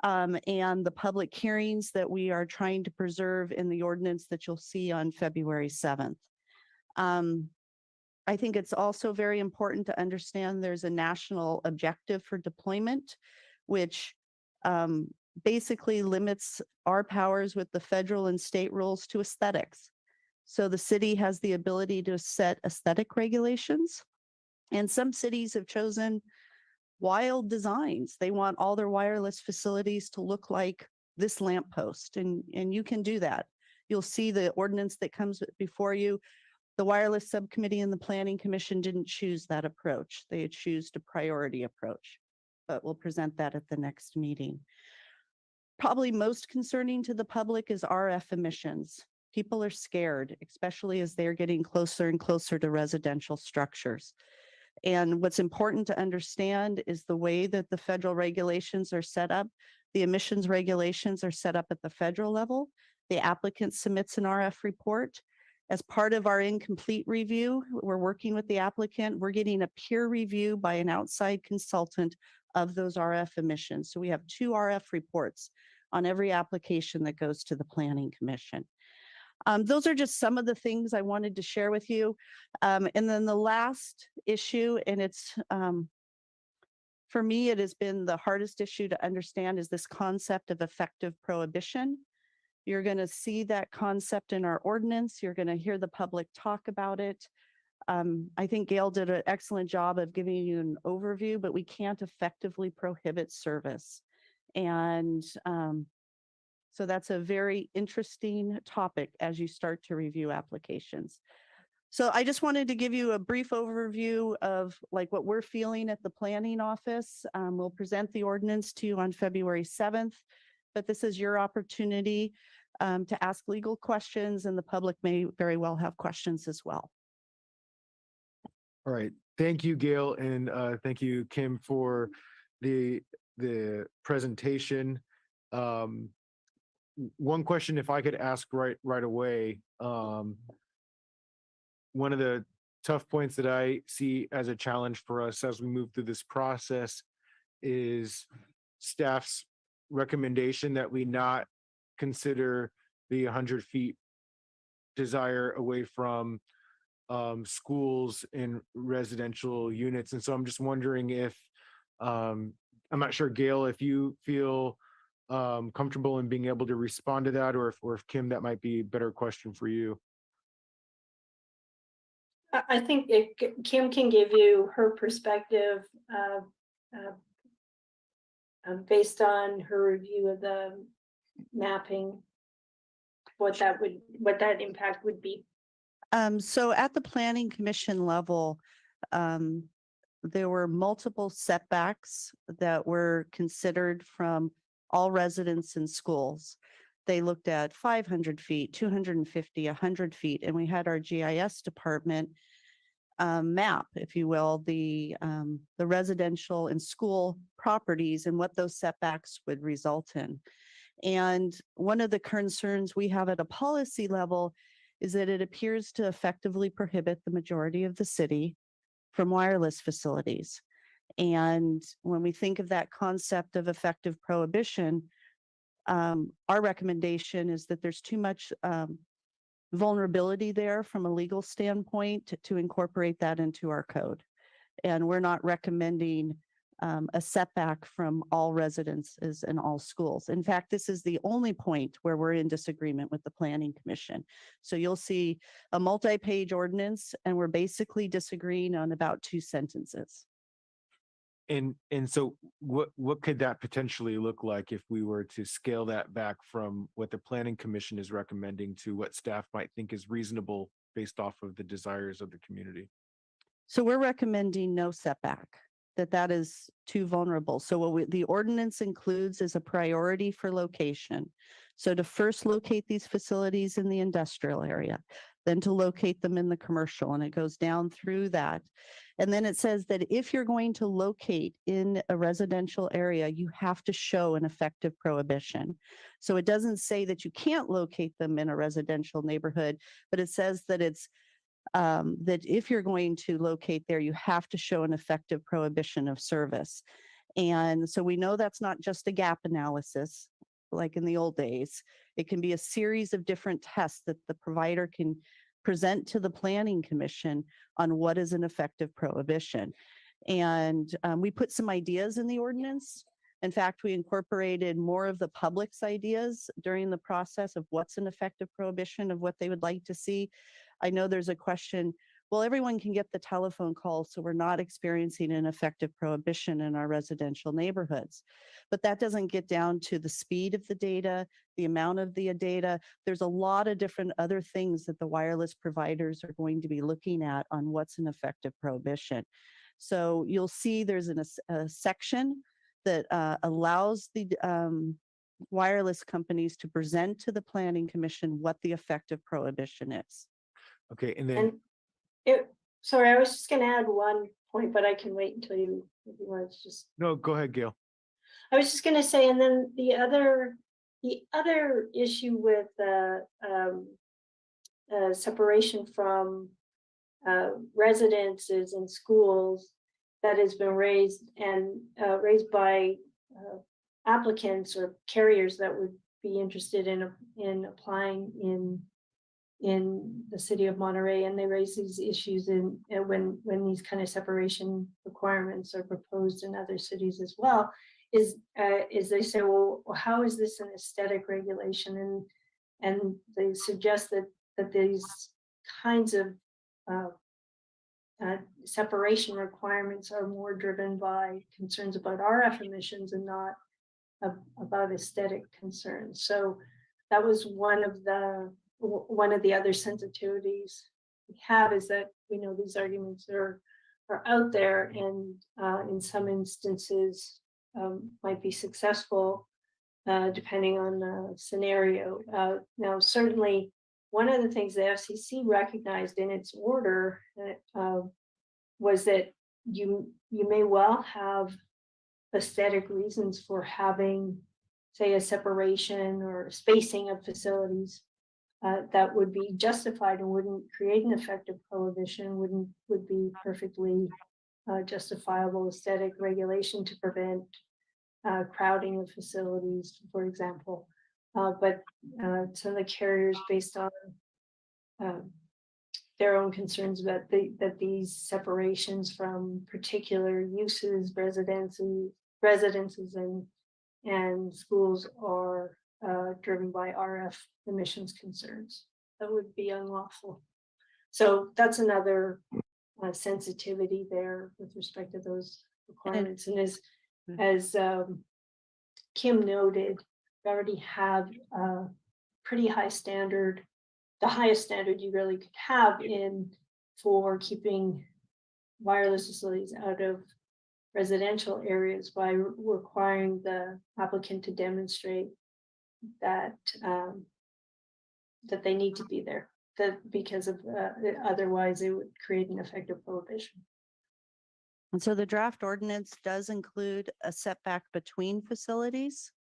and the public hearings that we are trying to preserve in the ordinance that you'll see on February 7th. I think it's also very important to understand there's a national objective for deployment, which basically limits our powers with the federal and state rules to aesthetics. So the city has the ability to set aesthetic regulations, and some cities have chosen wild designs. They want all their wireless facilities to look like this lamppost, and you can do that. You'll see the ordinance that comes before you. The wireless subcommittee and the planning commission didn't choose that approach. They chose a priority approach, but we'll present that at the next meeting. Probably most concerning to the public is RF emissions. People are scared, especially as they're getting closer and closer to residential structures. And what's important to understand is the way that the federal regulations are set up. The emissions regulations are set up at the federal level. The applicant submits an RF report. As part of our incomplete review, we're working with the applicant. We're getting a peer review by an outside consultant of those RF emissions. So we have 2 RF reports on every application that goes to the Planning Commission. Those are just some of the things I wanted to share with you. And then the last issue, and it's, for me, it has been the hardest issue to understand, is this concept of effective prohibition. You're going to see that concept in our ordinance. You're going to hear the public talk about it. I think Gail did an excellent job of giving you an overview, but we can't effectively prohibit service. And so that's a very interesting topic as you start to review applications. So I just wanted to give you a brief overview of like what we're feeling at the planning office. We'll present the ordinance to you on February 7th, but this is your opportunity to ask legal questions, and the public may very well have questions as well. All right. Thank you, Gail, and thank you, Kim, for the presentation. One question, if I could ask right away. One of the tough points that I see as a challenge for us as we move through this process is staff's recommendation that we not consider the 100 feet desire away from schools and residential units. And so I'm just wondering if, I'm not sure, Gail, if you feel comfortable in being able to respond to that, or if Kim, that might be a better question for you. I think Kim can give you her perspective based on her review of the mapping, what that impact would be. So at the Planning Commission level, there were multiple setbacks that were considered from all residents in schools. They looked at 500 feet, 250, 100 feet, and we had our GIS department map, if you will, the residential and school properties and what those setbacks would result in. And one of the concerns we have at a policy level is that it appears to effectively prohibit the majority of the city from wireless facilities. And when we think of that concept of effective prohibition, our recommendation is that there's too much vulnerability there from a legal standpoint to incorporate that into our code. And we're not recommending a setback from all residences in all schools. In fact, this is the only point where we're in disagreement with the Planning Commission. So you'll see a multi-page ordinance, and we're basically disagreeing on about 2 sentences. And so what could that potentially look like if we were to scale that back from what the planning commission is recommending to what staff might think is reasonable based off of the desires of the community? So we're recommending no setback, that is too vulnerable. So the ordinance includes is a priority for location. So to first locate these facilities in the industrial area, then to locate them in the commercial, and it goes down through that. And then it says that if you're going to locate in a residential area, you have to show an effective prohibition. So it doesn't say that you can't locate them in a residential neighborhood, but it says that it's that if you're going to locate there, you have to show an effective prohibition of service. And so we know that's not just a gap analysis like in the old days. It can be a series of different tests that the provider can present to the planning commission on what is an effective prohibition. And we put some ideas in the ordinance. In fact, we incorporated more of the public's ideas during the process of what's an effective prohibition of what they would like to see. I know there's a question, well, everyone can get the telephone call, so we're not experiencing an effective prohibition in our residential neighborhoods. But that doesn't get down to the speed of the data, the amount of the data. There's a lot of different other things that the wireless providers are going to be looking at on what's an effective prohibition. So you'll see there's a section that allows the wireless companies to present to the planning commission what the effective prohibition is. Okay, and then And sorry, I was just gonna add one point, but I can wait until you want to just. no, go ahead, Gail. I was just gonna say, and then the other issue with separation from residences and schools that has been raised by applicants or carriers that would be interested in applying in the city of Monterey, and they raise these issues when these kind of separation requirements are proposed in other cities as well, is they say, well, how is this an aesthetic regulation? And they suggest that these kinds of separation requirements are more driven by concerns about RF emissions and not about aesthetic concerns. So that was one of the other sensitivities we have, is that we know these arguments are out there, and in some instances might be successful depending on the scenario. Now, certainly, one of the things the FCC recognized in its order was that you may well have aesthetic reasons for having, say, a separation or spacing of facilities that would be justified and wouldn't create an effective prohibition, would be perfectly justifiable aesthetic regulation to prevent crowding of facilities, for example. But some of the carriers, based on their own concerns about that these separations from particular uses, residences and schools are driven by RF emissions concerns, that would be unlawful. So that's another sensitivity there with respect to those requirements. And as Kim noted, we already have a pretty high standard, the highest standard you really could have for keeping wireless facilities out of residential areas by requiring the applicant to demonstrate that that they need to be there, that because of otherwise it would create an effective prohibition. And so the draft ordinance does include a setback between facilities,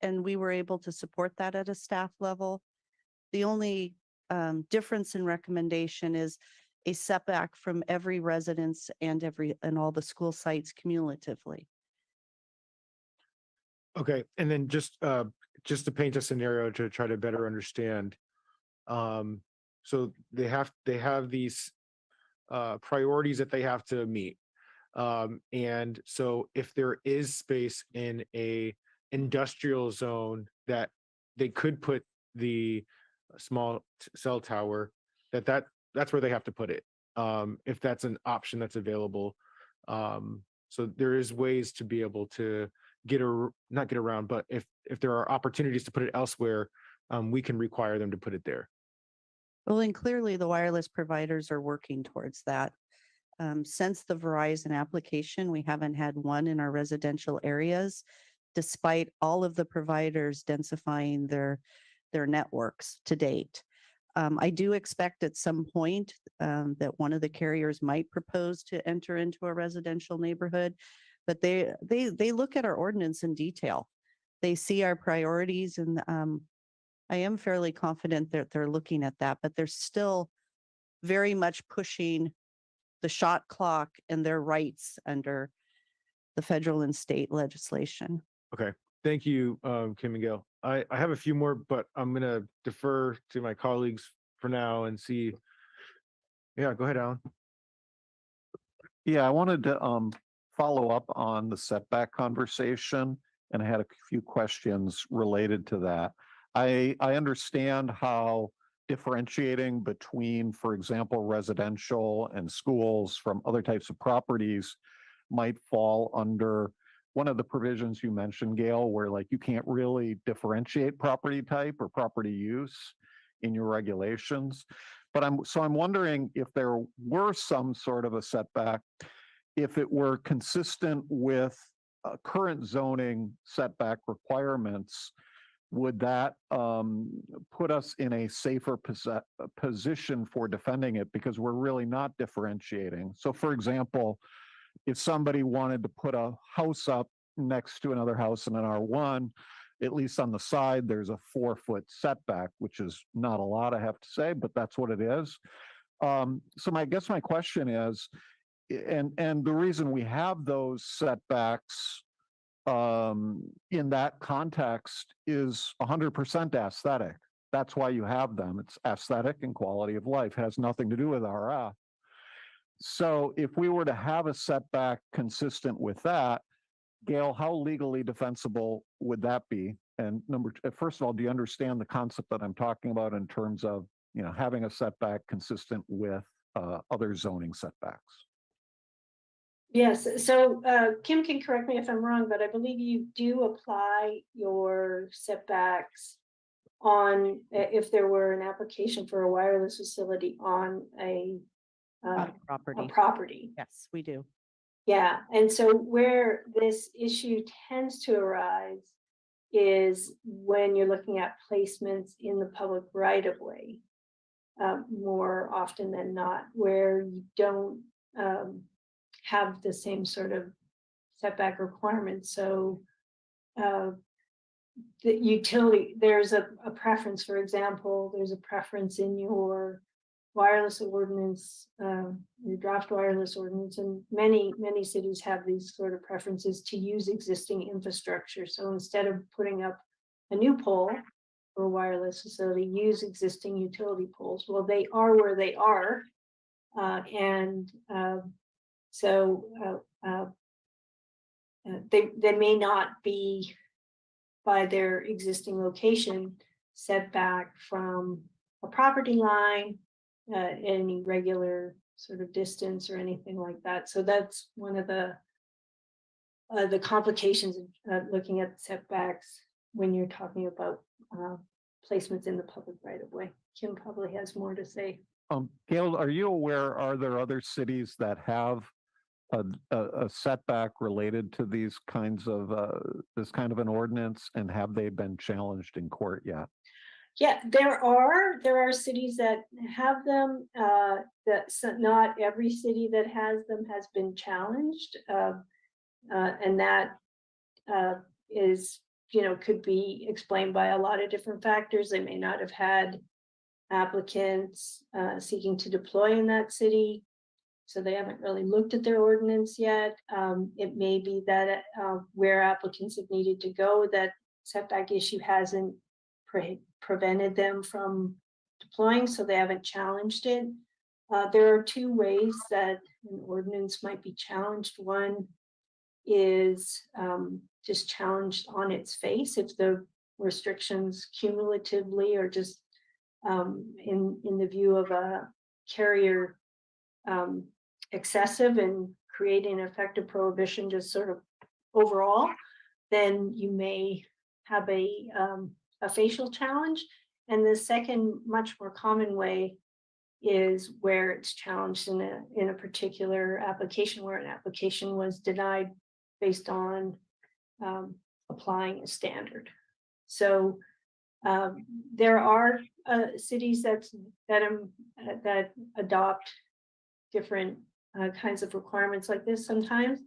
and we were able to support that at a staff level. The only difference in recommendation is a setback from every residence and all the school sites cumulatively. Okay, and then just to paint a scenario to try to better understand. So they have these priorities that they have to meet. And so if there is space in a industrial zone that they could put the small cell tower, that's where they have to put it. If that's an option that's available. So there is ways to be able to not get around, but if there are opportunities to put it elsewhere, we can require them to put it there. Well, and clearly the wireless providers are working towards that. Since the Verizon application, we haven't had one in our residential areas, despite all of the providers densifying their networks to date. I do expect at some point that one of the carriers might propose to enter into a residential neighborhood, but they look at our ordinance in detail. They see our priorities, and I am fairly confident that they're looking at that, but they're still very much pushing the shot clock and their rights under the federal and state legislation. Okay, thank you, Kim and Gail. I have a few more, but I'm gonna defer to my colleagues for now and see. Yeah, go ahead, Alan. Yeah, I wanted to follow up on the setback conversation, and I had a few questions related to that. I understand how differentiating between, for example, residential and schools from other types of properties might fall under one of the provisions you mentioned, Gail, where like you can't really differentiate property type or property use in your regulations. But I'm wondering if there were some sort of a setback, if it were consistent with current zoning setback requirements, would that put us in a safer position for defending it, because we're really not differentiating? So for example, if somebody wanted to put a house up next to another house in an R1, at least on the side, there's a 4-foot setback, which is not a lot, I have to say, but that's what it is. So I guess my question is, and the reason we have those setbacks in that context is 100% aesthetic. That's why you have them. It's aesthetic and quality of life. It has nothing to do with RF. So if we were to have a setback consistent with that, Gail, how legally defensible would that be? And first of all, do you understand the concept that I'm talking about in terms of, having a setback consistent with other zoning setbacks? Yes, so Kim can correct me if I'm wrong, but I believe you do apply your setbacks on if there were an application for a wireless facility on a property. Yes, we do. Yeah, and so where this issue tends to arise is when you're looking at placements in the public right of way, more often than not, where you don't have the same sort of setback requirements. So the utility, there's a preference, for example, there's a preference in your wireless ordinance, your draft wireless ordinance, and many cities have these sort of preferences to use existing infrastructure. So instead of putting up a new pole for a wireless facility, use existing utility poles. Well, they are where they are, so they may not be by their existing location set back from a property line, any regular sort of distance or anything like that. So that's one of the complications of looking at setbacks when you're talking about placements in the public right of way. Kim probably has more to say. Gail, are you aware, are there other cities that have a setback related to these kinds of this kind of an ordinance, and have they been challenged in court yet? Yeah, there are cities that have them. Not every city that has them has been challenged, and that is, could be explained by a lot of different factors. They may not have had applicants seeking to deploy in that city, so they haven't really looked at their ordinance yet. It may be that where applicants have needed to go, that setback issue hasn't prevented them from deploying, so they haven't challenged it. There are two ways that an ordinance might be challenged. One is just challenged on its face, if the restrictions cumulatively or just in the view of a carrier excessive and creating an effective prohibition just sort of overall, then you may have a facial challenge. And the second, much more common way is where it's challenged in a particular application, where an application was denied based on applying a standard. So there are cities that adopt different kinds of requirements like this sometimes.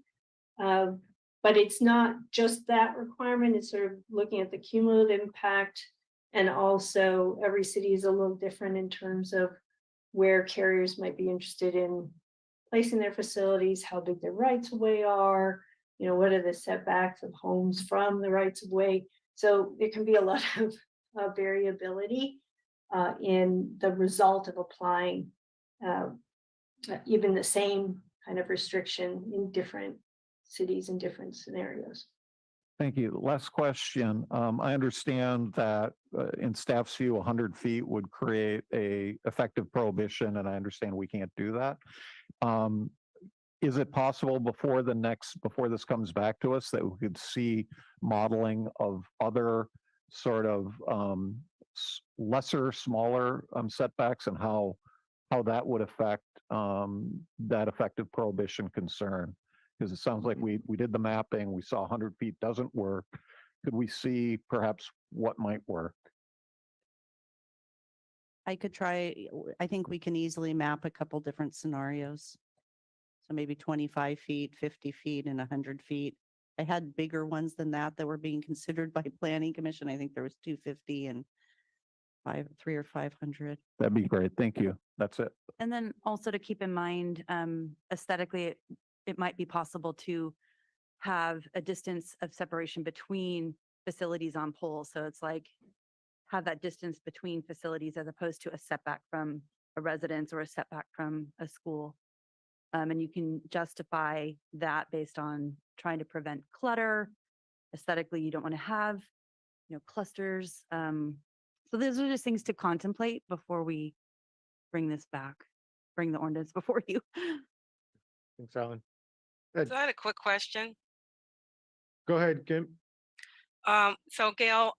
But it's not just that requirement, it's sort of looking at the cumulative impact. And also every city is a little different in terms of where carriers might be interested in placing their facilities, how big their rights of way are, what are the setbacks of homes from the rights of way. So there can be a lot of variability in the result of applying even the same kind of restriction in different cities in different scenarios. Thank you. Last question. I understand that in staff's view, 100 feet would create a effective prohibition, and I understand we can't do that. Is it possible before this comes back to us that we could see modeling of other sort of lesser, smaller setbacks and how that would affect that effective prohibition concern? Because it sounds like we did the mapping, we saw 100 feet doesn't work. Could we see perhaps what might work? I could try, I think we can easily map a couple different scenarios. So maybe 25 feet, 50 feet, and 100 feet. I had bigger ones than that were being considered by Planning Commission. I think there was 250 and 300 or 500. That'd be great. Thank you. That's it. And then also to keep in mind, aesthetically, it might be possible to have a distance of separation between facilities on poles. So it's like have that distance between facilities as opposed to a setback from a residence or a setback from a school. And you can justify that based on trying to prevent clutter. Aesthetically, you don't want to have, clusters. So those are just things to contemplate before we bring this back, bring the ordinance before you. Thanks, Alan. So I had a quick question. Go ahead, Kim. So Gail,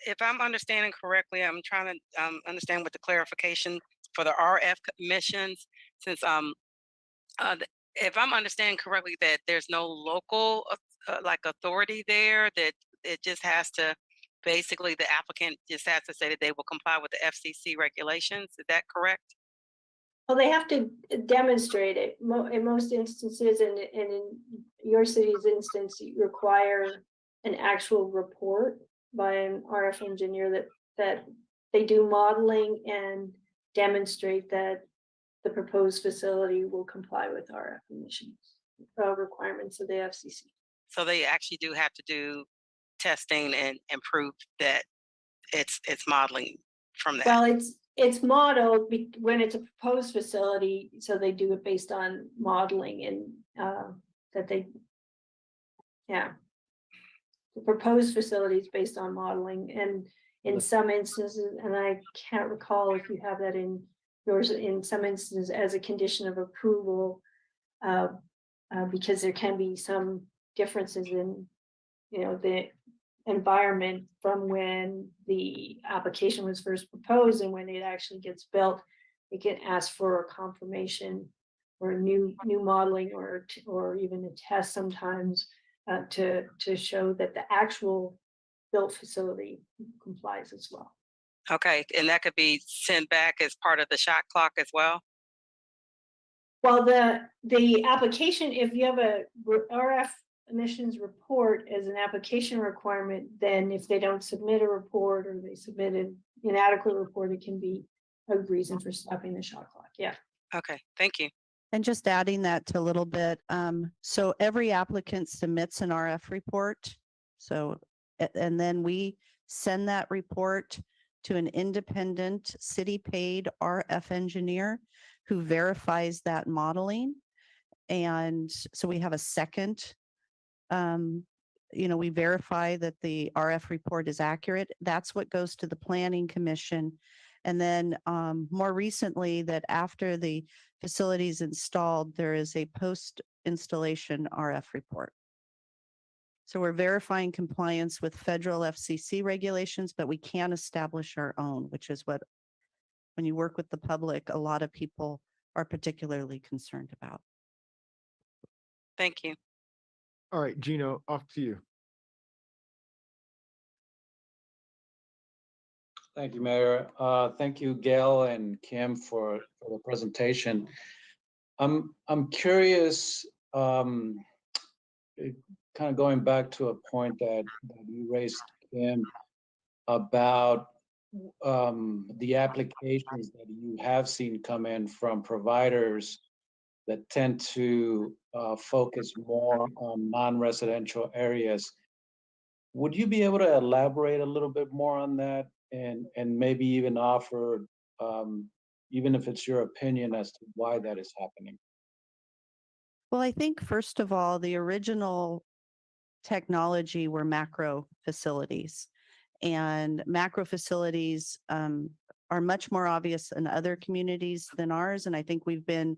if I'm understanding correctly, I'm trying to understand what the clarification for the RF emissions, since if I'm understanding correctly that there's no local like authority there, that it just has to, basically the applicant just has to say that they will comply with the FCC regulations. Is that correct? Well, they have to demonstrate it. In most instances, and in your city's instance, you require an actual report by an RF engineer that they do modeling and demonstrate that the proposed facility will comply with RF emissions requirements of the FCC. So they actually do have to do testing and prove that it's modeling from that. Well, it's modeled when it's a proposed facility, so they do it based on modeling and the proposed facility is based on modeling, and in some instances, and I can't recall if you have that in yours, in some instances as a condition of approval, because there can be some differences in, the environment from when the application was first proposed and when it actually gets built. It can ask for a confirmation or a new modeling or even a test sometimes to show that the actual built facility complies as well. Okay, and that could be sent back as part of the shot clock as well? Well, the application, if you have a RF emissions report as an application requirement, then if they don't submit a report or they submit an inadequate report, it can be a reason for stopping the shot clock. Yeah. Okay, thank you. And just adding that to a little bit, so every applicant submits an RF report. So, and then we send that report to an independent city-paid RF engineer who verifies that modeling. And so we have a second, we verify that the RF report is accurate. That's what goes to the Planning Commission. And then more recently, that after the facility is installed, there is a post-installation RF report. So we're verifying compliance with federal FCC regulations, but we can establish our own, which is what, when you work with the public, a lot of people are particularly concerned about. Thank you. All right, Gino, off to you. Thank you, Mayor. Thank you, Gail and Kim, for the presentation. I'm curious, kind of going back to a point that you raised, Kim, about the applications that you have seen come in from providers that tend to focus more on non-residential areas. Would you be able to elaborate a little bit more on that and maybe even offer, even if it's your opinion as to why that is happening? Well, I think first of all, the original technology were macro facilities, and macro facilities are much more obvious in other communities than ours. And I think we've been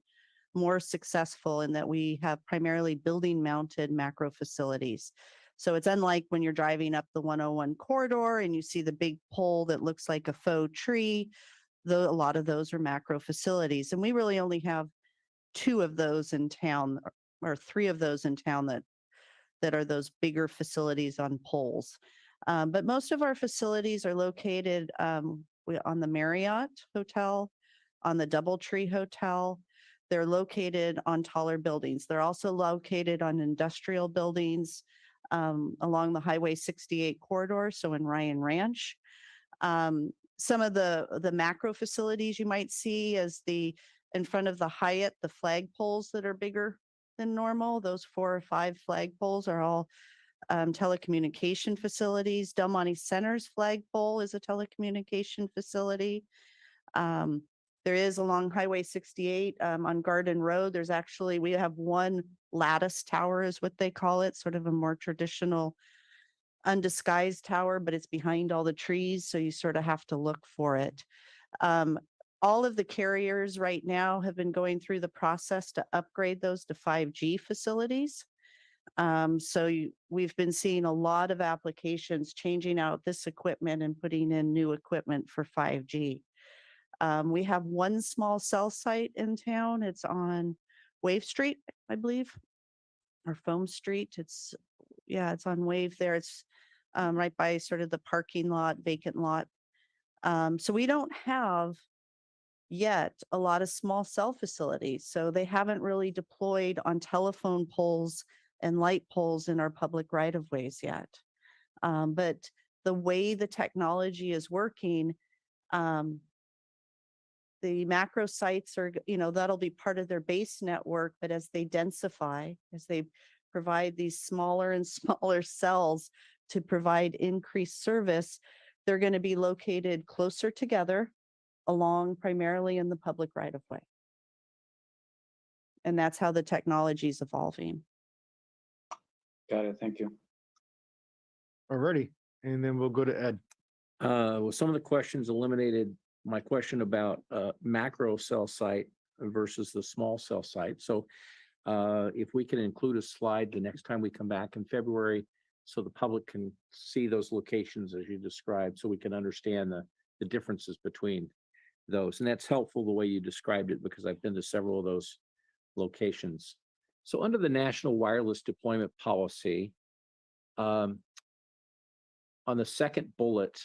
more successful in that we have primarily building mounted macro facilities. So it's unlike when you're driving up the 101 corridor and you see the big pole that looks like a faux tree. Though a lot of those are macro facilities, and we really only have 2 of those in town, or 3 of those in town that are those bigger facilities on poles. But most of our facilities are located on the Marriott Hotel, on the DoubleTree Hotel. They're located on taller buildings. They're also located on industrial buildings along the Highway 68 corridor, so in Ryan Ranch. Some of the macro facilities you might see is in front of the Hyatt, the flag poles that are bigger than normal. Those 4 or 5 flag poles are all telecommunication facilities. Del Monte Center's flagpole is a telecommunication facility. There is along Highway 68 on Garden Road. We have one lattice tower is what they call it, sort of a more traditional undisguised tower, but it's behind all the trees, so you sort of have to look for it. All of the carriers right now have been going through the process to upgrade those to 5G facilities. We've been seeing a lot of applications changing out this equipment and putting in new equipment for 5G. We have one small cell site in town. It's on Wave Street, I believe, or Foam Street. It's on Wave there. It's right by sort of the parking lot, vacant lot. So we don't have yet a lot of small cell facilities. So they haven't really deployed on telephone poles and light poles in our public right of ways yet. But the way the technology is working, the macro sites are, that'll be part of their base network, but as they densify, as they provide these smaller and smaller cells to provide increased service, they're going to be located closer together along primarily in the public right of way. And that's how the technology is evolving. Got it. Thank you. Alrighty, and then we'll go to Ed. Well, some of the questions eliminated my question about macro cell site versus the small cell site. So if we can include a slide the next time we come back in February, so the public can see those locations as you described, so we can understand the differences between those. And that's helpful the way you described it, because I've been to several of those locations. So under the National Wireless Deployment Policy, on the second bullet,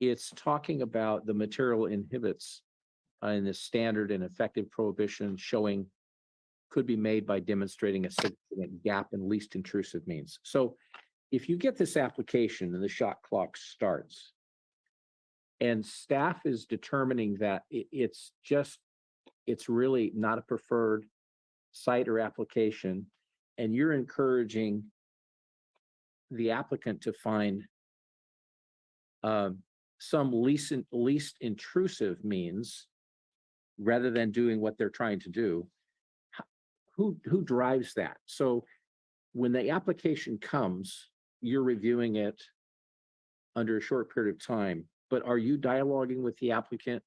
it's talking about the material inhibits in the standard and effective prohibition showing could be made by demonstrating a significant gap in least intrusive means. So if you get this application and the shot clock starts and staff is determining that it's really not a preferred site or application, and you're encouraging the applicant to find some least intrusive means rather than doing what they're trying to do, who drives that? So when the application comes, you're reviewing it under a short period of time. but are you dialoguing with the applicant,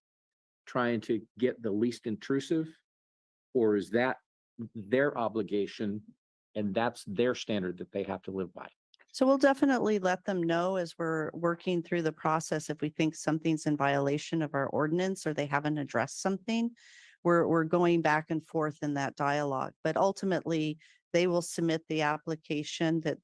trying to get the least intrusive? Or is that their obligation and that's their standard that they have to live by? So we'll definitely let them know as we're working through the process if we think something's in violation of our ordinance or they haven't addressed something. We're going back and forth in that dialogue, but ultimately they will submit the application that,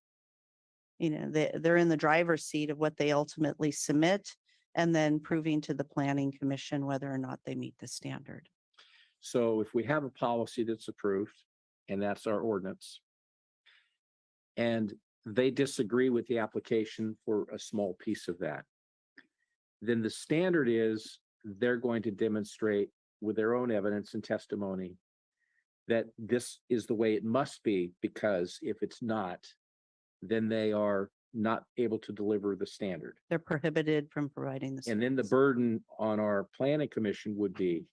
you know, they're in the driver's seat of what they ultimately submit and then proving to the planning commission whether or not they meet the standard. So if we have a policy that's approved, and that's our ordinance, and they disagree with the application for a small piece of that, then the standard is they're going to demonstrate with their own evidence and testimony that this is the way it must be, because if it's not, then they are not able to deliver the standard. They're prohibited from providing this. And then the burden on our planning commission would be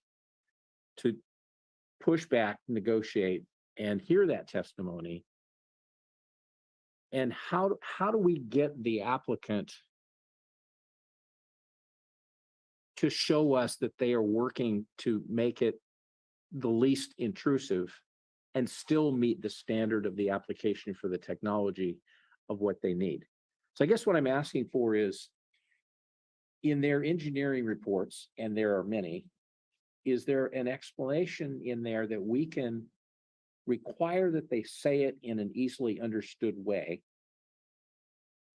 to push back, negotiate, and hear that testimony. And how do we get the applicant to show us that they are working to make it the least intrusive and still meet the standard of the application for the technology of what they need? So I guess what I'm asking for is, in their engineering reports, and there are many, is there an explanation in there that we can require that they say it in an easily understood way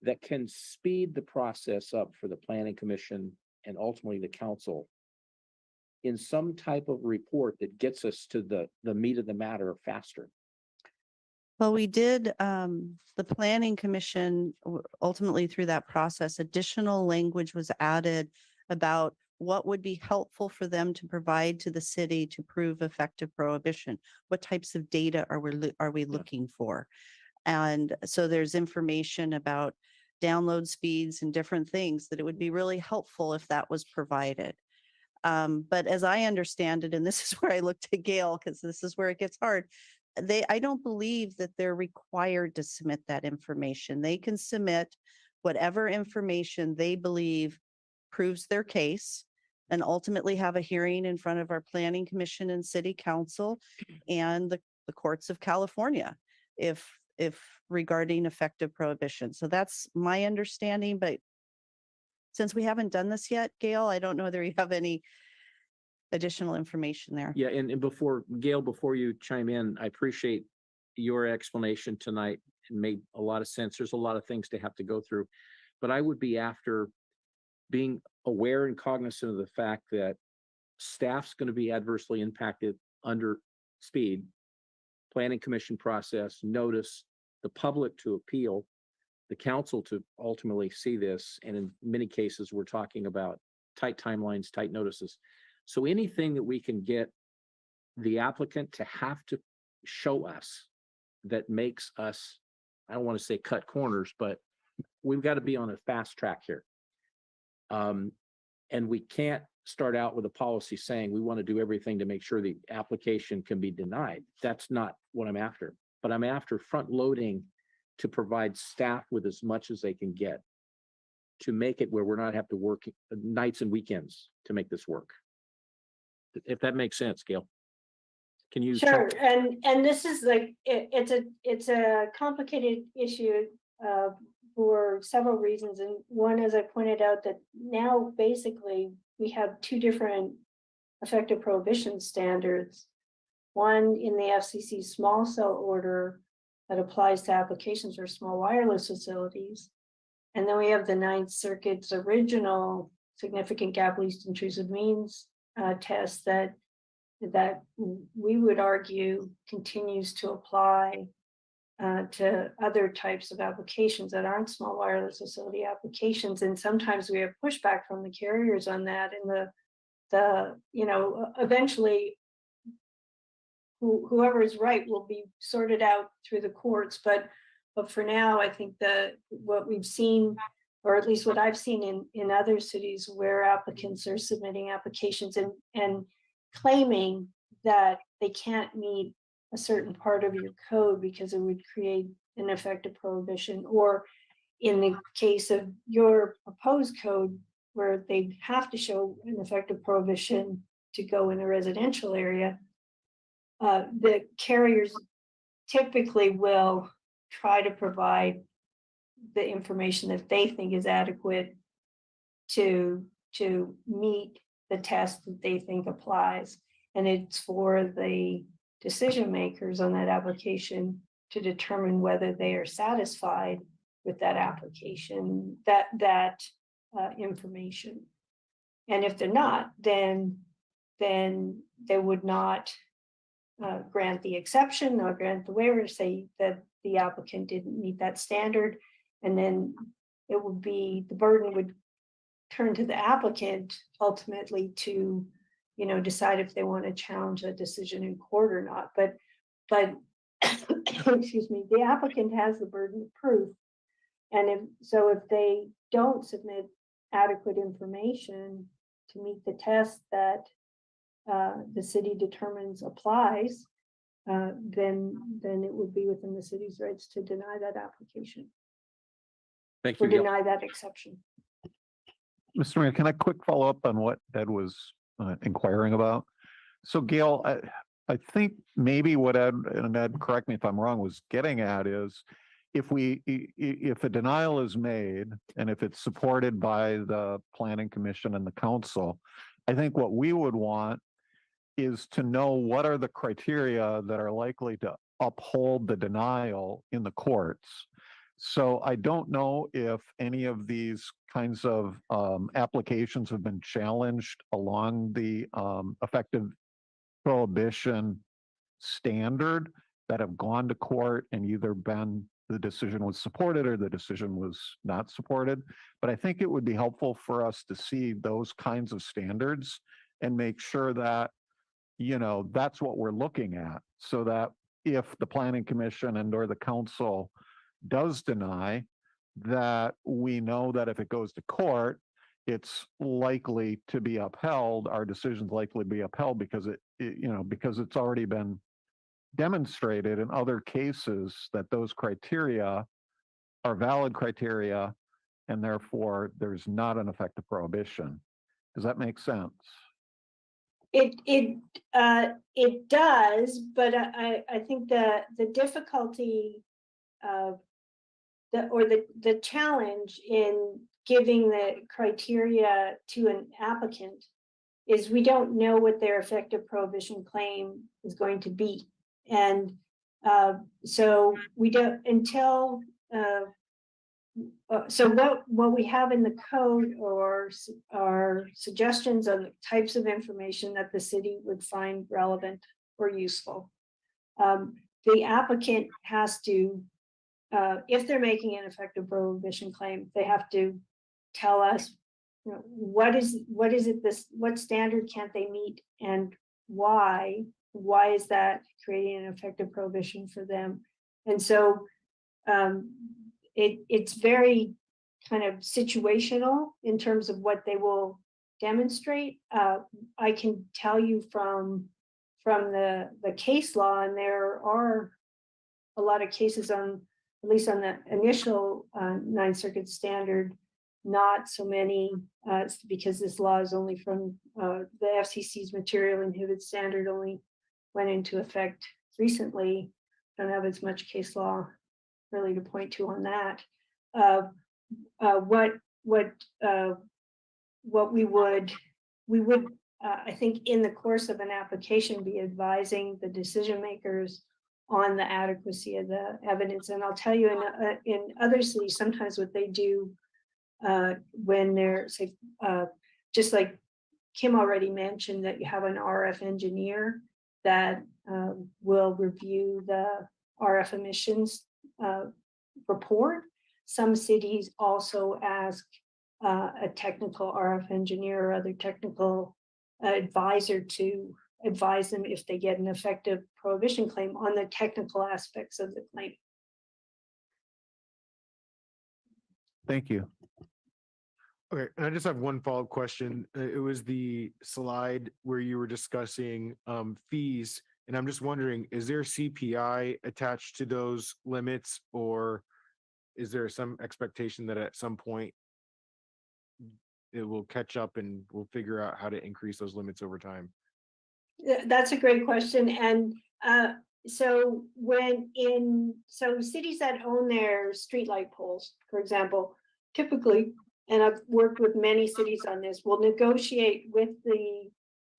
that can speed the process up for the planning commission and ultimately the council in some type of report that gets us to the meat of the matter faster? Well, we did, the planning commission, ultimately through that process, additional language was added about what would be helpful for them to provide to the city to prove effective prohibition. What types of data are we looking for? And so there's information about download speeds and different things that it would be really helpful if that was provided. But as I understand it, and this is where I look to Gail, because this is where it gets hard, I don't believe that they're required to submit that information. They can submit whatever information they believe proves their case and ultimately have a hearing in front of our planning commission and city council and the courts of California if regarding effective prohibition. So that's my understanding, but since we haven't done this yet, Gail, I don't know whether you have any additional information there. Yeah, and before, Gail, before you chime in, I appreciate your explanation tonight. It made a lot of sense. There's a lot of things to have to go through, but I would be after being aware and cognizant of the fact that staff's going to be adversely impacted under speed, planning commission process, notice, the public to appeal, the council to ultimately see this. And in many cases, we're talking about tight timelines, tight notices. So anything that we can get the applicant to have to show us that makes us, I don't want to say cut corners, but we've got to be on a fast track here. And we can't start out with a policy saying we want to do everything to make sure the application can be denied. That's not what I'm after, but I'm after front loading to provide staff with as much as they can get to make it where we're not have to work nights and weekends to make this work. If that makes sense, Gail. Can you? Sure, and this is like, it's a complicated issue for several reasons. And one, as I pointed out, that now basically we have two different effective prohibition standards. One in the FCC small cell order that applies to applications for small wireless facilities. And then we have the Ninth Circuit's original significant gap least intrusive means test that we would argue continues to apply to other types of applications that aren't small wireless facility applications. And sometimes we have pushback from the carriers on that, and eventually whoever is right will be sorted out through the courts. But for now, I think that what we've seen, or at least what I've seen in other cities where applicants are submitting applications and claiming that they can't meet a certain part of your code because it would create an effective prohibition, or in the case of your proposed code, where they have to show an effective prohibition to go in a residential area, the carriers typically will try to provide the information that they think is adequate to meet the test that they think applies. And it's for the decision makers on that application to determine whether they are satisfied with that application, that information. And if they're not, then they would not grant the exception or grant the waiver, say that the applicant didn't meet that standard. And then it would be, the burden would turn to the applicant ultimately to, decide if they want to challenge a decision in court or not. But excuse me, the applicant has the burden of proof. And if they don't submit adequate information to meet the test that the city determines applies, then it would be within the city's rights to deny that application. Thank Or you, Gail. deny that exception. Mr. Mayor, can I quick follow up on what Ed was inquiring about? So Gail, I think maybe what Ed, and Ed, correct me if I'm wrong, was getting at is if a denial is made and if it's supported by the Planning Commission and the council, I think what we would want is to know what are the criteria that are likely to uphold the denial in the courts. So I don't know if any of these kinds of applications have been challenged along the effective prohibition standard that have gone to court and either been the decision was supported or the decision was not supported. But I think it would be helpful for us to see those kinds of standards and make sure that, that's what we're looking at, so that if the Planning Commission and or the council does deny, that we know that if it goes to court, it's likely to be upheld. Our decision's likely to be upheld because because it's already been demonstrated in other cases that those criteria are valid criteria, and therefore there's not an effective prohibition. Does that make sense? It does, but I think the difficulty of the challenge in giving the criteria to an applicant is we don't know what their effective prohibition claim is going to be. And so we don't until so what we have in the code are suggestions on the types of information that the city would find relevant or useful. The applicant has to, if they're making an effective prohibition claim, they have to tell us, what standard can't they meet and why is that creating an effective prohibition for them? And so it's very kind of situational in terms of what they will demonstrate. I can tell you from the case law, and there are a lot of cases on, at least on the initial Ninth Circuit standard, not so many, because this law is only from the FCC's material inhibit standard only went into effect recently. Don't have as much case law really to point to on that. What we would I think in the course of an application be advising the decision makers on the adequacy of the evidence. And I'll tell you, in other cities, sometimes what they do when they're, say, just like Kim already mentioned, that you have an RF engineer that will review the RF emissions report. Some cities also ask a technical RF engineer or other technical advisor to advise them if they get an effective prohibition claim on the technical aspects of the claim. Thank you. Okay, and I just have one follow-up question. It was the slide where you were discussing fees, and I'm just wondering, is there CPI attached to those limits, or is there some expectation that at some point it will catch up and we'll figure out how to increase those limits over time? That's a great question. And so so cities that own their streetlight poles, for example, typically, and I've worked with many cities on this, will negotiate with the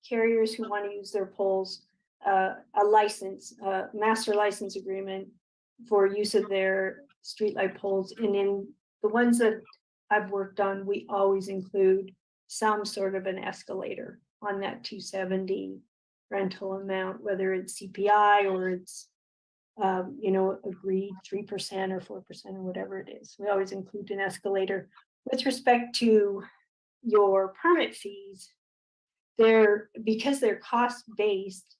carriers who want to use their poles a license, master license agreement for use of their streetlight poles. And in the ones that I've worked on, we always include some sort of an escalator on that 270 rental amount, whether it's CPI or it's agreed 3% or 4% or whatever it is. We always include an escalator. With respect to your permit fees, because they're cost-based,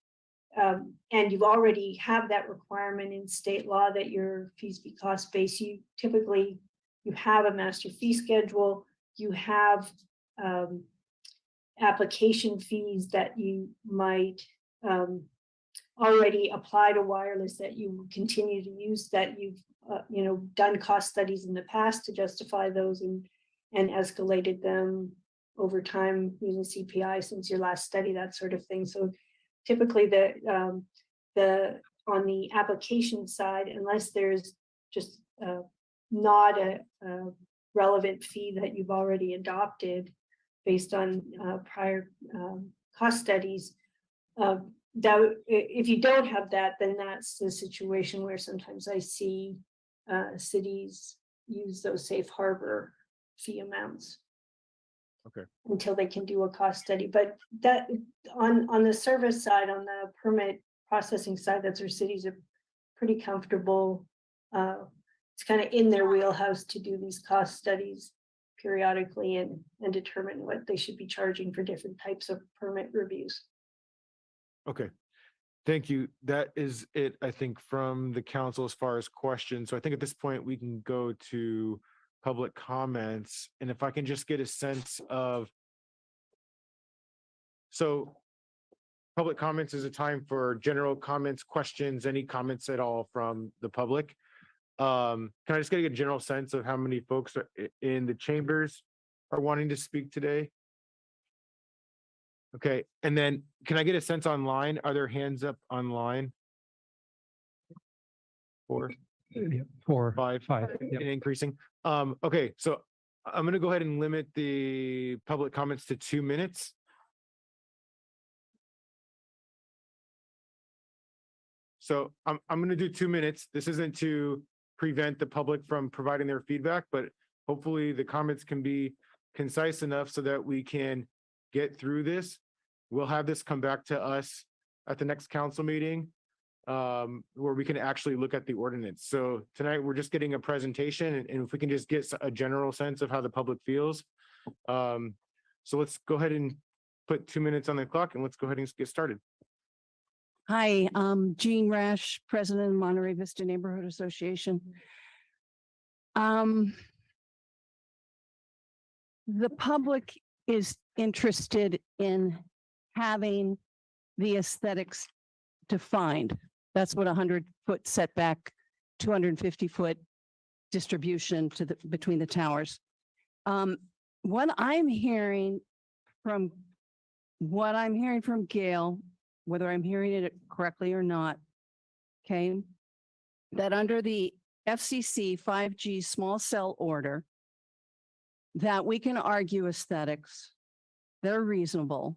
and you already have that requirement in state law that your fees be cost-based, you have a master fee schedule, you have application fees that you might already apply to wireless that you continue to use, that you've done cost studies in the past to justify those and escalated them over time using CPI since your last study, that sort of thing. So typically on the application side, unless there's just not a relevant fee that you've already adopted based on prior cost studies, that if you don't have that, then that's the situation where sometimes I see cities use those safe harbor fee amounts. Okay. Until they can do a cost study. But that on the service side, on the permit processing side, that's where cities are pretty comfortable. It's kind of in their wheelhouse to do these cost studies periodically and determine what they should be charging for different types of permit reviews. Okay. Thank you. That is it, I think, from the council as far as questions. So I think at this point we can go to public comments. And if I can just get a sense of, so public comments is a time for general comments, questions, any comments at all from the public. Can I just get a general sense of how many folks are in the chambers are wanting to speak today? Okay, and then can I get a sense online? Are there hands up online? 4, 5, and increasing. Okay, so I'm going to go ahead and limit the public comments to 2 minutes. So I'm going to do 2 minutes. This isn't to prevent the public from providing their feedback, but hopefully the comments can be concise enough so that we can get through this. We'll have this come back to us at the next council meeting where we can actually look at the ordinance. So tonight we're just getting a presentation, and if we can just get a general sense of how the public feels. So let's go ahead and put 2 minutes on the clock and let's go ahead and get started. Hi, Jean Rash, President of Monterey Vista Neighborhood Association. The public is interested in having the aesthetics defined. That's what 100-foot setback, 250-foot distribution to between the towers. What I'm hearing from Gail, whether I'm hearing it correctly or not, okay, that under the FCC 5G small cell order, that we can argue aesthetics that are reasonable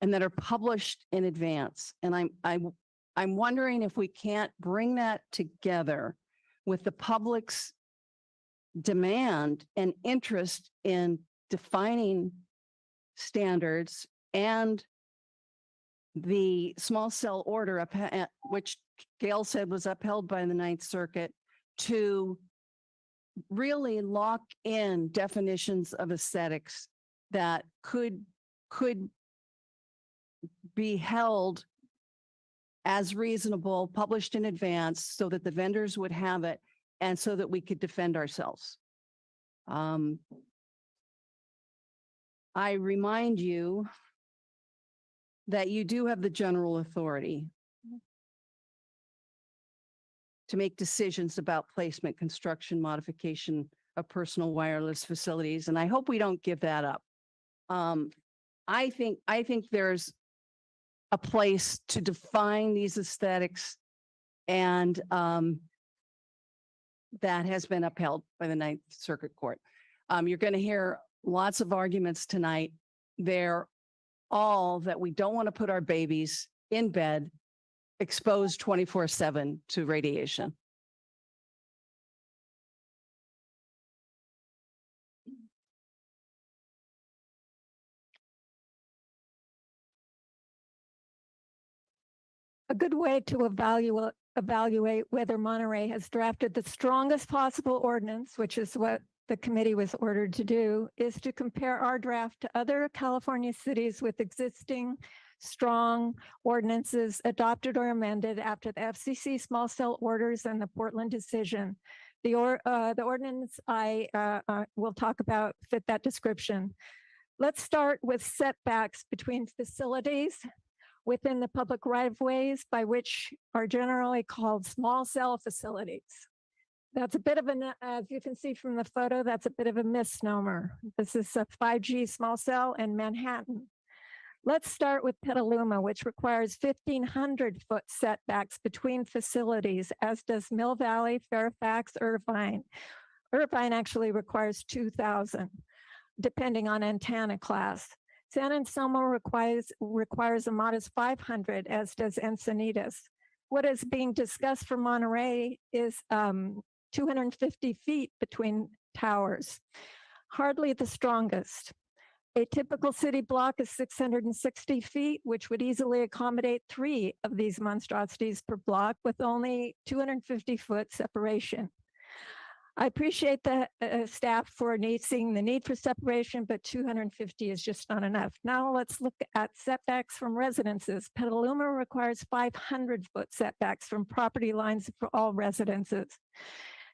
and that are published in advance. And I'm wondering if we can't bring that together with the public's demand and interest in defining standards and the small cell order, which Gail said was upheld by the Ninth Circuit, to really lock in definitions of aesthetics that could be held as reasonable, published in advance so that the vendors would have it and so that we could defend ourselves. I remind you that you do have the general authority to make decisions about placement, construction, modification of personal wireless facilities, and I hope we don't give that up. I think there's a place to define these aesthetics, and that has been upheld by the Ninth Circuit Court. You're going to hear lots of arguments tonight. They're all that we don't want to put our babies in bed exposed 24/7 to radiation. A good way to evaluate whether Monterey has drafted the strongest possible ordinance, which is what the committee was ordered to do, is to compare our draft to other California cities with existing strong ordinances adopted or amended after the FCC small cell orders and the Portland decision. The ordinance I will talk about fit that description. Let's start with setbacks between facilities within the public right-of-ways, by which are generally called small cell facilities. That's a bit of as you can see from the photo, that's a bit of a misnomer. This is a 5G small cell in Manhattan. Let's start with Petaluma, which requires 1,500-foot setbacks between facilities, as does Mill Valley, Fairfax, Irvine. Irvine actually requires 2,000, depending on antenna class. San Anselmo requires a modest 500, as does Encinitas. What is being discussed for Monterey is 250 feet between towers, hardly the strongest. A typical city block is 660 feet, which would easily accommodate 3 of these monstrosities per block with only 250-foot separation. I appreciate the staff for seeing the need for separation, but 250 is just not enough. Now let's look at setbacks from residences. Petaluma requires 500-foot setbacks from property lines for all residences.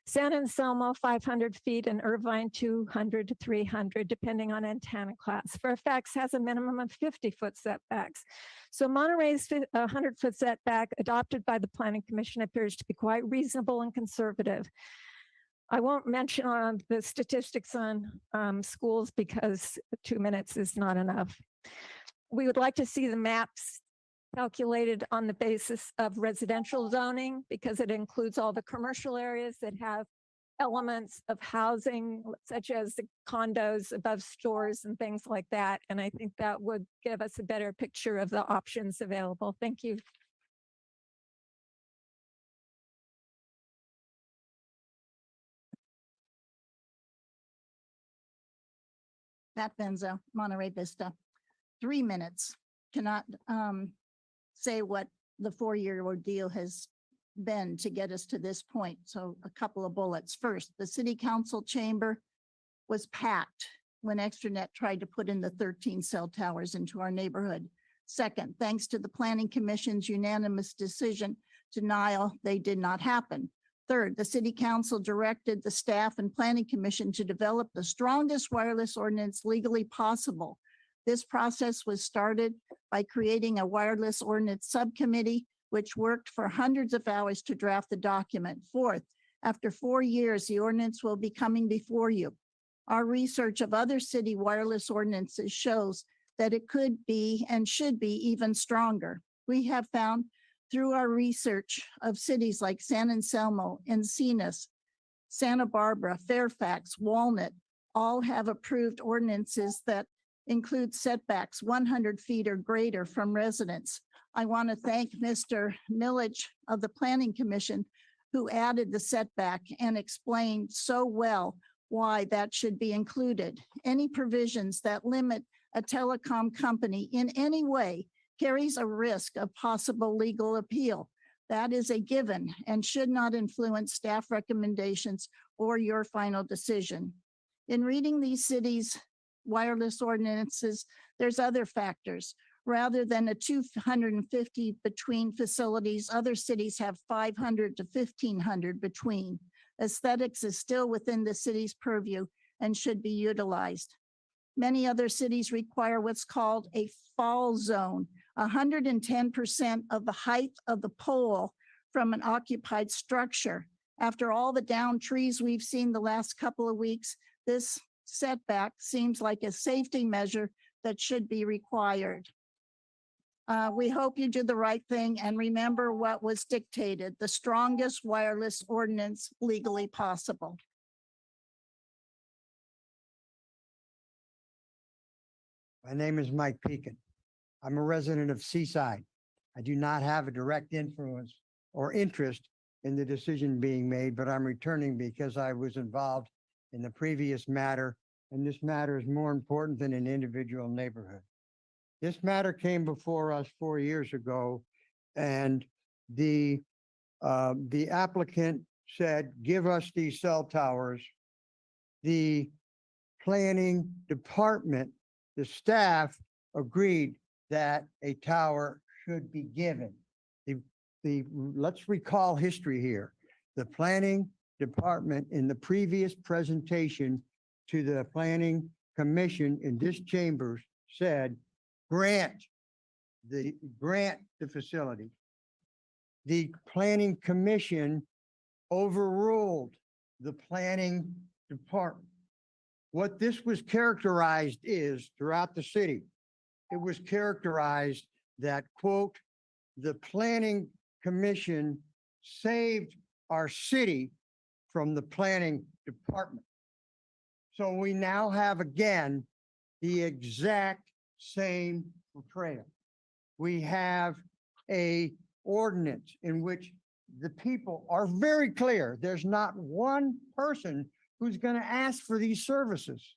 San Anselmo, 500 feet, and Irvine, 200 to 300, depending on antenna class. Fairfax has a minimum of 50-foot setbacks. So Monterey's 100-foot setback adopted by the Planning Commission appears to be quite reasonable and conservative. I won't mention the statistics on schools because 2 minutes is not enough. We would like to see the maps calculated on the basis of residential zoning because it includes all the commercial areas that have elements of housing, such as the condos above stores and things like that. And I think that would give us a better picture of the options available. Thank you. Pat Benzo, Monterey Vista. 3 minutes. Cannot say what the 4-year ordeal has been to get us to this point. So a couple of bullets. First, the city council chamber was packed when ExtraNet tried to put in the 13 cell towers into our neighborhood. Second, thanks to the Planning Commission's unanimous decision denial, they did not happen. Third, the city council directed the staff and Planning Commission to develop the strongest wireless ordinance legally possible. This process was started by creating a wireless ordinance subcommittee, which worked for hundreds of hours to draft the document. Fourth, after 4 years, the ordinance will be coming before you. Our research of other city wireless ordinances shows that it could be and should be even stronger. We have found through our research of cities like San Anselmo, Encinitas, Santa Barbara, Fairfax, Walnut, all have approved ordinances that include setbacks 100 feet or greater from residents. I want to thank Mr. Millage of the Planning Commission, who added the setback and explained so well why that should be included. Any provisions that limit a telecom company in any way carries a risk of possible legal appeal. That is a given and should not influence staff recommendations or your final decision. In reading these cities' wireless ordinances, there's other factors. Rather than a 250 between facilities, other cities have 500 to 1,500 between. Aesthetics is still within the city's purview and should be utilized. Many other cities require what's called a fall zone, 110% of the height of the pole from an occupied structure. After all the downed trees we've seen the last couple of weeks, this setback seems like a safety measure that should be required. We hope you do the right thing and remember what was dictated, the strongest wireless ordinance legally possible. My name is Mike Pekin. I'm a resident of Seaside. I do not have a direct influence or interest in the decision being made, but I'm returning because I was involved in the previous matter, and this matter is more important than an individual neighborhood. This matter came before us 4 years ago, and the applicant said, give us these cell towers. The planning department, the staff agreed that a tower should be given. Let's recall history here. The planning department in the previous presentation to the planning commission in this chambers said, grant the facility. The planning commission overruled the planning department. What this was characterized is throughout the city, it was characterized that, quote, the planning commission saved our city from the planning department. So we now have again the exact same portrayal. We have a ordinance in which the people are very clear. There's not one person who's going to ask for these services.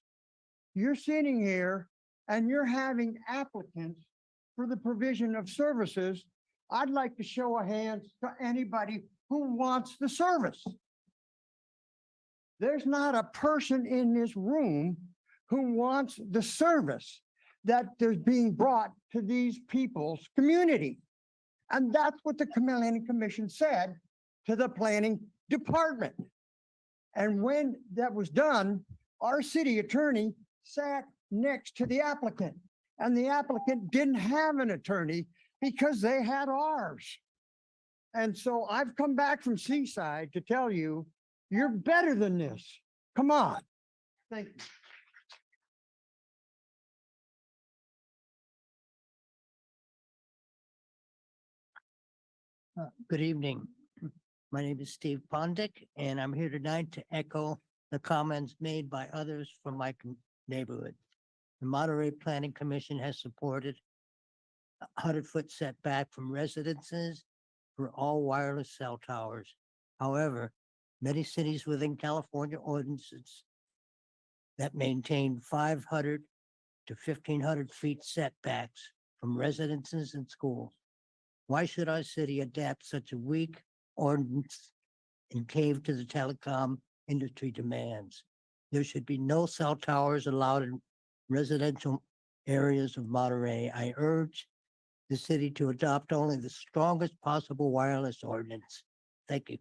You're sitting here and you're having applicants for the provision of services. I'd like to show a hand to anybody who wants the service. There's not a person in this room who wants the service that is being brought to these people's community. And that's what the planning commission said to the planning department. And when that was done, our city attorney sat next to the applicant, and the applicant didn't have an attorney because they had ours. And so I've come back from Seaside to tell you, you're better than this. Come on. Thank you. Good evening. My name is Steve Pondick, and I'm here tonight to echo the comments made by others from my neighborhood. The Monterey Planning Commission has supported a 100-foot setback from residences for all wireless cell towers. However, many cities within California ordinances that maintain 500 to 1,500 feet setbacks from residences and schools. Why should our city adapt such a weak ordinance and cave to the telecom industry demands? There should be no cell towers allowed in residential areas of Monterey. I urge the city to adopt only the strongest possible wireless ordinance. Thank you.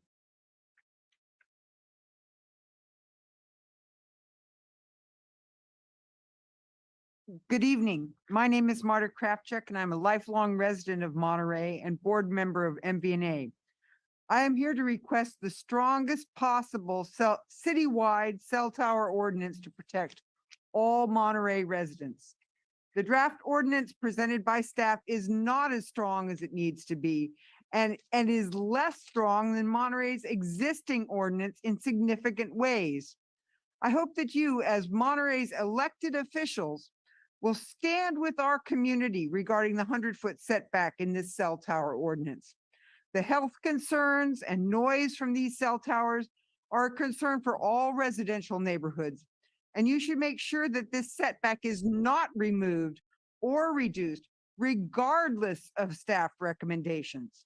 Good evening. My name is Marta Krafchuk, and I'm a lifelong resident of Monterey and board member of MBNA. I am here to request the strongest possible citywide cell tower ordinance to protect all Monterey residents. The draft ordinance presented by staff is not as strong as it needs to be and is less strong than Monterey's existing ordinance in significant ways. I hope that you, as Monterey's elected officials, will stand with our community regarding the 100-foot setback in this cell tower ordinance. The health concerns and noise from these cell towers are a concern for all residential neighborhoods, and you should make sure that this setback is not removed or reduced, regardless of staff recommendations.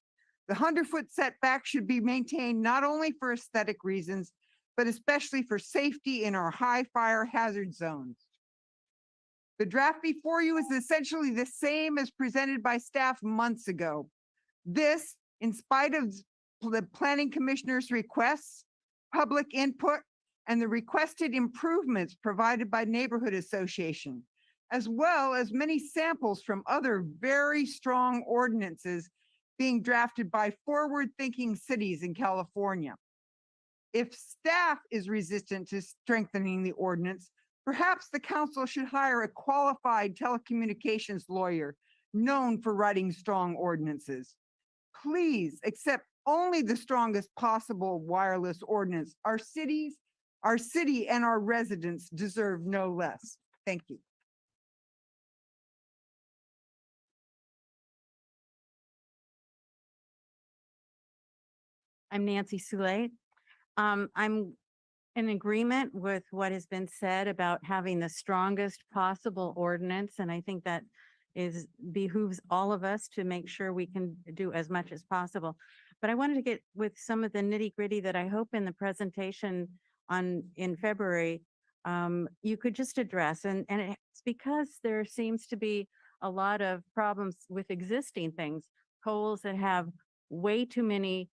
The 100-foot setback should be maintained not only for aesthetic reasons, but especially for safety in our high fire hazard zones. The draft before you is essentially the same as presented by staff months ago. This, in spite of the planning commissioner's requests, public input, and the requested improvements provided by neighborhood association, as well as many samples from other very strong ordinances being drafted by forward-thinking cities in California. If staff is resistant to strengthening the ordinance, Perhaps the council should hire a qualified telecommunications lawyer known for writing strong ordinances. Please accept only the strongest possible wireless ordinance. Our city and our residents deserve no less. Thank you. I'm Nancy Soule. I'm in agreement with what has been said about having the strongest possible ordinance, and I think that behooves all of us to make sure we can do as much as possible. But I wanted to get with some of the nitty gritty that I hope in the presentation in February you could just address, and it's because there seems to be a lot of problems with existing things, poles that have way too many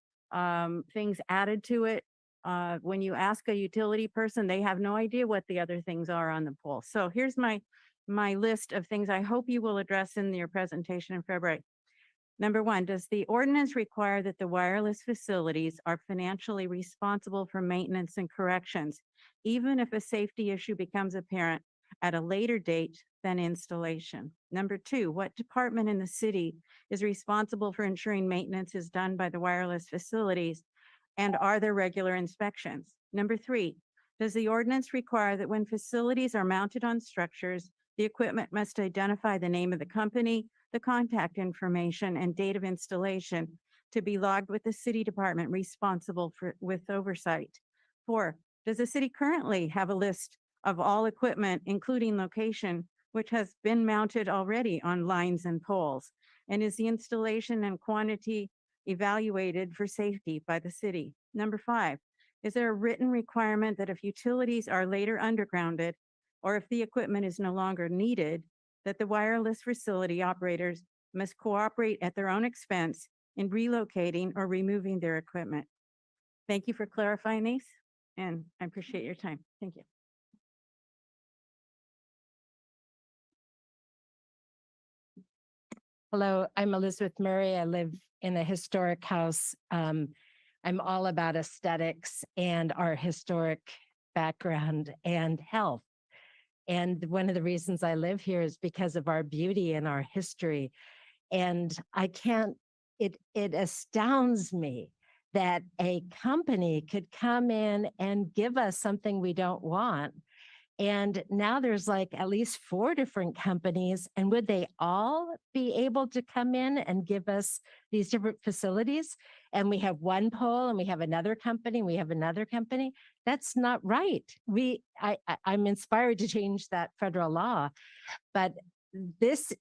things added to it. When you ask a utility person, they have no idea what the other things are on the pole. So here's my list of things I hope you will address in your presentation in February. Number one, does the ordinance require that the wireless facilities are financially responsible for maintenance and corrections, even if a safety issue becomes apparent at a later date than installation? Number two, what department in the city is responsible for ensuring maintenance is done by the wireless facilities, and are there regular inspections? Number three, does the ordinance require that when facilities are mounted on structures, the equipment must identify the name of the company, the contact information, and date of installation to be logged with the city department responsible with oversight? Four, does the city currently have a list of all equipment, including location, which has been mounted already on lines and poles? And is the installation and quantity evaluated for safety by the city? Number five, is there a written requirement that if utilities are later undergrounded, or if the equipment is no longer needed, that the wireless facility operators must cooperate at their own expense in relocating or removing their equipment? Thank you for clarifying these, and I appreciate your time. Thank you. Hello, I'm Elizabeth Murray. I live in a historic house. I'm all about aesthetics and our historic background and health. And one of the reasons I live here is because of our beauty and our history. And it astounds me that a company could come in and give us something we don't want. And now there's like at least 4 different companies. And would they all be able to come in and give us these different facilities? And we have one pole and we have another company, we have another company. That's not right. I'm inspired to change that federal law, but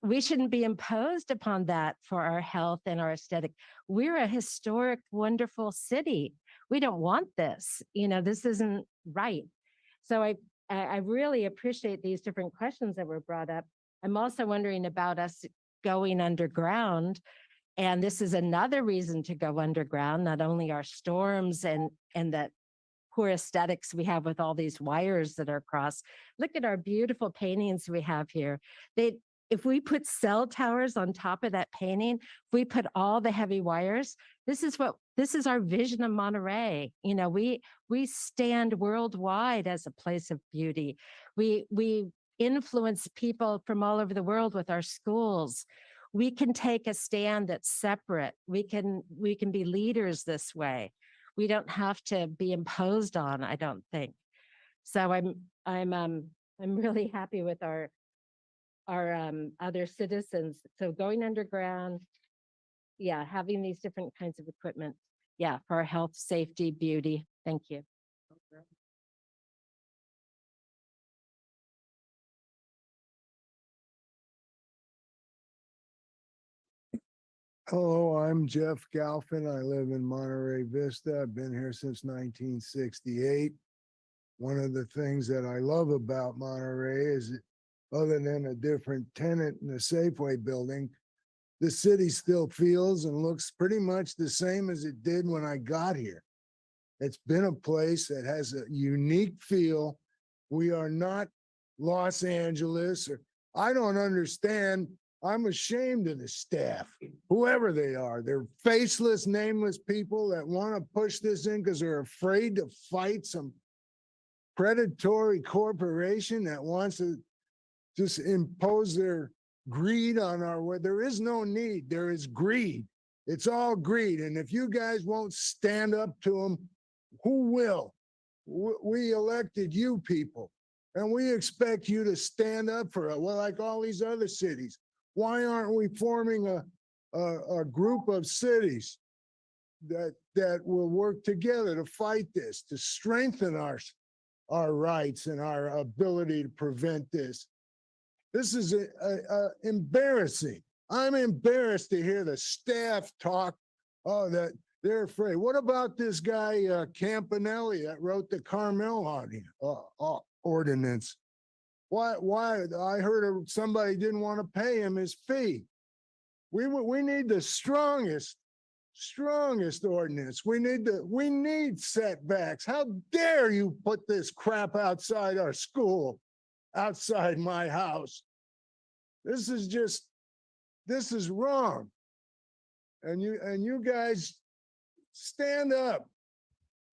we shouldn't be imposed upon that for our health and our aesthetic. We're a historic, wonderful city. We don't want this. This isn't right. So I really appreciate these different questions that were brought up. I'm also wondering about us going underground. And this is another reason to go underground, not only our storms and that poor aesthetics we have with all these wires that are across. Look at our beautiful paintings we have here. If we put cell towers on top of that painting, if we put all the heavy wires, this is our vision of Monterey. We stand worldwide as a place of beauty. We influence people from all over the world with our schools. We can take a stand that's separate. We can be leaders this way. We don't have to be imposed on, I don't think. So I'm really happy with our other citizens. So going underground, yeah, having these different kinds of equipment, yeah, for our health, safety, beauty. Thank you. Hello, I'm Jeff Galfin. I live in Monterey Vista. I've been here since 1968. One of the things that I love about Monterey is, other than a different tenant in the Safeway building, the city still feels and looks pretty much the same as it did when I got here. It's been a place that has a unique feel. We are not Los Angeles, or I don't understand. I'm ashamed of the staff, whoever they are. They're faceless, nameless people that want to push this in because they're afraid to fight some predatory corporation that wants to just impose their greed on our, where there is no need, there is greed. It's all greed. And if you guys won't stand up to them, who will? We elected you people, and we expect you to stand up for it. Well, like all these other cities, why aren't we forming a group of cities that will work together to fight this, to strengthen our rights and our ability to prevent this? This is embarrassing. I'm embarrassed to hear the staff talk, oh, that they're afraid. What about this guy, Campanelli, that wrote the Carmel ordinance? Why, I heard somebody didn't want to pay him his fee. We need the strongest ordinance. We need setbacks. How dare you put this crap outside our school, outside my house? This is wrong. And you guys stand up.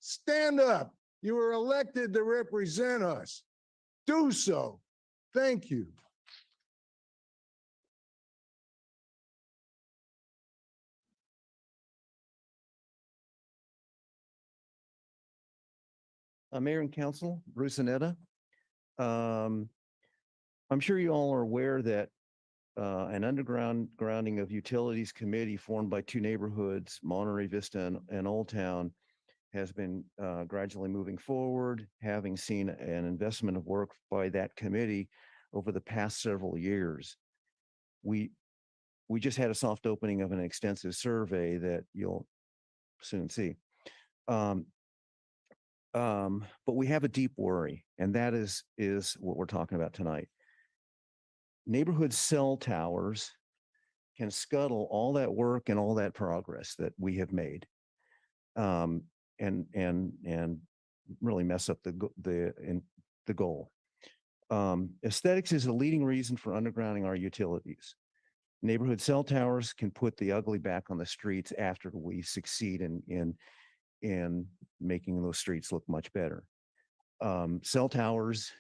Stand up. You were elected to represent us. Do so. Thank you. Mayor and Council, Bruce Anetta. I'm sure you all are aware that an grounding of utilities committee formed by two neighborhoods, Monterey Vista and Old Town, has been gradually moving forward, having seen an investment of work by that committee over the past several years. We just had a soft opening of an extensive survey that you'll soon see. But we have a deep worry, and that is what we're talking about tonight. Neighborhood cell towers can scuttle all that work and all that progress that we have made, and really mess up the goal. Aesthetics is a leading reason for undergrounding our utilities. Neighborhood cell towers can put the ugly back on the streets after we succeed in making those streets look much better. Cell towers,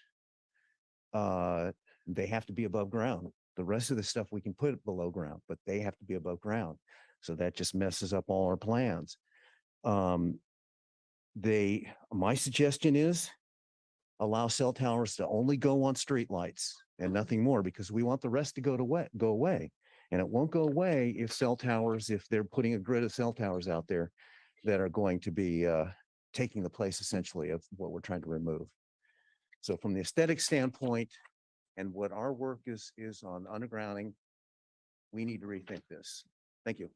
they have to be above ground. The rest of the stuff we can put below ground, but they have to be above ground. So that just messes up all our plans. My suggestion is allow cell towers to only go on street lights and nothing more, because we want the rest to go away. And it won't go away if they're putting a grid of cell towers out there that are going to be taking the place essentially of what we're trying to remove. So from the aesthetic standpoint and what our work is on undergrounding, we need to rethink this. Thank you.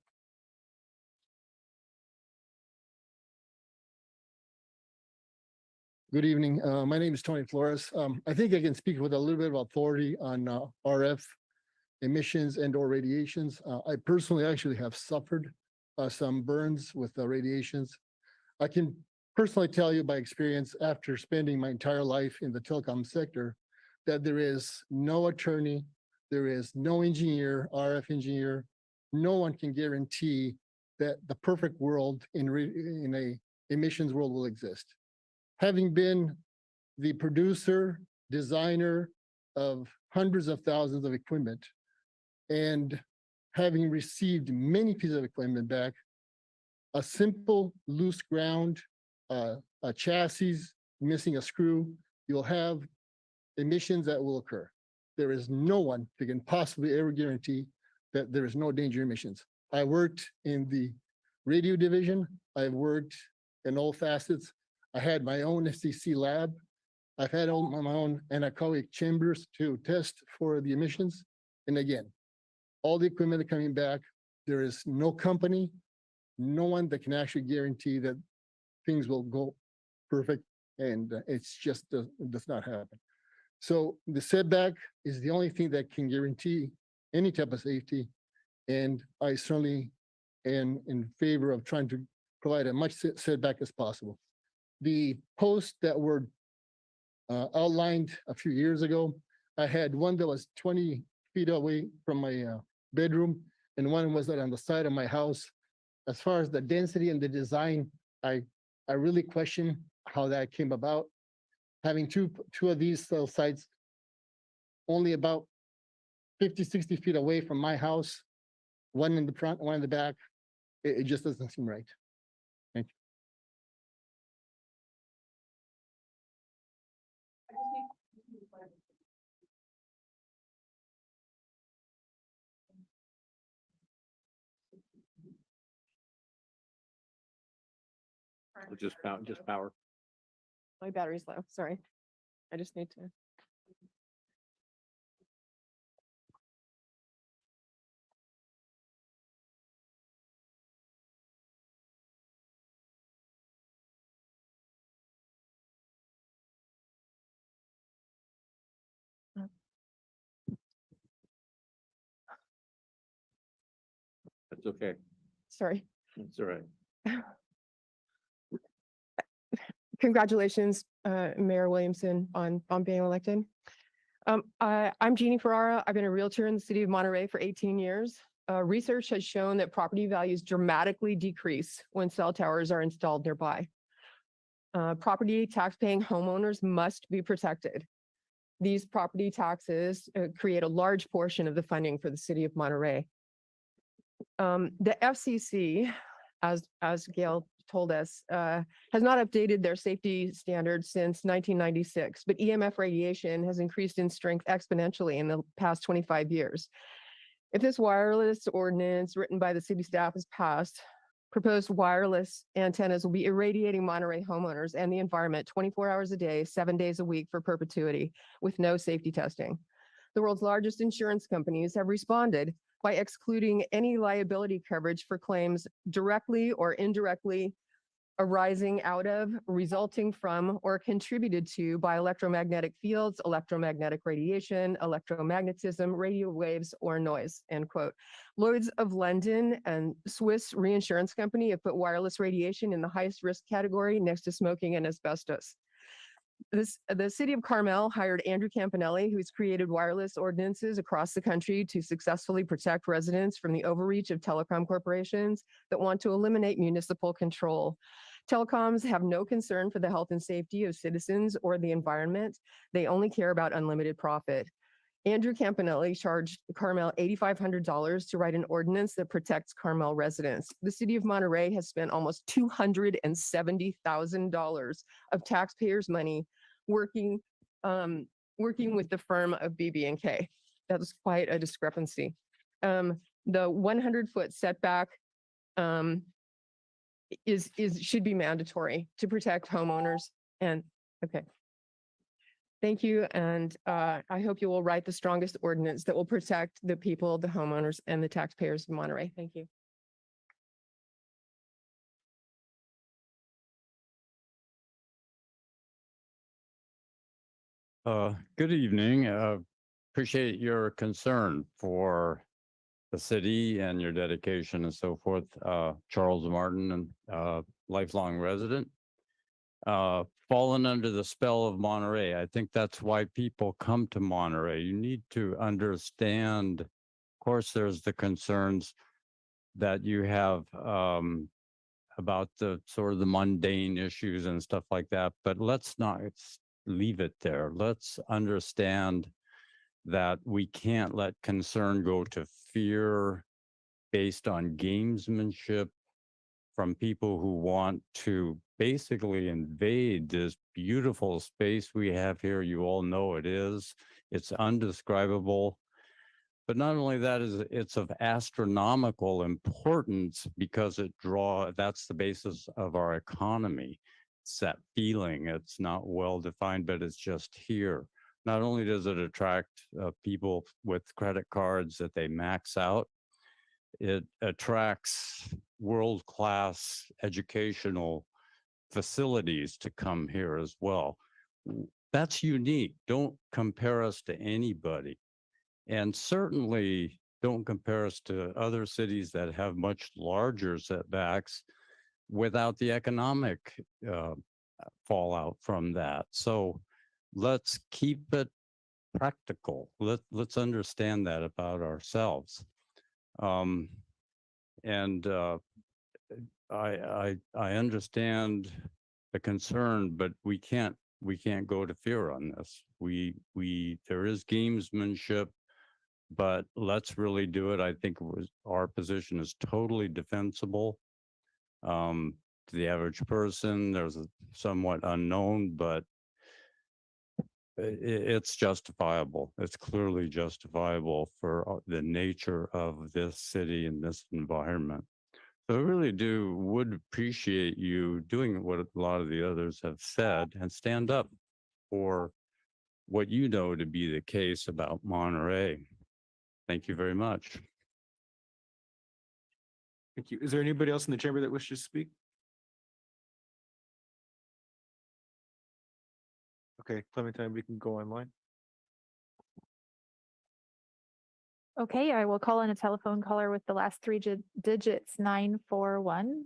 Good evening. My name is Tony Flores. I think I can speak with a little bit of authority on RF emissions and or radiations. I personally actually have suffered some burns with the radiations. I can personally tell you by experience, after spending my entire life in the telecom sector, that there is no attorney, there is no engineer, RF engineer, no one can guarantee that the perfect world in a emissions world will exist. Having been the producer, designer of hundreds of thousands of equipment, and having received many pieces of equipment back, a simple loose ground, a chassis missing a screw, you'll have emissions that will occur. There is no one that can possibly ever guarantee that there is no danger emissions. I worked in the radio division. I've worked in all facets. I had my own FCC lab. I've had my own anechoic chambers to test for the emissions. And again, all the equipment are coming back. There is no company, no one that can actually guarantee that things will go perfect, and it's just does not happen. So the setback is the only thing that can guarantee any type of safety, and I certainly am in favor of trying to provide as much setback as possible. The posts that were outlined a few years ago, I had one that was 20 feet away from my bedroom, and one was on the side of my house. As far as the density and the design, I really question how that came about. having two of these cell sites only about 50, 60 feet away from my house, one in the front, one in the back, it just doesn't seem right. Thank you. Just power. My battery's low, sorry. I just need to. That's okay. Sorry. That's all right. Congratulations, Mayor Williamson, on being elected. I'm Jeannie Ferrara. I've been a realtor in the city of Monterey for 18 years. Research has shown that property values dramatically decrease when cell towers are installed nearby. Property tax-paying homeowners must be protected. These property taxes create a large portion of the funding for the city of Monterey. The FCC, as Gail told us, has not updated their safety standards since 1996, but EMF radiation has increased in strength exponentially in the past 25 years. If this wireless ordinance written by the city staff is passed, proposed wireless antennas will be irradiating Monterey homeowners and the environment 24 hours a day, 7 days a week for perpetuity with no safety testing. The world's largest insurance companies have responded by excluding any liability coverage for claims directly or indirectly arising out of, resulting from, or contributed to by electromagnetic fields, electromagnetic radiation, electromagnetism, radio waves, or noise, end quote. Lloyd's of London and Swiss reinsurance company have put wireless radiation in the highest risk category next to smoking and asbestos. The city of Carmel hired Andrew Campanelli, who's created wireless ordinances across the country to successfully protect residents from the overreach of telecom corporations that want to eliminate municipal control. Telecoms have no concern for the health and safety of citizens or the environment. They only care about unlimited profit. Andrew Campanelli charged Carmel $8,500 to write an ordinance that protects Carmel residents. The city of Monterey has spent almost $270,000 of taxpayers' money working with the firm of BB&K. That was quite a discrepancy. The 100-foot setback should be mandatory to protect homeowners. And okay. Thank you, and I hope you will write the strongest ordinance that will protect the people, the homeowners, and the taxpayers of Monterey. Thank you. Good evening. Appreciate your concern for the city and your dedication and so forth. Charles Martin, and lifelong resident. Fallen under the spell of Monterey. I think that's why people come to Monterey. You need to understand, of course, there's the concerns that you have about the sort of the mundane issues and stuff like that, but let's not leave it there. Let's understand that we can't let concern go to fear based on gamesmanship from people who want to basically invade this beautiful space we have here. You all know it is. It's undescribable. But not only that, it's of astronomical importance because that's the basis of our economy. It's that feeling. It's not well defined, but it's just here. Not only does it attract people with credit cards that they max out, it attracts world-class educational facilities to come here as well. That's unique. Don't compare us to anybody. And certainly don't compare us to other cities that have much larger setbacks without the economic fallout from that. So let's keep it practical. Let's understand that about ourselves. I understand the concern, but we can't we can't go to fear on this. There is gamesmanship, but let's really do it. I think our position is totally defensible. To the average person, there's a somewhat unknown, but it's justifiable. It's clearly justifiable for the nature of this city and this environment. So I really would appreciate you doing what a lot of the others have said and stand up for what you know to be the case about Monterey. Thank you very much. Thank you. Is there anybody else in the chamber that wishes to speak? Okay, Clementine, we can go online. Okay, I will call in a telephone caller with the last three digits 941.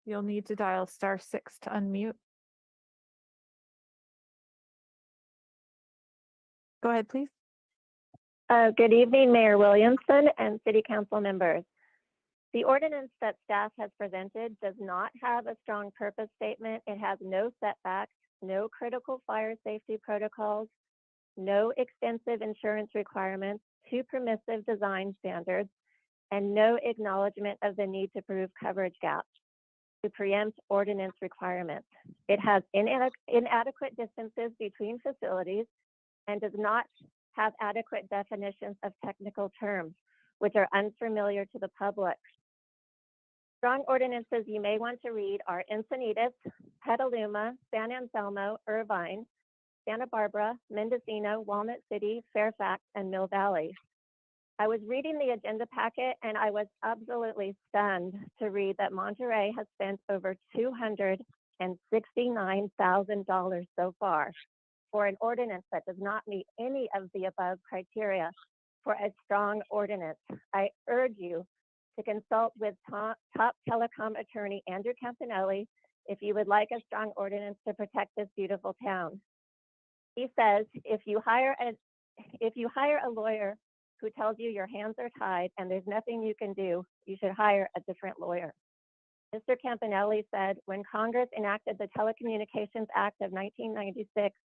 You'll need to dial *6 to unmute. Go ahead, please. Good evening, Mayor Williamson and City Council members. The ordinance that staff has presented does not have a strong purpose statement. It has no setbacks, no critical fire safety protocols, no extensive insurance requirements, 2 permissive design standards, and no acknowledgement of the need to prove coverage gaps to preempt ordinance requirements. It has inadequate distances between facilities and does not have adequate definitions of technical terms, which are unfamiliar to the public. Strong ordinances you may want to read are Encinitas, Petaluma, San Anselmo, Irvine, Santa Barbara, Mendocino, Walnut City, Fairfax, and Mill Valley. I was reading the agenda packet and I was absolutely stunned to read that Monterey has spent over $269,000 so far for an ordinance that does not meet any of the above criteria for a strong ordinance. I urge you to consult with top telecom attorney Andrew Campanelli if you would like a strong ordinance to protect this beautiful town. He says if you hire a lawyer who tells you your hands are tied and there's nothing you can do, you should hire a different lawyer. Mr. Campanelli said when Congress enacted the Telecommunications Act of 1996,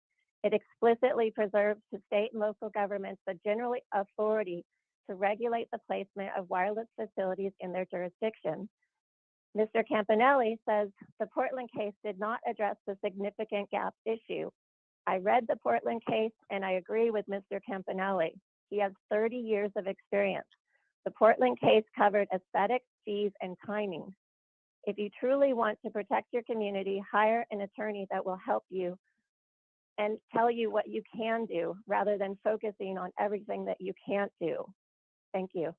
it explicitly preserves to state and local governments the general authority to regulate the placement of wireless facilities in their jurisdiction. Mr. Campanelli says the Portland case did not address the significant gap issue. I read the Portland case and I agree with Mr. Campanelli. He has 30 years of experience. The Portland case covered aesthetics, fees, and timing. If you truly want to protect your community, hire an attorney that will help you and tell you what you can do rather than focusing on everything that you can't do. Thank you.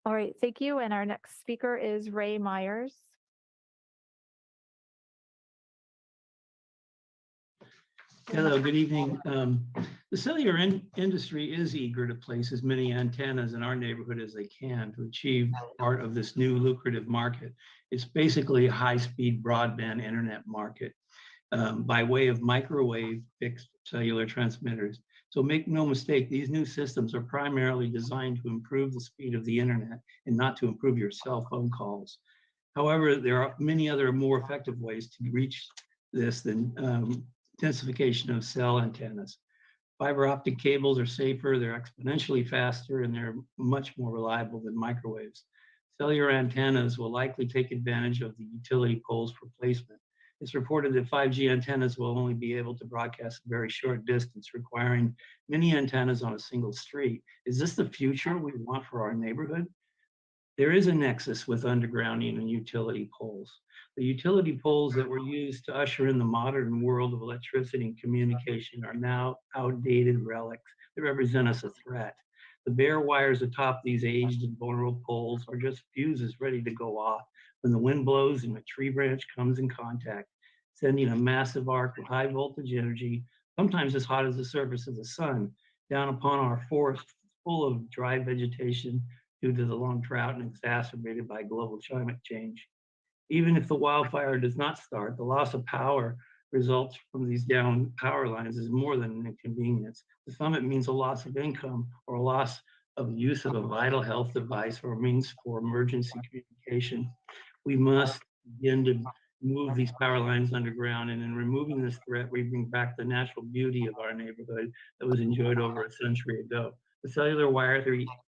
All right, thank you. And our next speaker is Ray Myers. Hello, good evening. The cellular industry is eager to place as many antennas in our neighborhood as they can to achieve part of this new lucrative market. It's basically a high-speed broadband internet market by way of microwave fixed cellular transmitters. So make no mistake, these new systems are primarily designed to improve the speed of the internet and not to improve your cell phone calls. However, there are many other more effective ways to reach this than intensification of cell antennas. Fiber optic cables are safer, they're exponentially faster, and they're much more reliable than microwaves. Cellular antennas will likely take advantage of the utility poles for placement. It's reported that 5G antennas will only be able to broadcast a very short distance, requiring many antennas on a single street. Is this the future we want for our neighborhood? There is a nexus with undergrounding and utility poles. The utility poles that were used to usher in the modern world of electricity and communication are now outdated relics that represent us a threat. The bare wires atop these aged and vulnerable poles are just fuses ready to go off when the wind blows and a tree branch comes in contact, sending a massive arc of high voltage energy, sometimes as hot as the surface of the sun, down upon our forest full of dry vegetation due to the long drought and exacerbated by global climate change. Even if the wildfire does not start, the loss of power results from these down power lines is more than an inconvenience. To some, it means a loss of income or a loss of use of a vital health device or means for emergency communication. We must begin to move these power lines underground, and in removing this threat, we bring back the natural beauty of our neighborhood that was enjoyed over a century ago. The cellular wire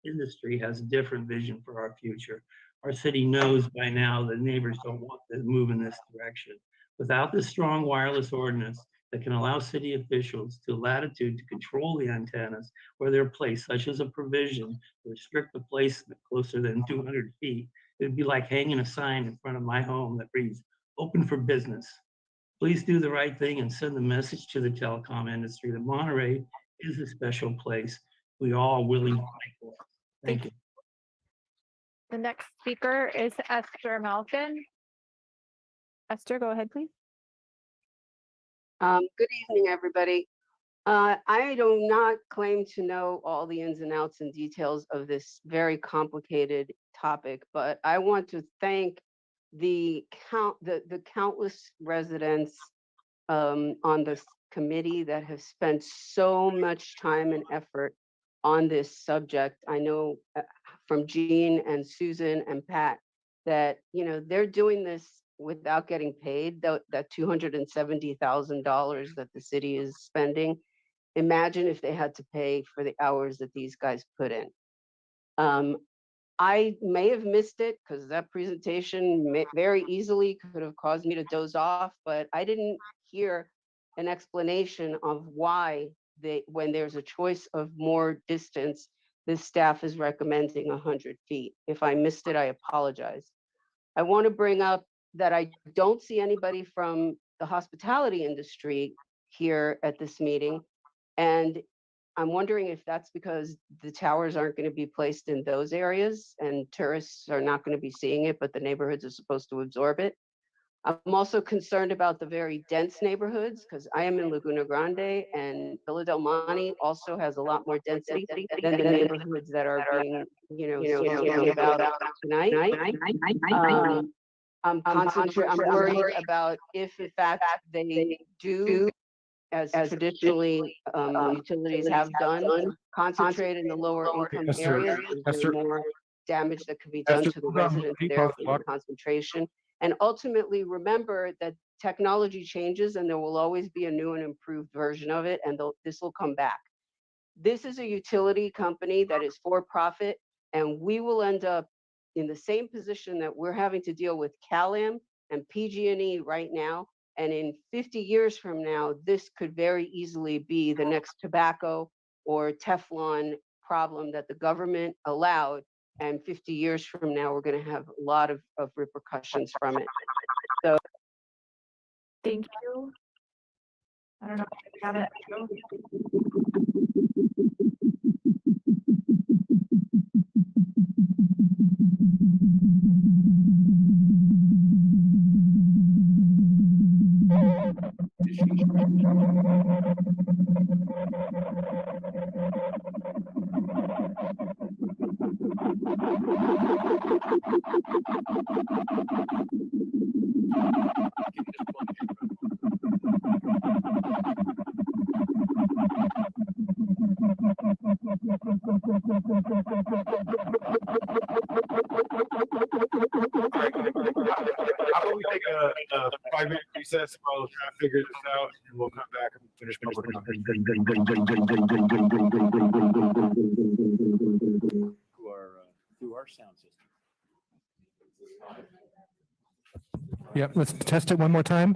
industry has a different vision for our future. Our city knows by now that neighbors don't want to move in this direction. Without this strong wireless ordinance that can allow city officials to latitude to control the antennas where they're placed, such as a provision to restrict the placement closer than 200 feet, it'd be like hanging a sign in front of my home that reads, "Open for business." Please do the right thing and send the message to the telecom industry that Monterey is a special place we all willing to fight for. Thank you. The next speaker is Esther Malkin. Esther, go ahead, please. Good evening, everybody. I do not claim to know all the ins and outs and details of this very complicated topic, but I want to thank the countless residents on this committee that have spent so much time and effort on this subject. I know from Jean and Susan and Pat that, you know, they're doing this without getting paid, that $270,000 that the city is spending. Imagine if they had to pay for the hours that these guys put in. I may have missed it because that presentation very easily could have caused me to doze off, but I didn't hear an explanation of why when there's a choice of more distance, this staff is recommending 100 feet. If I missed it, I apologize. I want to bring up that I don't see anybody from the hospitality industry here at this meeting. And I'm wondering if that's because the towers aren't going to be placed in those areas and tourists are not going to be seeing it, but the neighborhoods are supposed to absorb it. I'm also concerned about the very dense neighborhoods because I am in Laguna Grande and Villa Del Monte also has a lot more density than the neighborhoods that are being, spoken about tonight. I'm worried about if in fact they do, as traditionally utilities have done, concentrate in the lower income areas. There's more damage that could be done to the residents there from the concentration. And ultimately, remember that technology changes and there will always be a new and improved version of it, and this will come back. This is a utility company that is for profit, and we will end up in the same position that we're having to deal with CalAm and PG&E right now. And in 50 years from now, this could very easily be the next tobacco or Teflon problem that the government allowed. And 50 years from now, we're going to have a lot of repercussions from it. So, thank you. I don't know if you got it. How about we take a 5-minute recess while we try to figure this out and we'll come back and finish public comment. Through our sound system. Yep, let's test it one more time.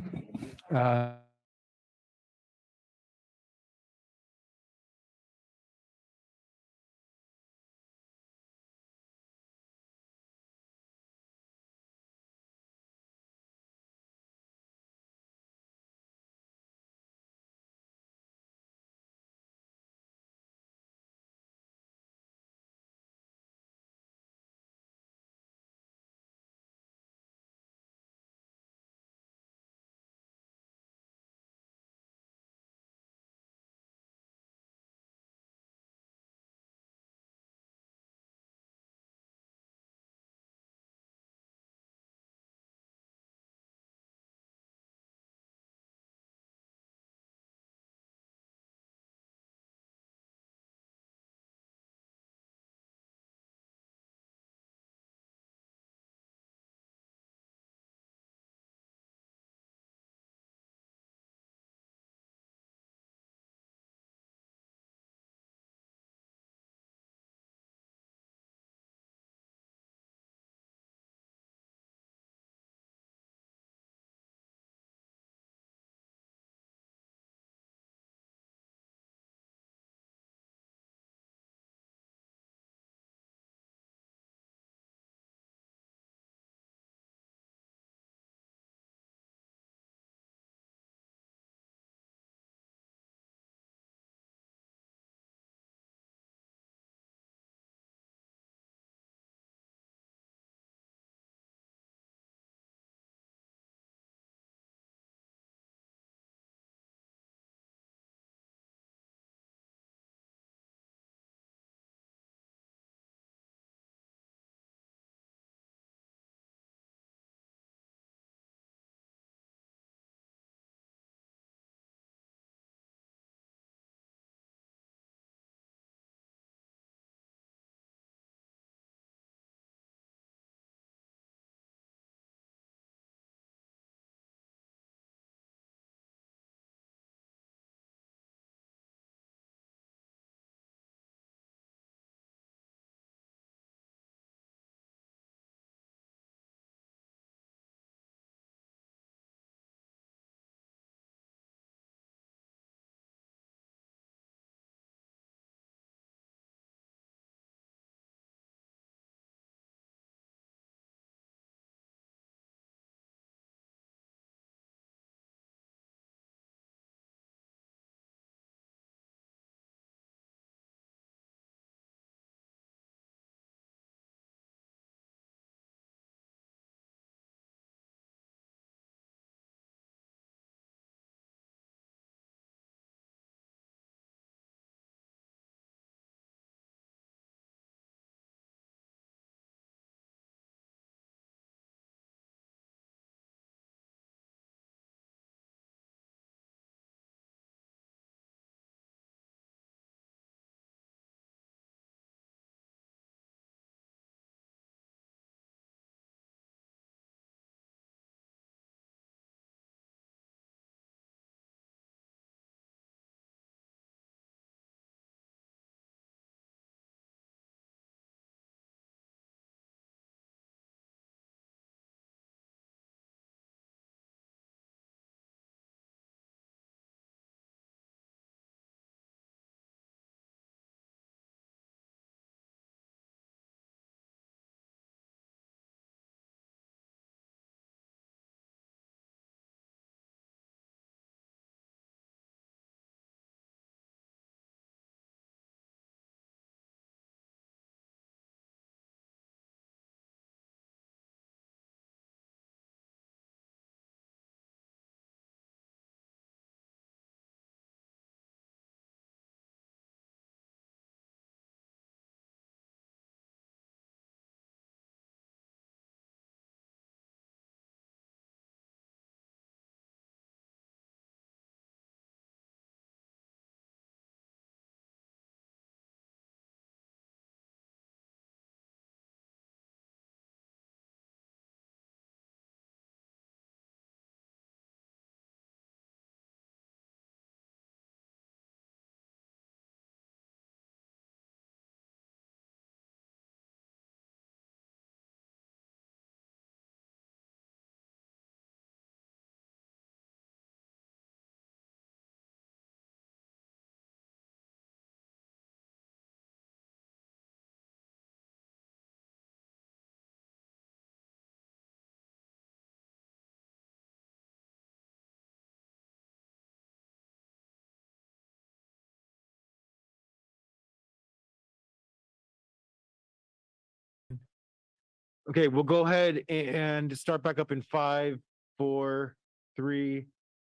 Okay, we'll go ahead and start back up in 5, 4, 3,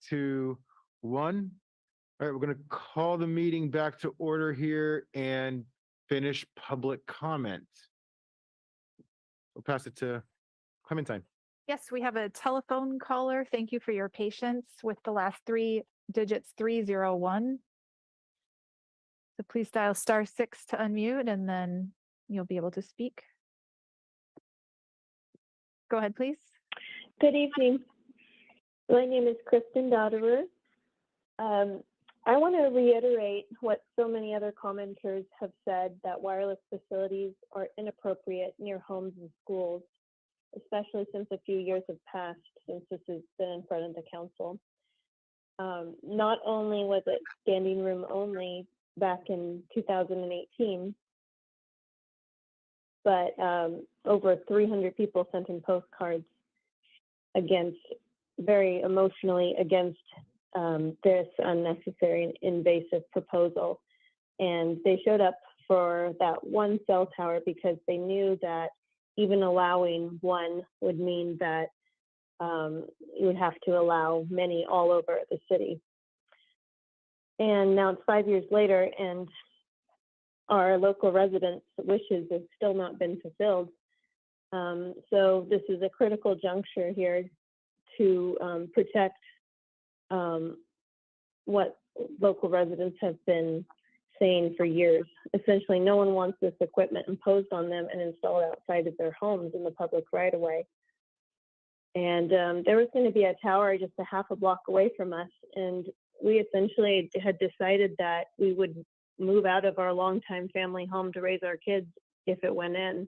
2, 1. All right, we're going to call the meeting back to order here and finish public comment. We'll pass it to Clementine. Yes, we have a telephone caller. Thank you for your patience with the last three digits 301. So please dial *6 to unmute and then you'll be able to speak. Go ahead, please. Good evening. My name is Kristen Dodderer. I want to reiterate what so many other commenters have said, that wireless facilities are inappropriate near homes and schools, especially since a few years have passed since this has been in front of the council. Not only was it standing room only back in 2018, but over 300 people sent in postcards against, very emotionally against this unnecessary and invasive proposal. And they showed up for that one cell tower because they knew that even allowing one would mean that you would have to allow many all over the city. And now it's 5 years later, and our local residents' wishes have still not been fulfilled. So this is a critical juncture here to protect what local residents have been saying for years. Essentially, no one wants this equipment imposed on them and installed outside of their homes in the public right of way. And there was going to be a tower just a half a block away from us, and we essentially had decided that we would move out of our longtime family home to raise our kids if it went in.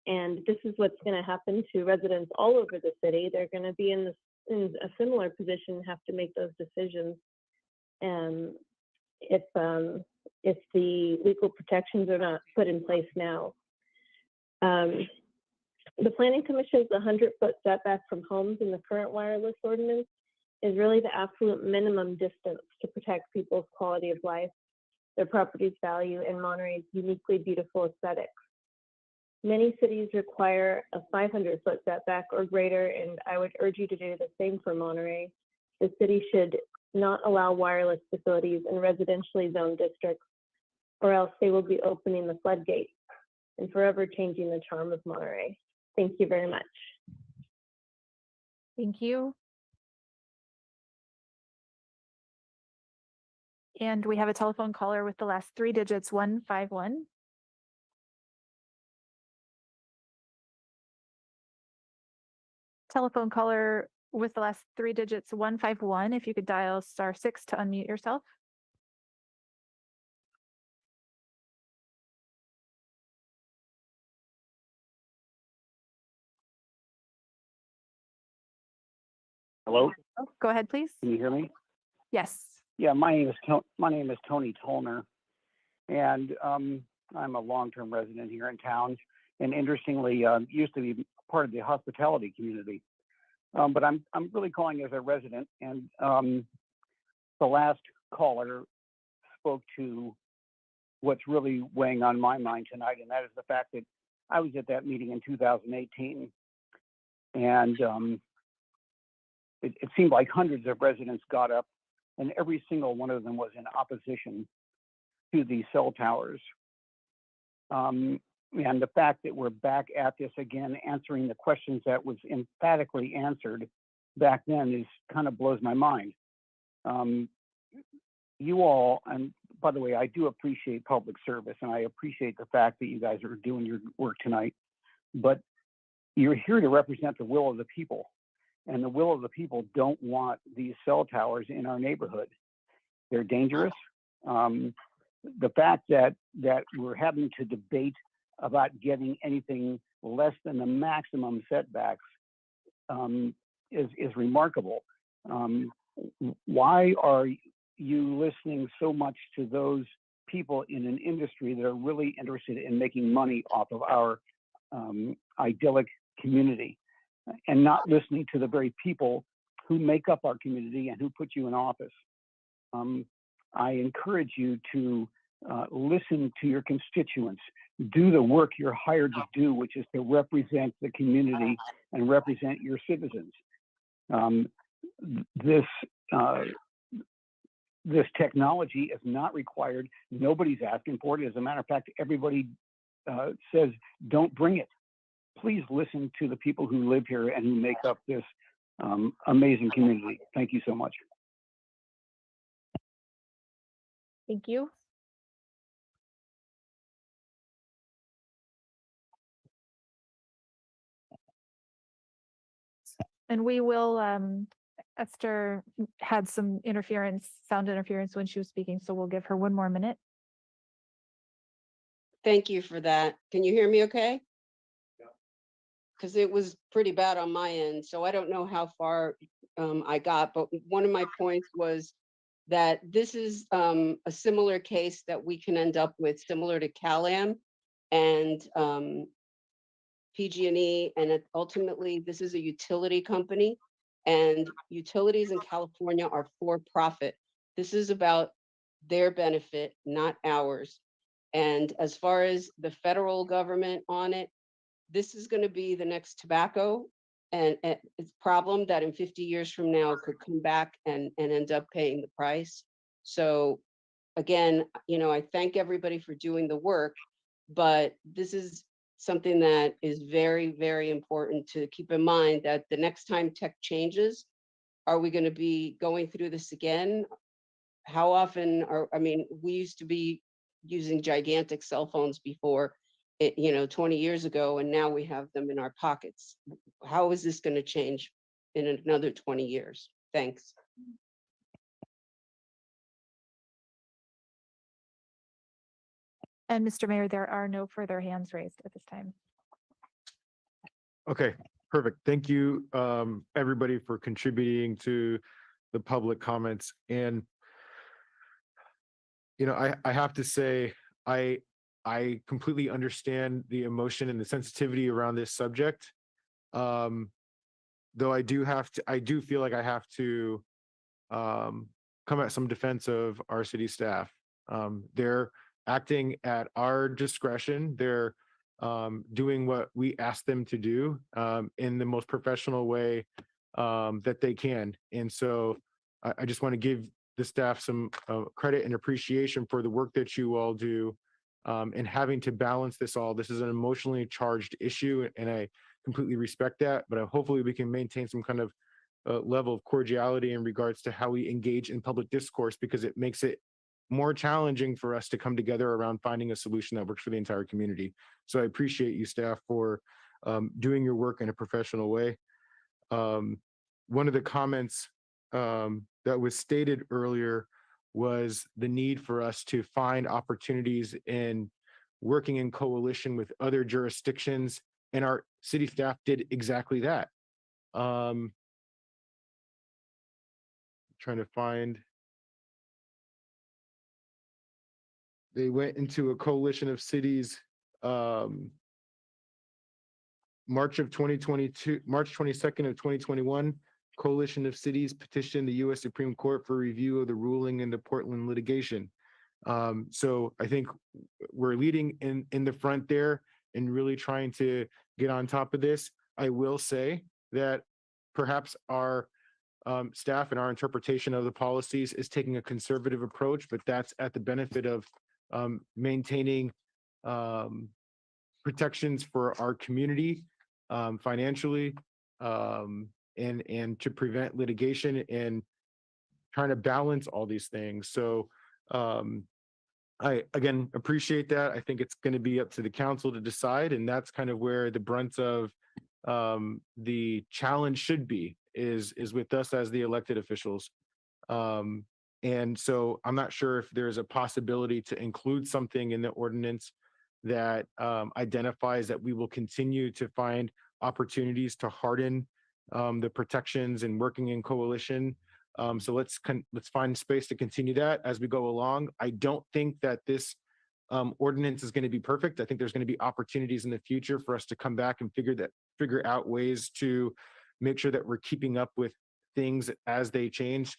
And this is what's going to happen to residents all over the city. They're going to be in a similar position, have to make those decisions. And if the legal protections are not put in place now. The Planning Commission's 100-foot setback from homes in the current wireless ordinance is really the absolute minimum distance to protect people's quality of life, their property's value, and Monterey's uniquely beautiful aesthetics. Many cities require a 500-foot setback or greater, and I would urge you to do the same for Monterey. The city should not allow wireless facilities in residentially zoned districts, or else they will be opening the floodgates and forever changing the charm of Monterey. Thank you very much. Thank you. And we have a telephone caller with the last three digits 151. Telephone caller with the last three digits 151. If you could dial *6 to unmute yourself. Hello? Oh, go ahead, please. Can you hear me? Yes. Yeah, my name is Tony Tolner, and I'm a long-term resident here in town. And interestingly, used to be part of the hospitality community, but I'm really calling as a resident. And the last caller spoke to what's really weighing on my mind tonight, and that is the fact that I was at that meeting in 2018, and it seemed like hundreds of residents got up, and every single one of them was in opposition to these cell towers. And the fact that we're back at this again, answering the questions that was emphatically answered back then is kind of blows my mind. You all, and by the way, I do appreciate public service, and I appreciate the fact that you guys are doing your work tonight, but you're here to represent the will of the people. And the will of the people don't want these cell towers in our neighborhood. They're dangerous. The fact that we're having to debate about getting anything less than the maximum setbacks is remarkable. Why are you listening so much to those people in an industry that are really interested in making money off of our idyllic community, and not listening to the very people who make up our community and who put you in office? I encourage you to listen to your constituents, do the work you're hired to do, which is to represent the community and represent your citizens. This technology is not required. Nobody's asking for it. As a matter of fact, everybody says, don't bring it. Please listen to the people who live here and who make up this amazing community. Thank you so much. Thank you. And we will, Esther had some interference, sound interference when she was speaking, so we'll give her 1 more minute. Thank you for that. Can you hear me okay? Because it was pretty bad on my end, so I don't know how far I got, but one of my points was that this is a similar case that we can end up with, similar to CalAm and PG&E, and ultimately this is a utility company, and utilities in California are for profit. This is about their benefit, not ours. And as far as the federal government on it, this is going to be the next tobacco, and it's a problem that in 50 years from now could come back and end up paying the price. So again, I thank everybody for doing the work, but this is something that is very, very important to keep in mind, that the next time tech changes, are we going to be going through this again? How often we used to be using gigantic cell phones before, 20 years ago, and now we have them in our pockets. How is this going to change in another 20 years? Thanks. And Mr. Mayor, there are no further hands raised at this time. Okay, perfect. Thank you, everybody, for contributing to the public comments. And, I have to say, I completely understand the emotion and the sensitivity around this subject. Though I do feel like I have to come at some defense of our city staff. They're acting at our discretion. They're doing what we ask them to do in the most professional way that they can. And so I just want to give the staff some credit and appreciation for the work that you all do and having to balance this all. This is an emotionally charged issue, and I completely respect that, but hopefully we can maintain some kind of level of cordiality in regards to how we engage in public discourse, because it makes it more challenging for us to come together around finding a solution that works for the entire community. So I appreciate you, staff, for doing your work in a professional way. One of the comments that was stated earlier was the need for us to find opportunities in working in coalition with other jurisdictions, and our city staff did exactly that. Trying to find, they went into a coalition of cities, March 22nd of 2021, coalition of cities petitioned the U.S. Supreme Court for review of the ruling in the Portland litigation. So I think we're leading in the front there and really trying to get on top of this. I will say that perhaps our staff and our interpretation of the policies is taking a conservative approach, but that's at the benefit of maintaining protections for our community financially, and to prevent litigation and trying to balance all these things. So I, again, appreciate that. I think it's going to be up to the council to decide, and that's kind of where the brunt of the challenge should be, is with us as the elected officials. And so I'm not sure if there's a possibility to include something in the ordinance that identifies that we will continue to find opportunities to harden the protections and working in coalition. So let's find space to continue that as we go along. I don't think that this ordinance is going to be perfect. I think there's going to be opportunities in the future for us to come back and figure out ways to make sure that we're keeping up with things as they change.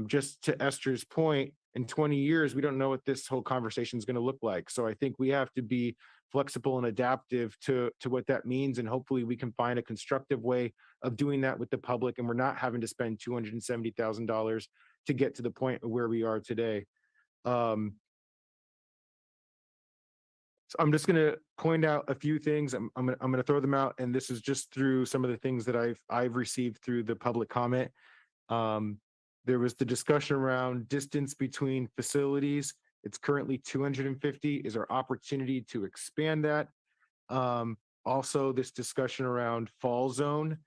Just to Esther's point, in 20 years, we don't know what this whole conversation is going to look like. So I think we have to be flexible and adaptive to what that means. And hopefully we can find a constructive way of doing that with the public. And we're not having to spend $270,000 to get to the point of where we are today. So I'm just going to point out a few things. I'm going to throw them out, and this is just through some of the things that I've received through the public comment. There was the discussion around distance between facilities. It's currently 250. Is there opportunity to expand that? Also, this discussion around fall zone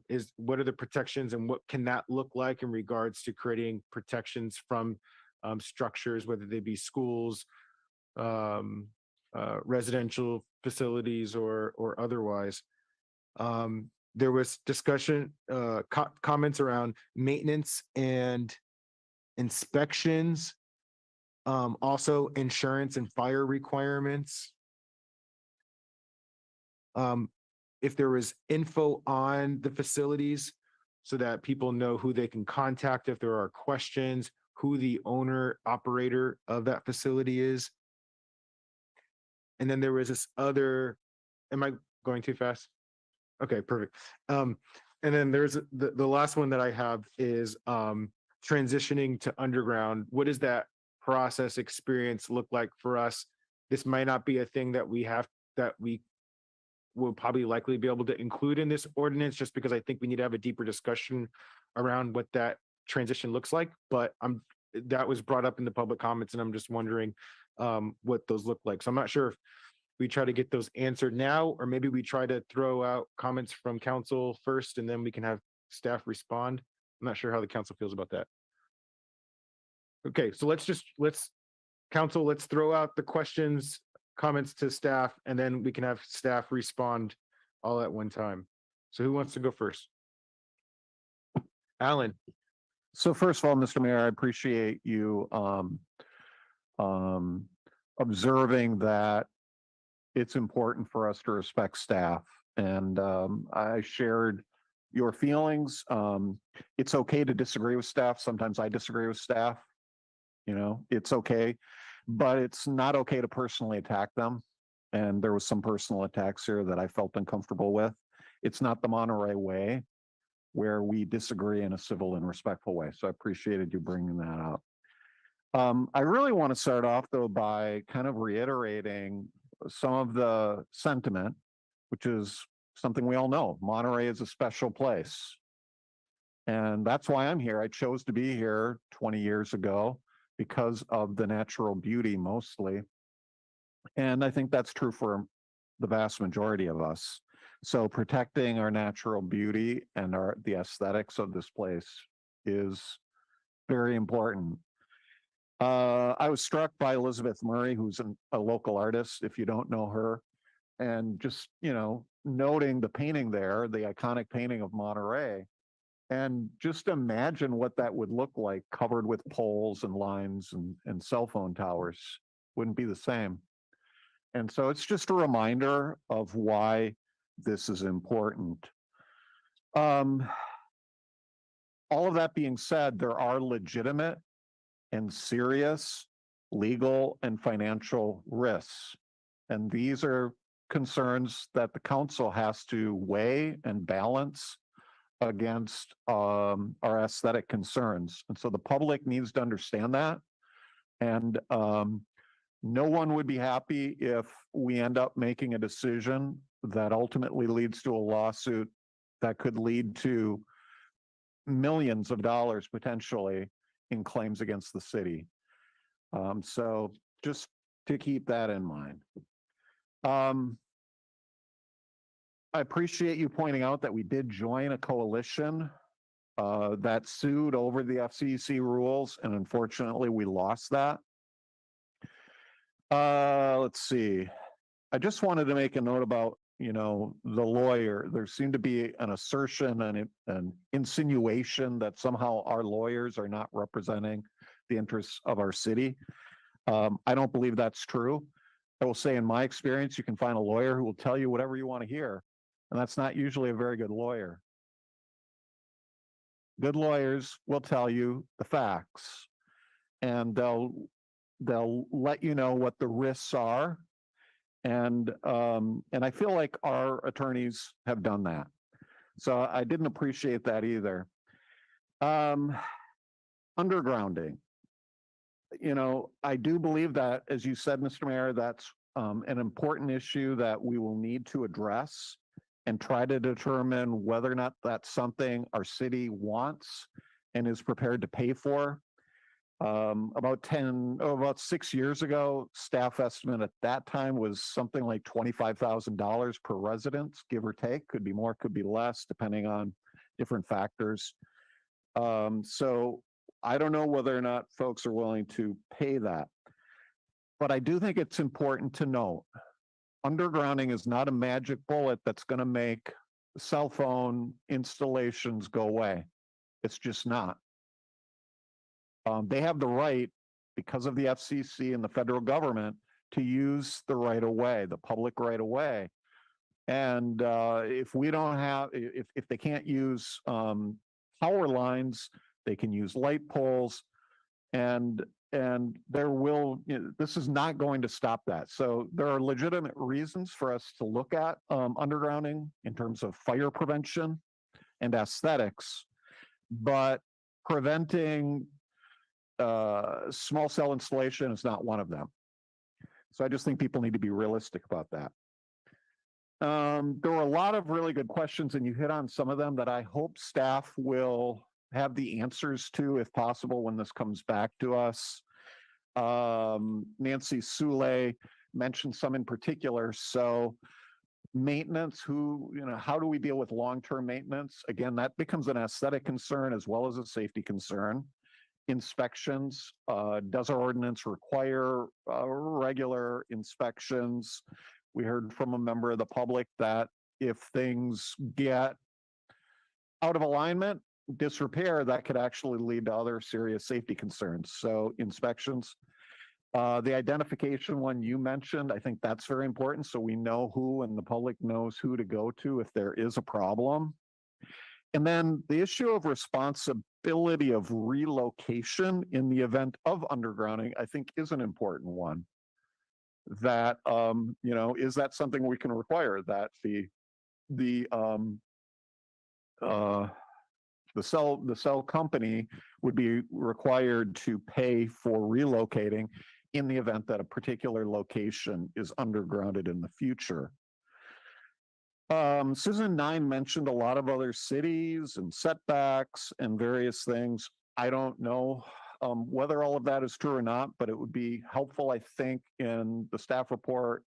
is what are the protections and what can that look like in regards to creating protections from structures, whether they be schools, residential facilities or otherwise. There was discussion, comments around maintenance and inspections, also insurance and fire requirements. If there was info on the facilities so that people know who they can contact if there are questions, who the owner operator of that facility is. And then there was this other, am I going too fast? Okay, perfect. And then there's the last one that I have is transitioning to underground. What does that process experience look like for us? This might not be a thing that we will probably likely be able to include in this ordinance, just because I think we need to have a deeper discussion around what that transition looks like. But that was brought up in the public comments, and I'm just wondering what those look like. So I'm not sure if we try to get those answered now, or maybe we try to throw out comments from council first, and then we can have staff respond. I'm not sure how the council feels about that. Okay, so let's throw out the questions, comments to staff, and then we can have staff respond all at one time. So who wants to go first? Alan. So first of all, Mr. Mayor, I appreciate you observing that it's important for us to respect staff. And I shared your feelings. It's okay to disagree with staff. Sometimes I disagree with staff. You know, it's okay, but it's not okay to personally attack them. And there was some personal attacks here that I felt uncomfortable with. It's not the Monterey way, where we disagree in a civil and respectful way. So I appreciated you bringing that up. I really want to start off, though, by kind of reiterating some of the sentiment, which is something we all know. Monterey is a special place. And that's why I'm here. I chose to be here 20 years ago because of the natural beauty mostly. And I think that's true for the vast majority of us. So protecting our natural beauty and the aesthetics of this place is very important. I was struck by Elizabeth Murray, who's a local artist, if you don't know her, and just, noting the painting there, the iconic painting of Monterey, and just imagine what that would look like covered with poles and lines and cell phone towers. Wouldn't be the same. And so it's just a reminder of why this is important. All of that being said, there are legitimate and serious legal and financial risks. And these are concerns that the council has to weigh and balance against our aesthetic concerns. And so the public needs to understand that. And no one would be happy if we end up making a decision that ultimately leads to a lawsuit that could lead to millions of dollars potentially in claims against the city. So just to keep that in mind. I appreciate you pointing out that we did join a coalition that sued over the FCC rules, and unfortunately we lost that. Let's see. I just wanted to make a note about, the lawyer. There seemed to be an assertion and an insinuation that somehow our lawyers are not representing the interests of our city. I don't believe that's true. I will say in my experience, you can find a lawyer who will tell you whatever you want to hear, and that's not usually a very good lawyer. Good lawyers will tell you the facts. and they'll let you know what the risks are. And I feel like our attorneys have done that. So I didn't appreciate that either. Undergrounding. You know, I do believe that, as you said, Mr. Mayor, that's an important issue that we will need to address and try to determine whether or not that's something our city wants and is prepared to pay for. About 6 years ago, staff estimate at that time was something like $25,000 per resident, give or take. Could be more, could be less, depending on different factors. So I don't know whether or not folks are willing to pay that. But I do think it's important to note, undergrounding is not a magic bullet that's going to make cell phone installations go away. It's just not. They have the right, because of the FCC and the federal government, to use the right of way, the public right of way. And if we don't have, if they can't use power lines, they can use light poles, and there will, this is not going to stop that. So there are legitimate reasons for us to look at undergrounding in terms of fire prevention and aesthetics, but preventing small cell installation is not one of them. So I just think people need to be realistic about that. There were a lot of really good questions, and you hit on some of them that I hope staff will have the answers to, if possible, when this comes back to us. Nancy Sule mentioned some in particular. So maintenance, how do we deal with long-term maintenance? Again, that becomes an aesthetic concern as well as a safety concern. Inspections, does our ordinance require regular inspections? We heard from a member of the public that if things get out of alignment, disrepair, that could actually lead to other serious safety concerns. So inspections. The identification one you mentioned, I think that's very important. So we know who, and the public knows who to go to if there is a problem. And then the issue of responsibility of relocation in the event of undergrounding, I think, is an important one. That, is that something we can require, that the cell company would be required to pay for relocating in the event that a particular location is undergrounded in the future. Susan Nine mentioned a lot of other cities and setbacks and various things. I don't know whether all of that is true or not, but it would be helpful, I think, in the staff report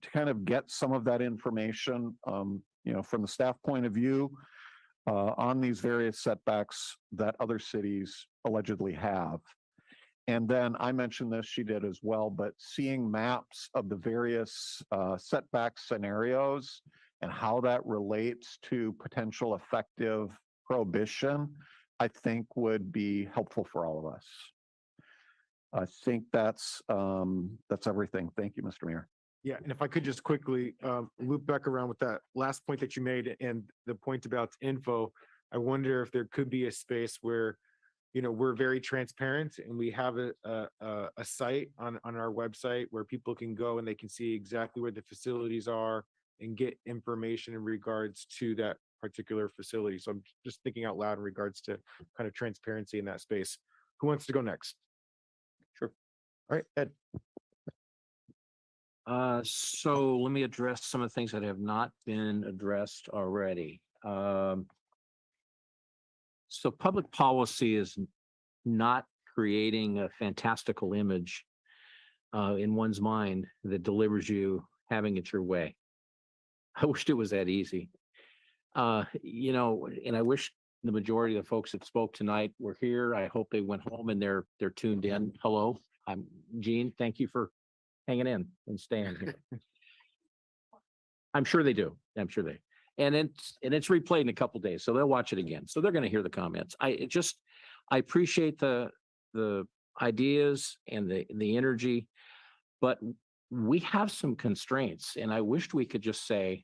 to kind of get some of that information, from the staff point of view, on these various setbacks that other cities allegedly have. And then I mentioned this, she did as well, but seeing maps of the various setback scenarios and how that relates to potential effective prohibition, I think would be helpful for all of us. I think that's everything. Thank you, Mr. Mayor. Yeah, and if I could just quickly loop back around with that last point that you made and the point about info, I wonder if there could be a space where, we're very transparent and we have a site on our website where people can go and they can see exactly where the facilities are and get information in regards to that particular facility. So I'm just thinking out loud in regards to kind of transparency in that space. Who wants to go next? Sure. All right, Ed. So let me address some of the things that have not been addressed already. So public policy is not creating a fantastical image in one's mind that delivers you having it your way. I wished it was that easy. And I wish the majority of the folks that spoke tonight were here. I hope they went home and they're tuned in. Hello, I'm Gene. Thank you for hanging in and staying here. I'm sure they do. And it's replayed in a couple days, so they'll watch it again. So they're going to hear the comments. I appreciate the ideas and the energy, but we have some constraints, and I wished we could just say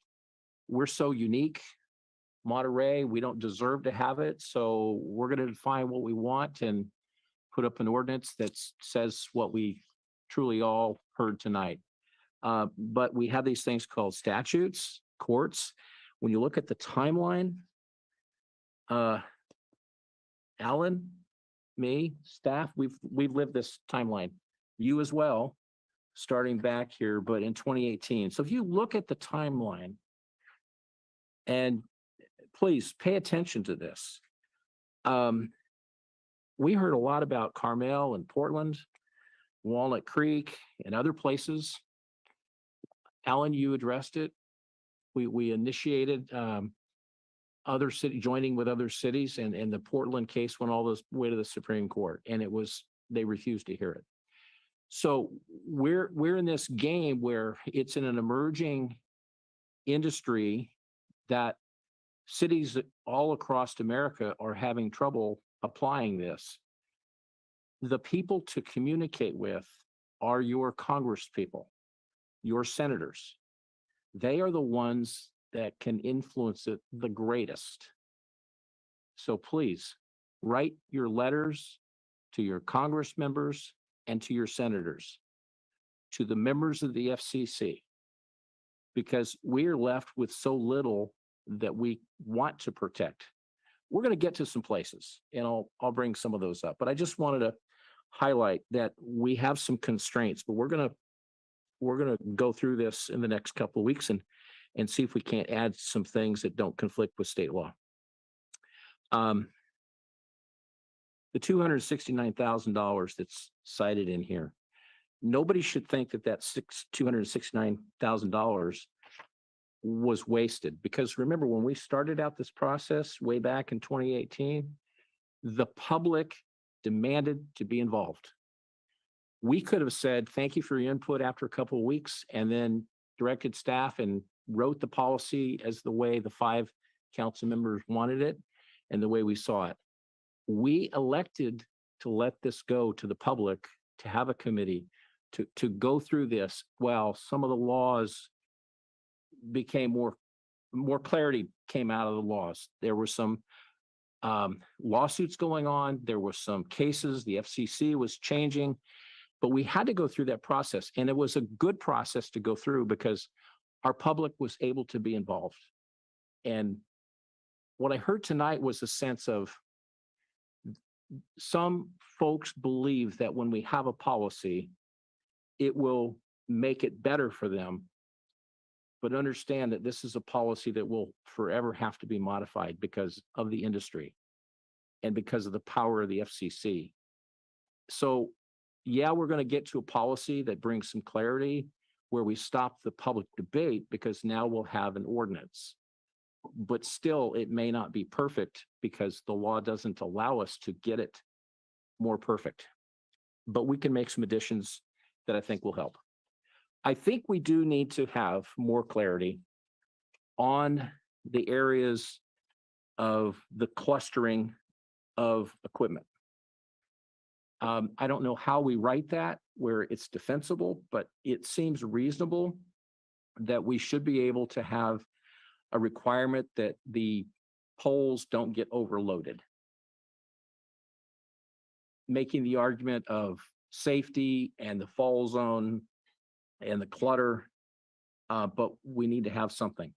we're so unique, Monterey. We don't deserve to have it, so we're going to define what we want and put up an ordinance that says what we truly all heard tonight. But we have these things called statutes, courts. When you look at the timeline, Alan, me, staff, we've lived this timeline. You as well, starting back here, but in 2018. So if you look at the timeline, and please pay attention to this. We heard a lot about Carmel and Portland, Walnut Creek, and other places. Alan, you addressed it. We initiated other city joining with other cities, and the Portland case went all the way to the Supreme Court, and they refused to hear it. So we're in this game where it's in an emerging industry that cities all across America are having trouble applying this. The people to communicate with are your congresspeople, your senators. They are the ones that can influence it the greatest. So please write your letters to your Congress members and to your senators, to the members of the FCC, because we are left with so little that we want to protect. We're going to get to some places, and I'll bring some of those up, but I just wanted to highlight that we have some constraints, but we're going to go through this in the next couple of weeks and see if we can't add some things that don't conflict with state law. The $269,000 that's cited in here, nobody should think that $269,000 was wasted, because remember, when we started out this process way back in 2018, the public demanded to be involved. We could have said, thank you for your input after a couple of weeks, and then directed staff and wrote the policy as the way the 5 council members wanted it and the way we saw it. We elected to let this go to the public, to have a committee, to go through this while some of the laws became more clarity came out of the laws. There were some lawsuits going on. There were some cases. The FCC was changing, but we had to go through that process. And it was a good process to go through because our public was able to be involved. And what I heard tonight was a sense of some folks believe that when we have a policy, it will make it better for them. But understand that this is a policy that will forever have to be modified because of the industry and because of the power of the FCC. So yeah, we're going to get to a policy that brings some clarity where we stop the public debate, because now we'll have an ordinance. But still, it may not be perfect because the law doesn't allow us to get it more perfect. But we can make some additions that I think will help. I think we do need to have more clarity on the areas of the clustering of equipment. I don't know how we write that where it's defensible, but it seems reasonable that we should be able to have a requirement that the poles don't get overloaded. Making the argument of safety and the fall zone and the clutter, but we need to have something.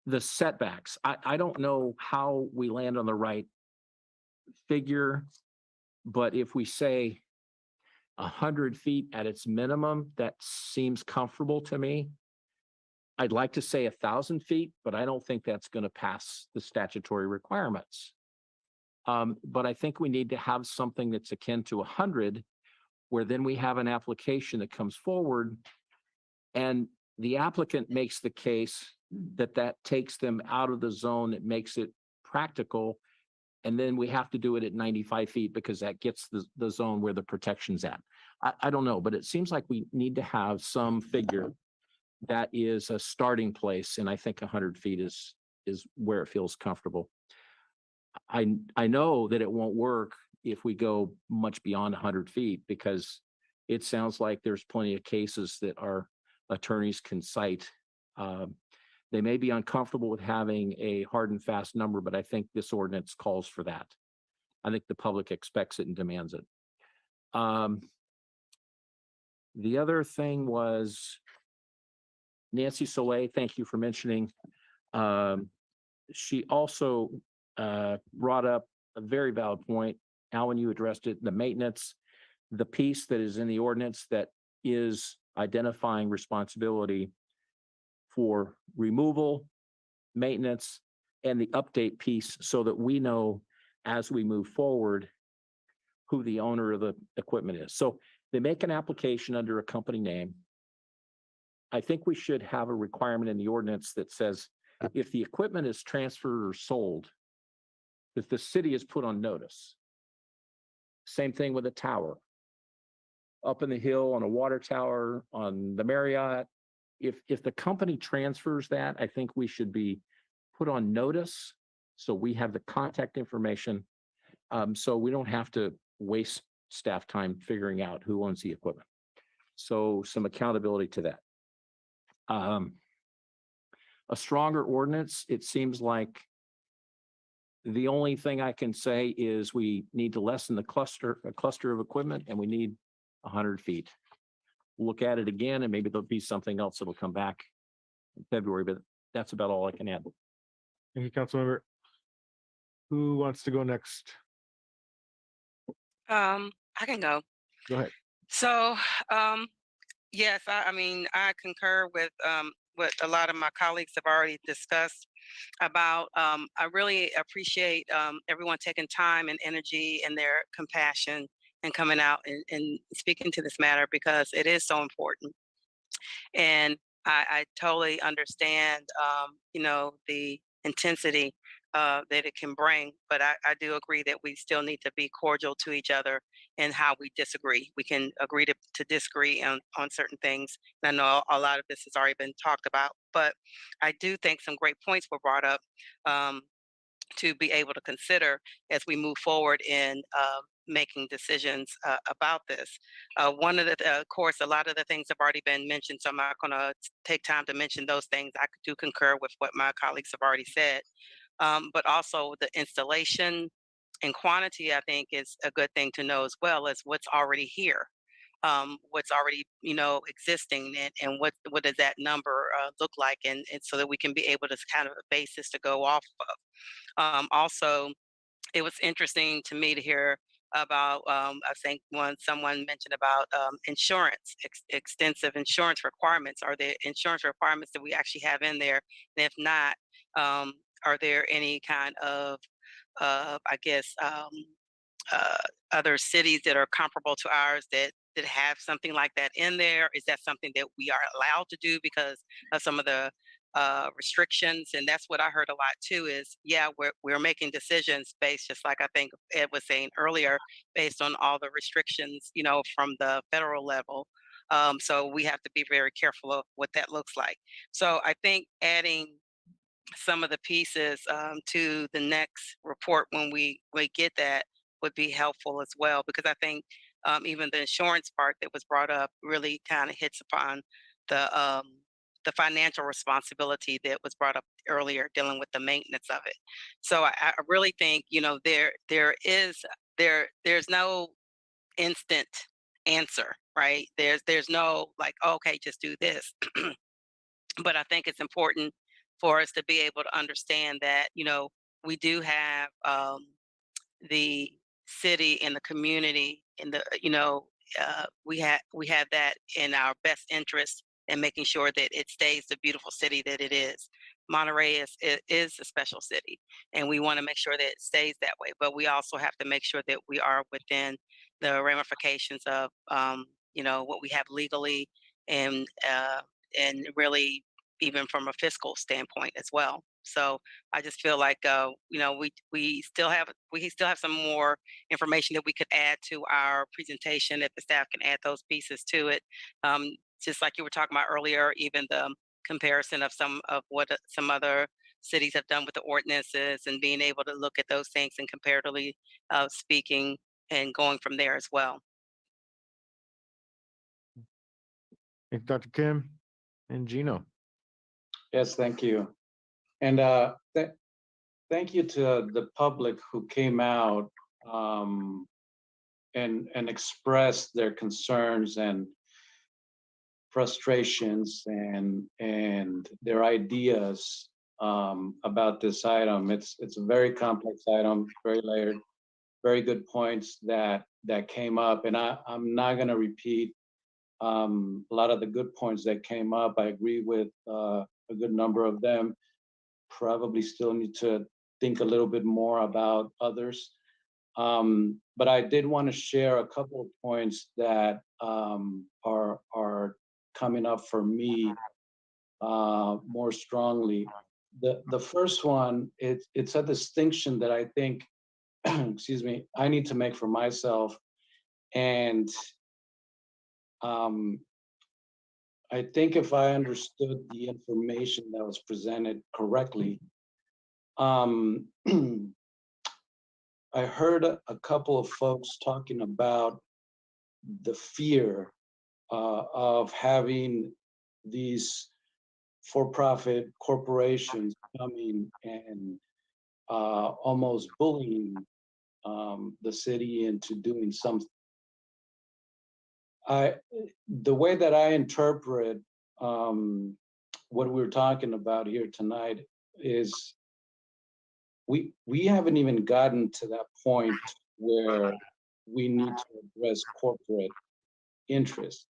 The setbacks, I don't know how we land on the right figure, but if we say 100 feet at its minimum, that seems comfortable to me. I'd like to say 1,000 feet, but I don't think that's going to pass the statutory requirements. But I think we need to have something that's akin to 100, where then we have an application that comes forward and the applicant makes the case that that takes them out of the zone, that makes it practical. And then we have to do it at 95 feet because that gets the zone where the protection's at. I don't know, but it seems like we need to have some figure that is a starting place. And I think 100 feet is where it feels comfortable. I know that it won't work if we go much beyond 100 feet, because it sounds like there's plenty of cases that our attorneys can cite. They may be uncomfortable with having a hard and fast number, but I think this ordinance calls for that. I think the public expects it and demands it. The other thing was Nancy Soleil, thank you for mentioning. She also brought up a very valid point. Alan, you addressed it, the maintenance, the piece that is in the ordinance that is identifying responsibility for removal, maintenance, and the update piece so that we know as we move forward who the owner of the equipment is. So they make an application under a company name. I think we should have a requirement in the ordinance that says if the equipment is transferred or sold, that the city is put on notice. Same thing with a tower. Up in the hill on a water tower on the Marriott. If the company transfers that, I think we should be put on notice so we have the contact information. So we don't have to waste staff time figuring out who owns the equipment. So some accountability to that. A stronger ordinance, it seems like the only thing I can say is we need to lessen a cluster of equipment, and we need 100 feet. Look at it again, and maybe there'll be something else that'll come back in February, but that's about all I can add. Thank you, Councilmember. Who wants to go next? I can go. Go ahead. So, yes, I mean, I concur with what a lot of my colleagues have already discussed about. I really appreciate everyone taking time and energy and their compassion and coming out and speaking to this matter because it is so important. And I totally understand, the intensity that it can bring, but I do agree that we still need to be cordial to each other in how we disagree. We can agree to disagree on certain things. And I know a lot of this has already been talked about, but I do think some great points were brought up to be able to consider as we move forward in making decisions about this. One of the, of course, a lot of the things have already been mentioned, so I'm not going to take time to mention those things. I do concur with what my colleagues have already said, but also the installation and quantity, I think, is a good thing to know as well as what's already here. What's already existing, and what does that number look like, and so that we can be able to kind of a basis to go off of. Also, it was interesting to me to hear about I think someone mentioned about insurance, extensive insurance requirements. Are there insurance requirements that we actually have in there, and if not, are there any kind of I guess other cities that are comparable to ours that have something like that in there? Is that something that we are allowed to do because of some of the restrictions? And that's what I heard a lot too is, yeah, we're making decisions based, just like I think Ed was saying earlier, based on all the restrictions, from the federal level. So we have to be very careful of what that looks like. So I think adding some of the pieces to the next report when we get that would be helpful as well, because I think even the insurance part that was brought up really kind of hits upon the financial responsibility that was brought up earlier, dealing with the maintenance of it. So I really think there's no instant answer, right? There's no like, okay, just do this. But I think it's important for us to be able to understand that we do have the city and the community and the we have that in our best interest in making sure that it stays the beautiful city that it is. Monterey is a special city, and we want to make sure that it stays that way. But we also have to make sure that we are within the ramifications of what we have legally and really even from a fiscal standpoint as well. So I just feel like we still have some more information that we could add to our presentation if the staff can add those pieces to it. Just like you were talking about earlier, even the comparison of some of what some other cities have done with the ordinances and being able to look at those things and comparatively speaking and going from there as well. Thank Dr. Kim and Gino. Yes, thank you. And thank you to the public who came out and express their concerns and frustrations and their ideas about this item. It's a very complex item, very layered, very good points that came up, and I'm not going to repeat a lot of the good points that came up. I agree with a good number of them. Probably still need to think a little bit more about others. But I did want to share a couple of points that are coming up for me more strongly. The first one, it's a distinction that I think, excuse me, I need to make for myself. And I think if I understood the information that was presented correctly, I heard a couple of folks talking about the fear of having these for-profit corporations coming and almost bullying the city into doing something. The way that I interpret what we're talking about here tonight is we haven't even gotten to that point where we need to address corporate interests.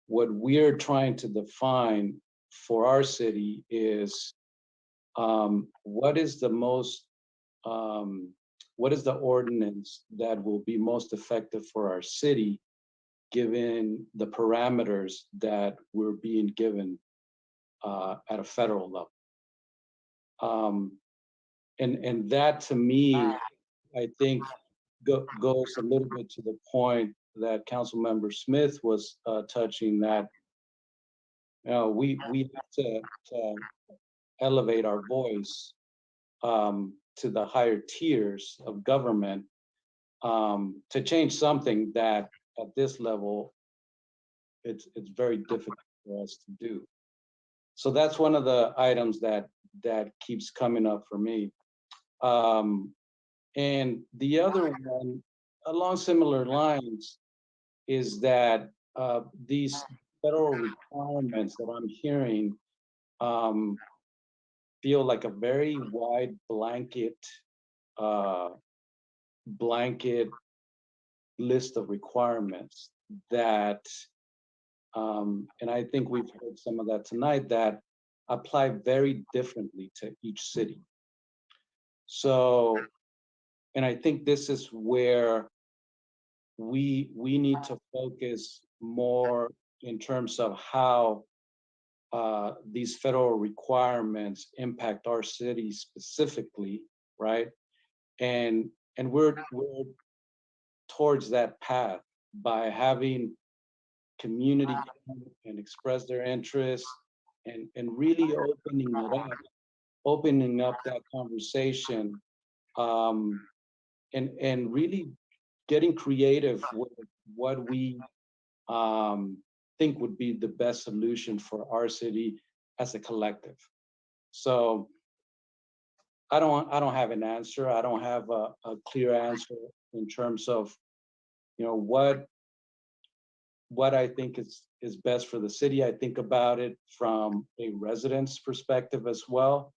What we're trying to define for our city is what is the ordinance that will be most effective for our city, given the parameters that we're being given at a federal level. And that to me, I think goes a little bit to the point that Councilmember Smith was touching, that we have to elevate our voice to the higher tiers of government to change something that at this level it's very difficult for us to do. So that's one of the items that keeps coming up for me. And the other one, along similar lines, is that these federal requirements that I'm hearing feel like a very wide blanket list of requirements that, and I think we've heard some of that tonight, that apply very differently to each city. So, and I think this is where we need to focus more in terms of how these federal requirements impact our city specifically, right? And we're towards that path by having community come and express their interests and really opening up that conversation, and really getting creative with what we think would be the best solution for our city as a collective. So I don't have an answer. I don't have a clear answer in terms of, you know, what I think is best for the city. I think about it from a resident's perspective as well.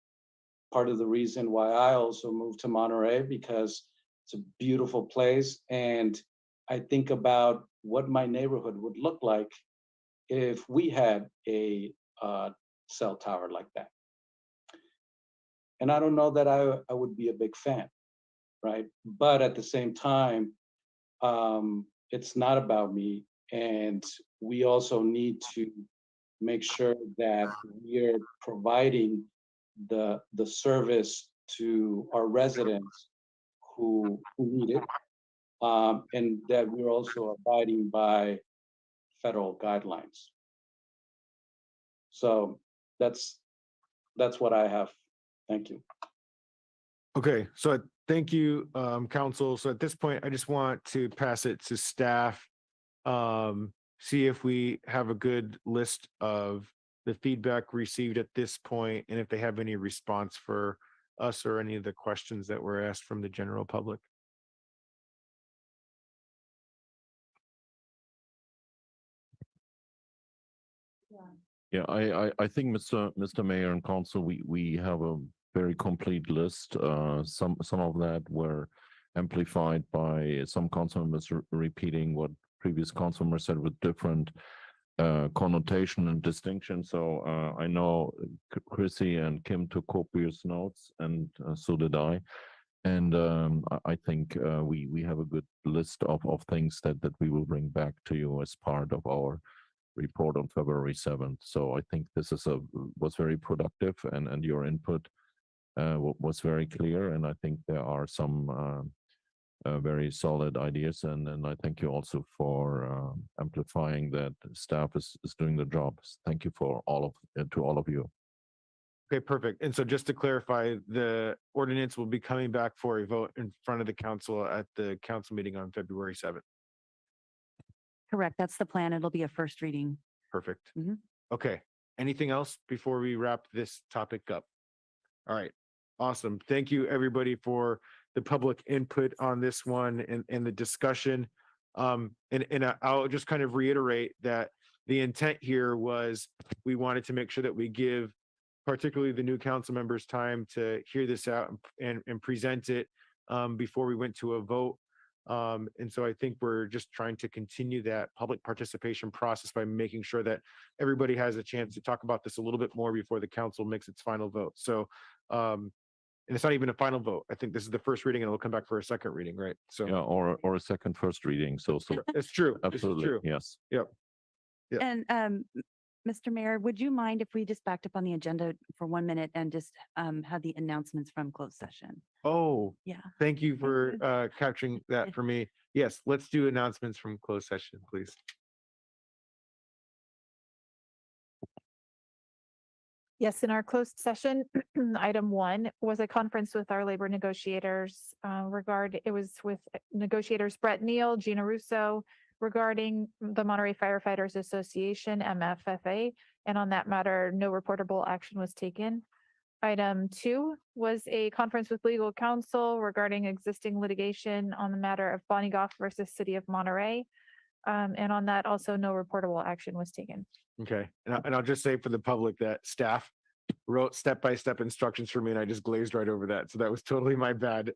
Part of the reason why I also moved to Monterey, because it's a beautiful place. And I think about what my neighborhood would look like if we had a cell tower like that. And I don't know that I would be a big fan, right? But at the same time, it's not about me. And we also need to make sure that we're providing the service to our residents who need it, and that we're also abiding by federal guidelines. So that's what I have. Thank you. Okay, so thank you, council. So at this point, I just want to pass it to staff. See if we have a good list of the feedback received at this point, and if they have any response for us or any of the questions that were asked from the general public. Yeah, I think Mr. Mayor and Council, we have a very complete list. Some of that were amplified by some council members repeating what previous council members said with different connotation and distinction. So I know Chrissy and Kim took copious notes, and so did I. And I think we have a good list of things that we will bring back to you as part of our report on February 7th. So I think this was very productive, and your input was very clear. And I think there are some very solid ideas. And I thank you also for amplifying that staff is doing the job. Thank you for to all of you. Okay, perfect. And so just to clarify, the ordinance will be coming back for a vote in front of the council at the council meeting on February 7th. Correct. That's the plan. It'll be a first reading. Perfect. Mhm. Okay. Anything else before we wrap this topic up? All right. Awesome. Thank you, everybody, for the public input on this one and the discussion. And I'll just kind of reiterate that the intent here was we wanted to make sure that we give particularly the new council members time to hear this out and present it before we went to a vote. And so I think we're just trying to continue that public participation process by making sure that everybody has a chance to talk about this a little bit more before the council makes its final vote. So, and it's not even a final vote. I think this is the first reading and it'll come back for a second reading, right? So Yeah, or a second first reading. So it's true. absolutely, It's true. yes. Yep. Yeah. And Mr. Mayor, would you mind if we just backed up on the agenda for 1 minute and just had the announcements from closed session? Oh, Yeah. thank you for capturing that for me. Yes, let's do announcements from closed session, please. Yes, in our closed session, item 1 was a conference with our labor negotiators it was with negotiators Brett Neal, Gina Russo, regarding the Monterey Firefighters Association, MFFA, and on that matter, no reportable action was taken. Item 2 was a conference with legal counsel regarding existing litigation on the matter of Bonnie Goff versus City of Monterey. And on that, also no reportable action was taken. Okay, and I'll just say for the public that staff wrote step-by-step instructions for me and I just glazed right over that. So that was totally my bad.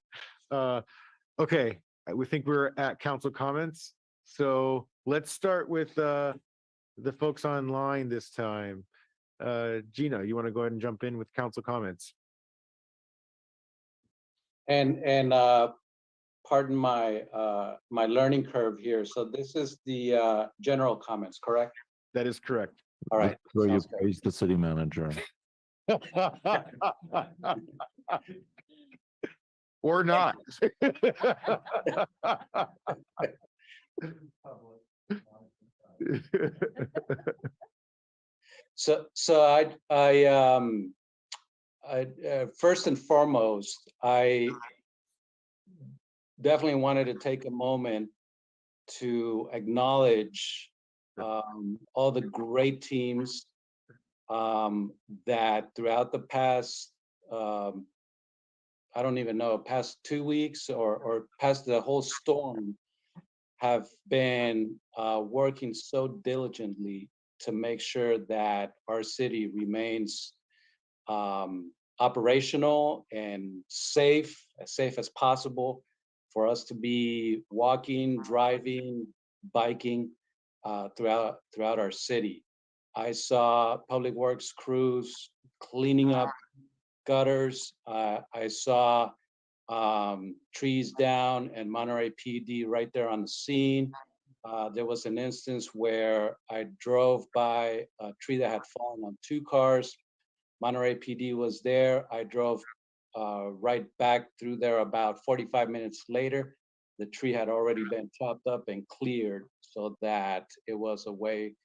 Okay, we think we're at council comments. So let's start with the folks online this time. Gina, you want to go ahead and jump in with council comments? And pardon my my learning curve here. So this is the general comments, correct? That is correct. All right. Where you sounds good. praise the city manager. Or not. So I first and foremost, I definitely wanted to take a moment to acknowledge all the great teams that throughout the past, I don't even know, past 2 weeks or past the whole storm have been working so diligently to make sure that our city remains operational and safe, as safe as possible for us to be walking, driving, biking throughout our city. I saw public works crews cleaning up gutters. I saw trees down and Monterey PD right there on the scene. There was an instance where I drove by a tree that had fallen on 2 cars. Monterey PD was there. I drove right back through there about 45 minutes later. The tree had already been chopped up and cleared so that it was away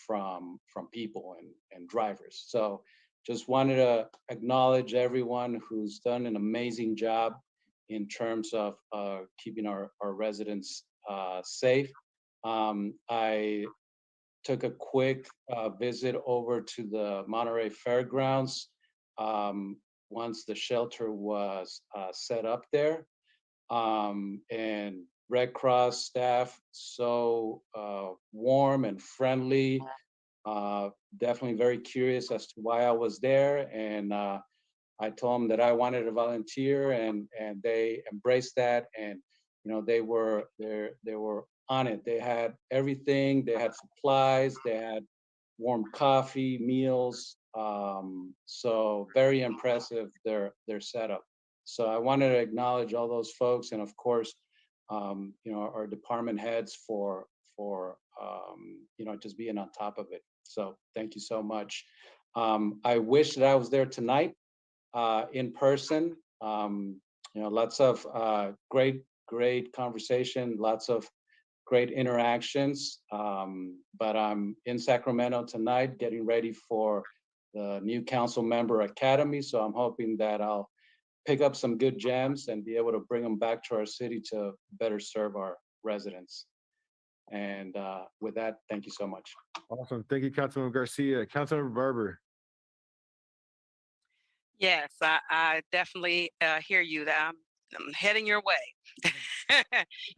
from people and drivers. So just wanted to acknowledge everyone who's done an amazing job in terms of keeping our residents safe. I took a quick visit over to the Monterey Fairgrounds once the shelter was set up there. And Red Cross staff so warm and friendly, definitely very curious as to why I was there. And I told them that I wanted to volunteer, and they embraced that. And they were on it. They had everything. They had supplies. They had warm coffee, meals. So very impressive their setup. So I wanted to acknowledge all those folks, and of course, our department heads for just being on top of it. So thank you so much. I wish that I was there tonight in person. Lots of great conversation, lots of great interactions. But I'm in Sacramento tonight getting ready for the new council member academy. So I'm hoping that I'll pick up some good gems and be able to bring them back to our city to better serve our residents. And with that, thank you so much. Awesome. Thank you, Councilman Garcia. Councilmember Barber. Yes, I definitely hear you. That I'm heading your way,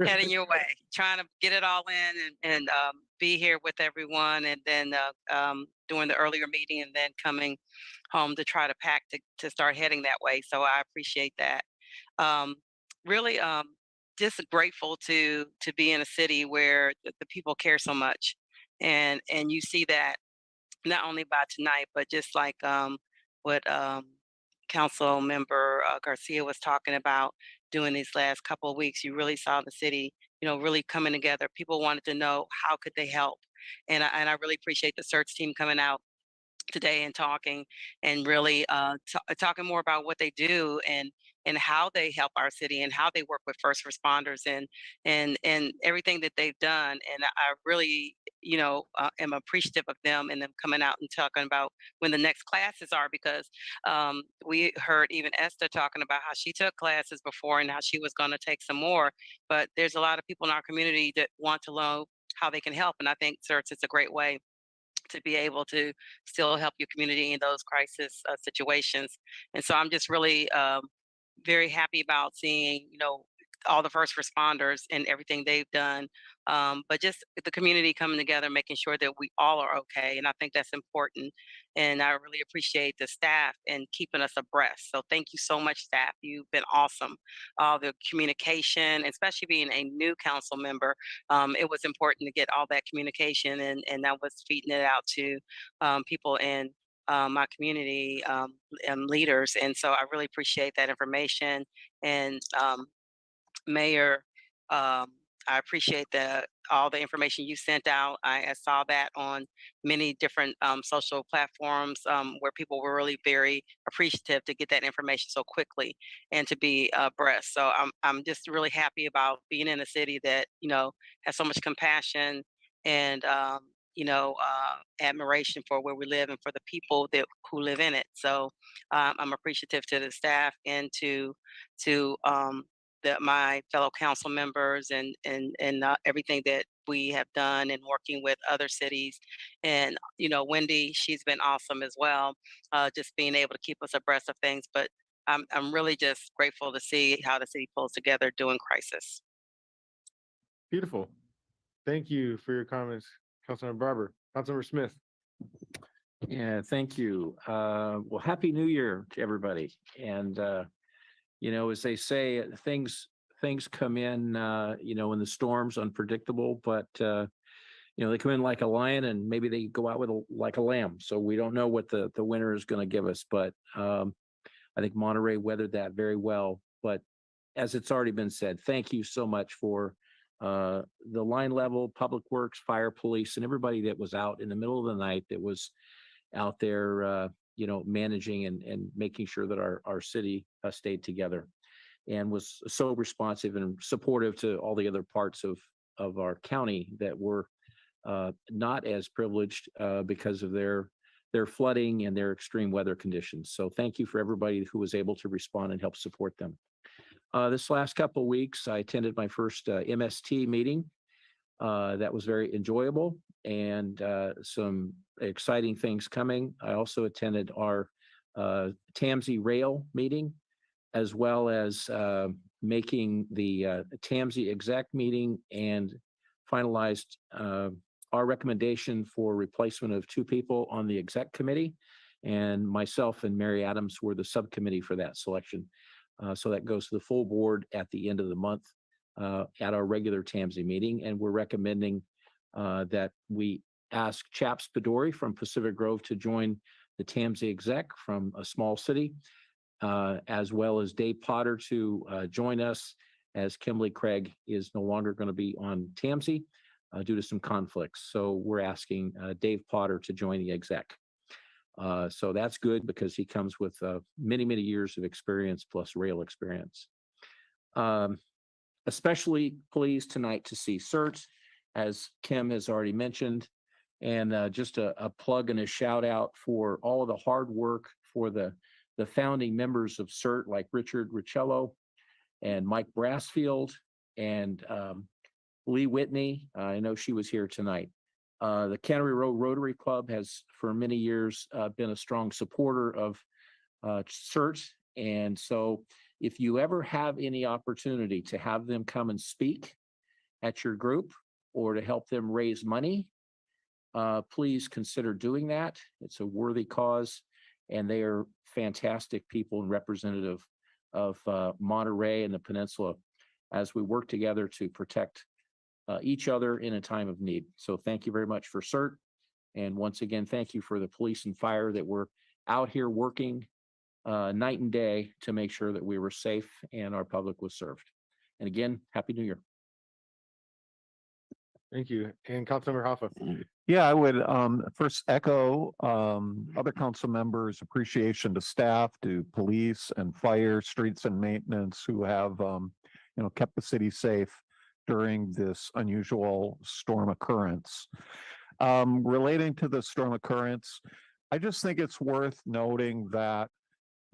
heading your way, trying to get it all in and be here with everyone, and then doing the earlier meeting, and then coming home to try to pack to start heading that way. So I appreciate that. Really, just grateful to be in a city where the people care so much, and you see that not only by tonight, but just like what Council Member Garcia was talking about doing these last couple of weeks. You really saw the city, really coming together. People wanted to know how could they help, and I really appreciate the search team coming out today and talking, and really talking more about what they do, and how they help our city, and how they work with first responders, and everything that they've done. And I really am appreciative of them, and them coming out and talking about when the next classes are, because we heard even Esther talking about how she took classes before and how she was going to take some more. But there's a lot of people in our community that want to know how they can help, and I think CERTS is a great way to be able to still help your community in those crisis situations. And so I'm just really very happy about seeing, all the first responders and everything they've done. But just the community coming together, making sure that we all are okay. And I think that's important. And I really appreciate the staff and keeping us abreast. So thank you so much, staff. You've been awesome. The communication, especially being a new council member, it was important to get all that communication, and I was feeding it out to people in my community and leaders. And so I really appreciate that information. And Mayor, I appreciate all the information you sent out. I saw that on many different social platforms where people were really very appreciative to get that information so quickly and to be abreast. So I'm just really happy about being in a city that has so much compassion and admiration for where we live and for the people who live in it. So I'm appreciative to the staff and to my fellow council members, and everything that we have done, and working with other cities. And Wendy, she's been awesome as well, just being able to keep us abreast of things. But I'm really just grateful to see how the city pulls together during crisis. Beautiful. Thank you for your comments, Councilmember Barber. Councilmember Smith. Yeah, thank you. Well, Happy New Year to everybody. And as they say, things come in, in the storms, unpredictable, but they come in like a lion, and maybe they go out like a lamb. So we don't know what the winter is going to give us, but I think Monterey weathered that very well. But as it's already been said, thank you so much for the line level, public works, fire, police, and everybody that was out in the middle of the night, that was out there, managing and making sure that our city stayed together, and was so responsive and supportive to all the other parts of our county that were not as privileged because of their flooding and their extreme weather conditions. So thank you for everybody who was able to respond and help support them. This last couple of weeks, I attended my first MST meeting. That was very enjoyable, and some exciting things coming. I also attended our TAMSI rail meeting, as well as making the TAMSI exec meeting, and finalized our recommendation for replacement of 2 people on the exec committee, and myself and Mary Adams were the subcommittee for that selection. So that goes to the full board at the end of the month at our regular TAMSI meeting, and we're recommending that we ask Chaps Bedori from Pacific Grove to join the TAMSI exec from a small city, as well as Dave Potter to join us, as Kimberly Craig is no longer going to be on TAMSI due to some conflicts. So we're asking Dave Potter to join the exec. So that's good because he comes with many, many years of experience plus rail experience. Especially pleased tonight to see CERT, as Kim has already mentioned, and just a plug and a shout out for all of the hard work for the founding members of CERT, like Richard Richello and Mike Brassfield and Lee Whitney. I know she was here tonight. The Cannery Road Rotary Club has for many years been a strong supporter of CERT. And so if you ever have any opportunity to have them come and speak at your group or to help them raise money, please consider doing that. It's a worthy cause, and they are fantastic people and representative of Monterey and the peninsula as we work together to protect each other in a time of need. So thank you very much for CERT. And once again, thank you for the police and fire that were out here working night and day to make sure that we were safe and our public was served. And again, Happy New Year. Thank you. And Councilmember Hoffa. Yeah, I would first echo other council members' appreciation to staff, to police and fire, streets and maintenance who have kept the city safe during this unusual storm occurrence. Relating to the storm occurrence, I just think it's worth noting that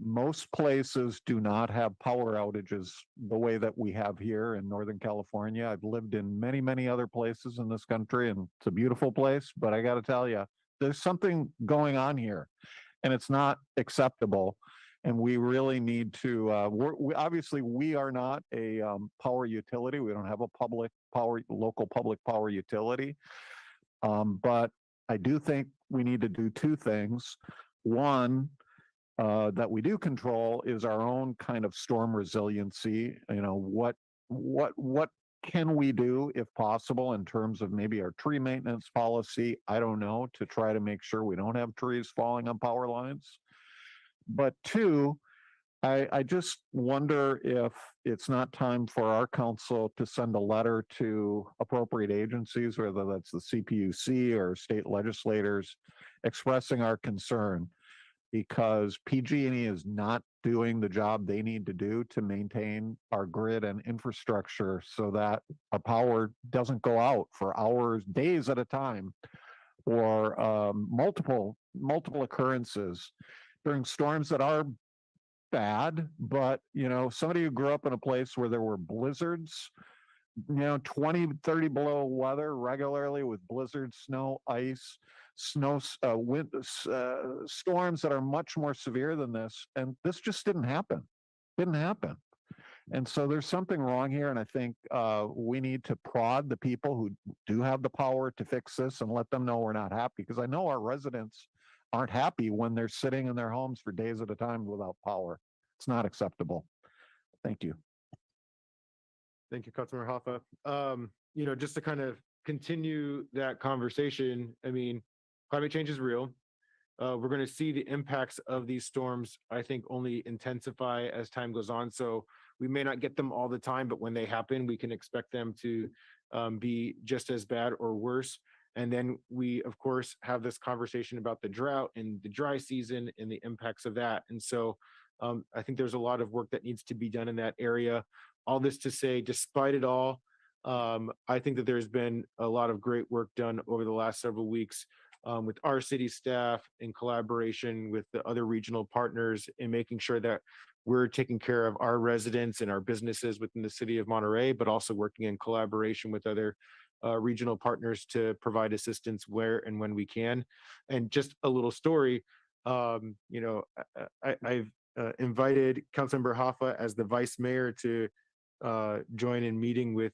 most places do not have power outages the way that we have here in Northern California. I've lived in many, many other places in this country, and it's a beautiful place, but I got to tell you, there's something going on here, and it's not acceptable. And we really need to, obviously we are not a power utility. We don't have a local public power utility. But I do think we need to do 2 things. One, that we do control is our own kind of storm resiliency. What can we do if possible in terms of maybe our tree maintenance policy? I don't know, to try to make sure we don't have trees falling on power lines. But 2, I just wonder if it's not time for our council to send a letter to appropriate agencies, whether that's the CPUC or state legislators, expressing our concern, because PG&E is not doing the job they need to do to maintain our grid and infrastructure so that our power doesn't go out for hours, days at a time, or multiple occurrences during storms that are bad. But somebody who grew up in a place where there were blizzards, 20, 30 below weather regularly with blizzards, snow, ice, wind, storms that are much more severe than this. And this just didn't happen. And so there's something wrong here. And I think we need to prod the people who do have the power to fix this and let them know we're not happy. Because I know our residents aren't happy when they're sitting in their homes for days at a time without power. It's not acceptable. Thank you. Thank you, Councilmember Hoffa. Just to kind of continue that conversation, I mean, climate change is real. We're going to see the impacts of these storms, I think, only intensify as time goes on. So we may not get them all the time, but when they happen, we can expect them to be just as bad or worse. And then we, of course, have this conversation about the drought and the dry season and the impacts of that. And so I think there's a lot of work that needs to be done in that area. All this to say, despite it all, I think that there's been a lot of great work done over the last several weeks with our city staff in collaboration with the other regional partners in making sure that we're taking care of our residents and our businesses within the city of Monterey, but also working in collaboration with other regional partners to provide assistance where and when we can. And just a little story, I've invited Councilmember Hoffa as the vice mayor to join in meeting with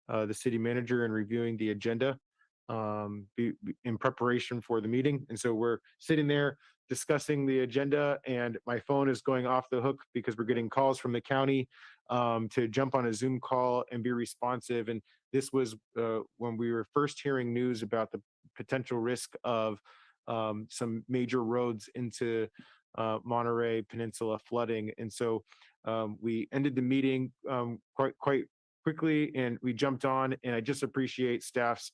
the city manager and reviewing the agenda. in preparation for the meeting. And so we're sitting there discussing the agenda, and my phone is going off the hook because we're getting calls from the county to jump on a Zoom call and be responsive. And this was when we were first hearing news about the potential risk of some major roads into Monterey Peninsula flooding. And so we ended the meeting quite quickly, and we jumped on, and I just appreciate staff's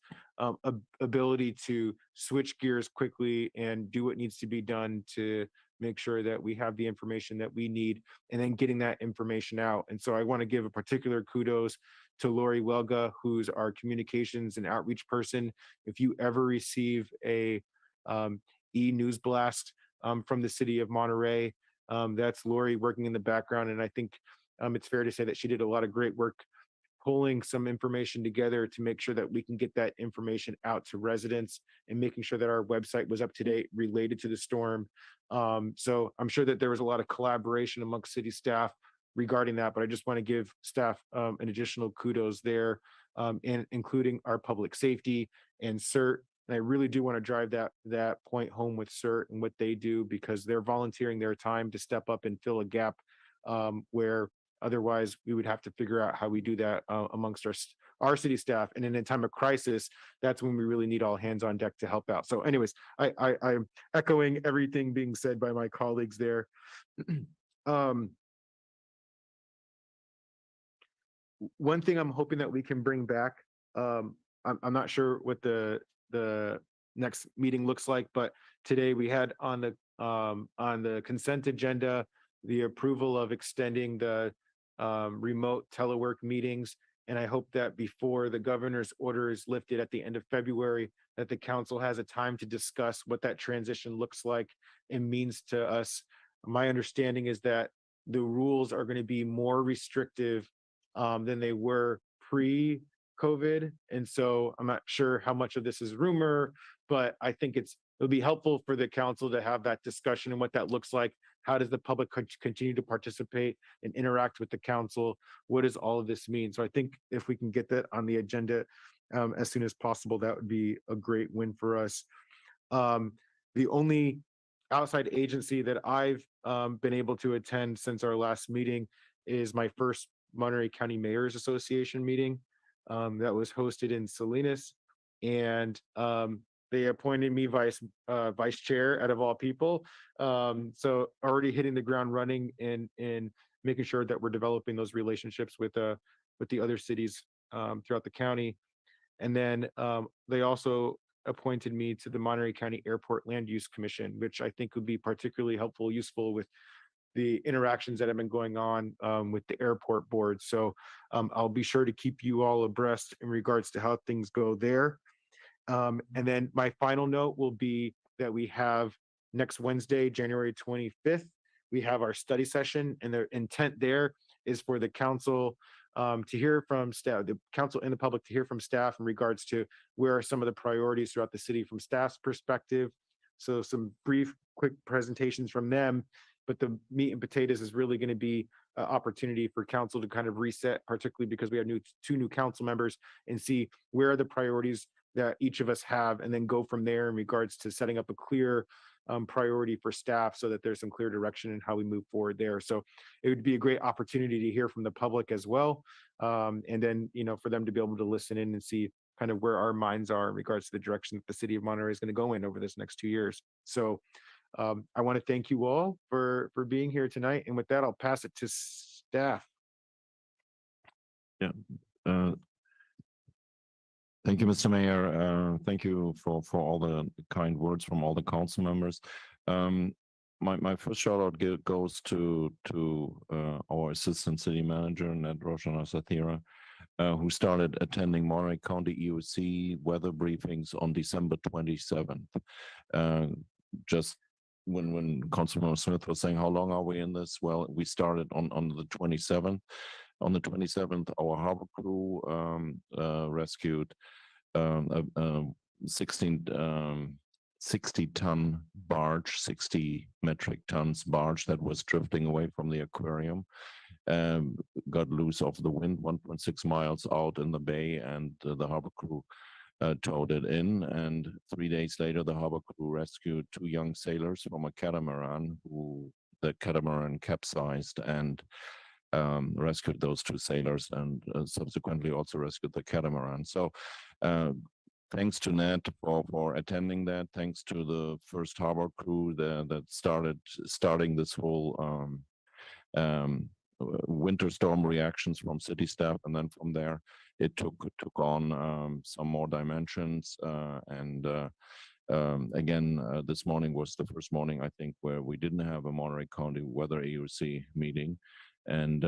ability to switch gears quickly and do what needs to be done to make sure that we have the information that we need, and then getting that information out. And so I want to give a particular kudos to Lori Welga, who's our communications and outreach person. If you ever receive a e-news blast from the city of Monterey, that's Lori working in the background. And I think it's fair to say that she did a lot of great work pulling some information together to make sure that we can get that information out to residents, and making sure that our website was up to date related to the storm. So I'm sure that there was a lot of collaboration amongst city staff regarding that, but I just want to give staff an additional kudos there, and including our public safety and CERT. And I really do want to drive that point home with CERT and what they do, because they're volunteering their time to step up and fill a gap where otherwise we would have to figure out how we do that amongst our city staff. And in a time of crisis, that's when we really need all hands on deck to help out. So anyways, I'm echoing everything being said by my colleagues there. One thing I'm hoping that we can bring back, I'm not sure what the next meeting looks like, but today we had on the consent agenda the approval of extending the remote telework meetings. And I hope that before the governor's order is lifted at the end of February, that the council has a time to discuss what that transition looks like and means to us. My understanding is that the rules are going to be more restrictive than they were pre-COVID. And so I'm not sure how much of this is rumor, but I think it'll be helpful for the council to have that discussion and what that looks like. How does the public continue to participate and interact with the council? What does all of this mean? So I think if we can get that on the agenda as soon as possible, that would be a great win for us. The only outside agency that I've been able to attend since our last meeting is my first Monterey County Mayors Association meeting that was hosted in Salinas. And they appointed me vice chair out of all people. So already hitting the ground running and making sure that we're developing those relationships with the other cities throughout the county. And then they also appointed me to the Monterey County Airport Land Use Commission, which I think would be particularly helpful, useful with the interactions that have been going on with the airport board. So I'll be sure to keep you all abreast in regards to how things go there. And then my final note will be that we have next Wednesday, January 25th, we have our study session, and the intent there is for the council to hear from staff, the council and the public to hear from staff in regards to where are some of the priorities throughout the city from staff's perspective. So some brief, quick presentations from them, but the meat and potatoes is really going to be an opportunity for council to kind of reset, particularly because we have two new council members, and see where are the priorities that each of us have, and then go from there in regards to setting up a clear priority for staff so that there's some clear direction in how we move forward there. So it would be a great opportunity to hear from the public as well. And then, for them to be able to listen in and see kind of where our minds are in regards to the direction that the city of Monterey is going to go in over this next 2 years. So I want to thank you all for being here tonight. And with that, I'll pass it to staff. Yeah. Thank you, Mr. Mayor. Thank you for all the kind words from all the council members. My first shout out goes to our assistant city manager, Ned Roshana Sathira, who started attending Monterey County EOC weather briefings on December 27th. Just when Councilmember Smith was saying, how long are we in this? Well, we started on the 27th. On the 27th, our harbor crew rescued a 60-ton barge, 60 metric tons barge that was drifting away from the aquarium, got loose off the wind 1.6 miles out in the bay, and the harbor crew towed it in. And 3 days later, the harbor crew rescued 2 young sailors from a catamaran who the catamaran capsized and rescued those 2 sailors and subsequently also rescued the catamaran. So thanks to Ned for attending that. Thanks to the first harbor crew that starting this whole winter storm reactions from city staff, and then from there it took on some more dimensions. Again, this morning was the first morning, I think, where we didn't have a Monterey County Weather AUC meeting. And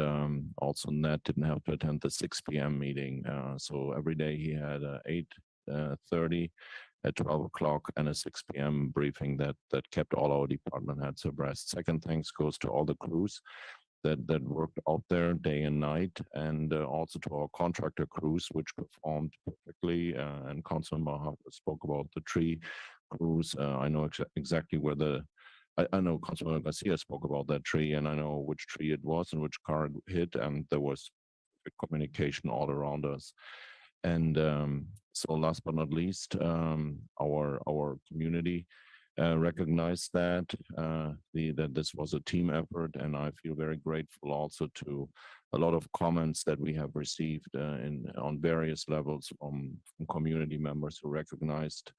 also Ned didn't have to attend the 6 p.m. meeting. So every day he had 8:30, at 12 o'clock, and a 6 p.m. briefing that kept all our department heads abreast. Second thanks goes to all the crews that worked out there day and night, and also to our contractor crews, which performed perfectly. And Councilman Maha spoke about the tree crews. I know exactly where I know Councilman Garcia spoke about that tree, and I know which tree it was and which car it hit, and there was communication all around us. And so last but not least, our community recognized that that this was a team effort, and I feel very grateful also to a lot of comments that we have received on various levels from community members who recognized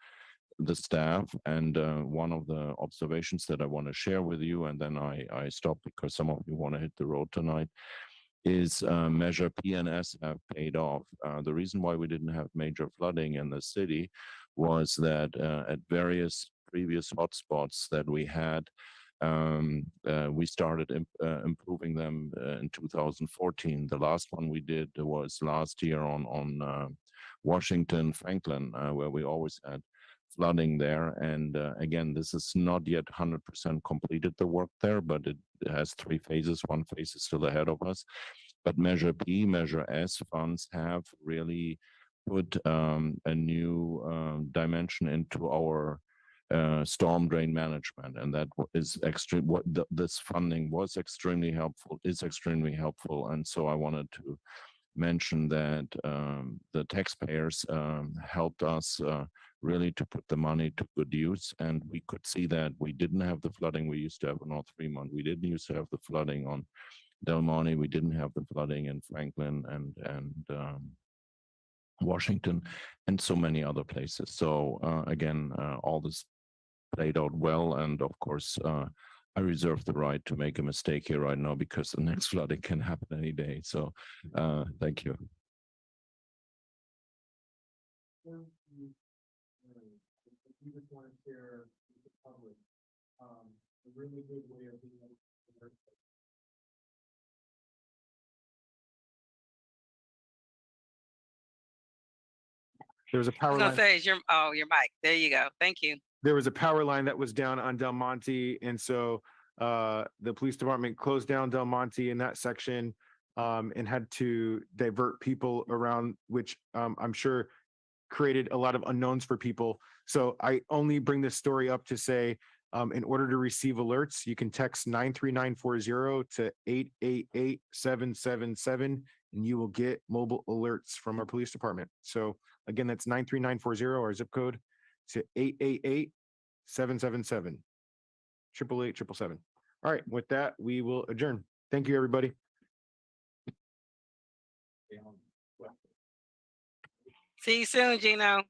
the staff. And one of the observations that I want to share with you, and then I stop because some of you want to hit the road tonight, is Measure P and S have paid off. The reason why we didn't have major flooding in the city was that at various previous hotspots that we had, we started improving them in 2014. The last one we did was last year on Washington, Franklin, where we always had flooding there. And again, this is not yet 100% completed the work there, but it has 3 phases. 1 phase is still ahead of us. But Measure P, Measure S funds have really put a new dimension into our storm drain management, and that is extreme. This funding was extremely helpful, is extremely helpful, and so I wanted to mention that the taxpayers helped us really to put the money to good use. And we could see that we didn't have the flooding we used to have in North Fremont. We didn't used to have the flooding on Del Monte. We didn't have the flooding in Franklin and Washington and so many other places. So again, all this played out well. And of course, I reserve the right to make a mistake here right now because the next flooding can happen any day. So thank you. We just want to share with the public a really good way of being able to work. There was a power I was line. gonna say, is your mic. There you go. Thank you. There was a power line that was down on Del Monte, and so the police department closed down Del Monte in that section and had to divert people around, which I'm sure created a lot of unknowns for people. So I only bring this story up to say, in order to receive alerts, you can text 93940 to 888-777, and you will get mobile alerts from our police department. So again, that's 93940, our zip code, to 888-777, 888-777. All right, with that, we will adjourn. Thank you, everybody. See you soon, Gino.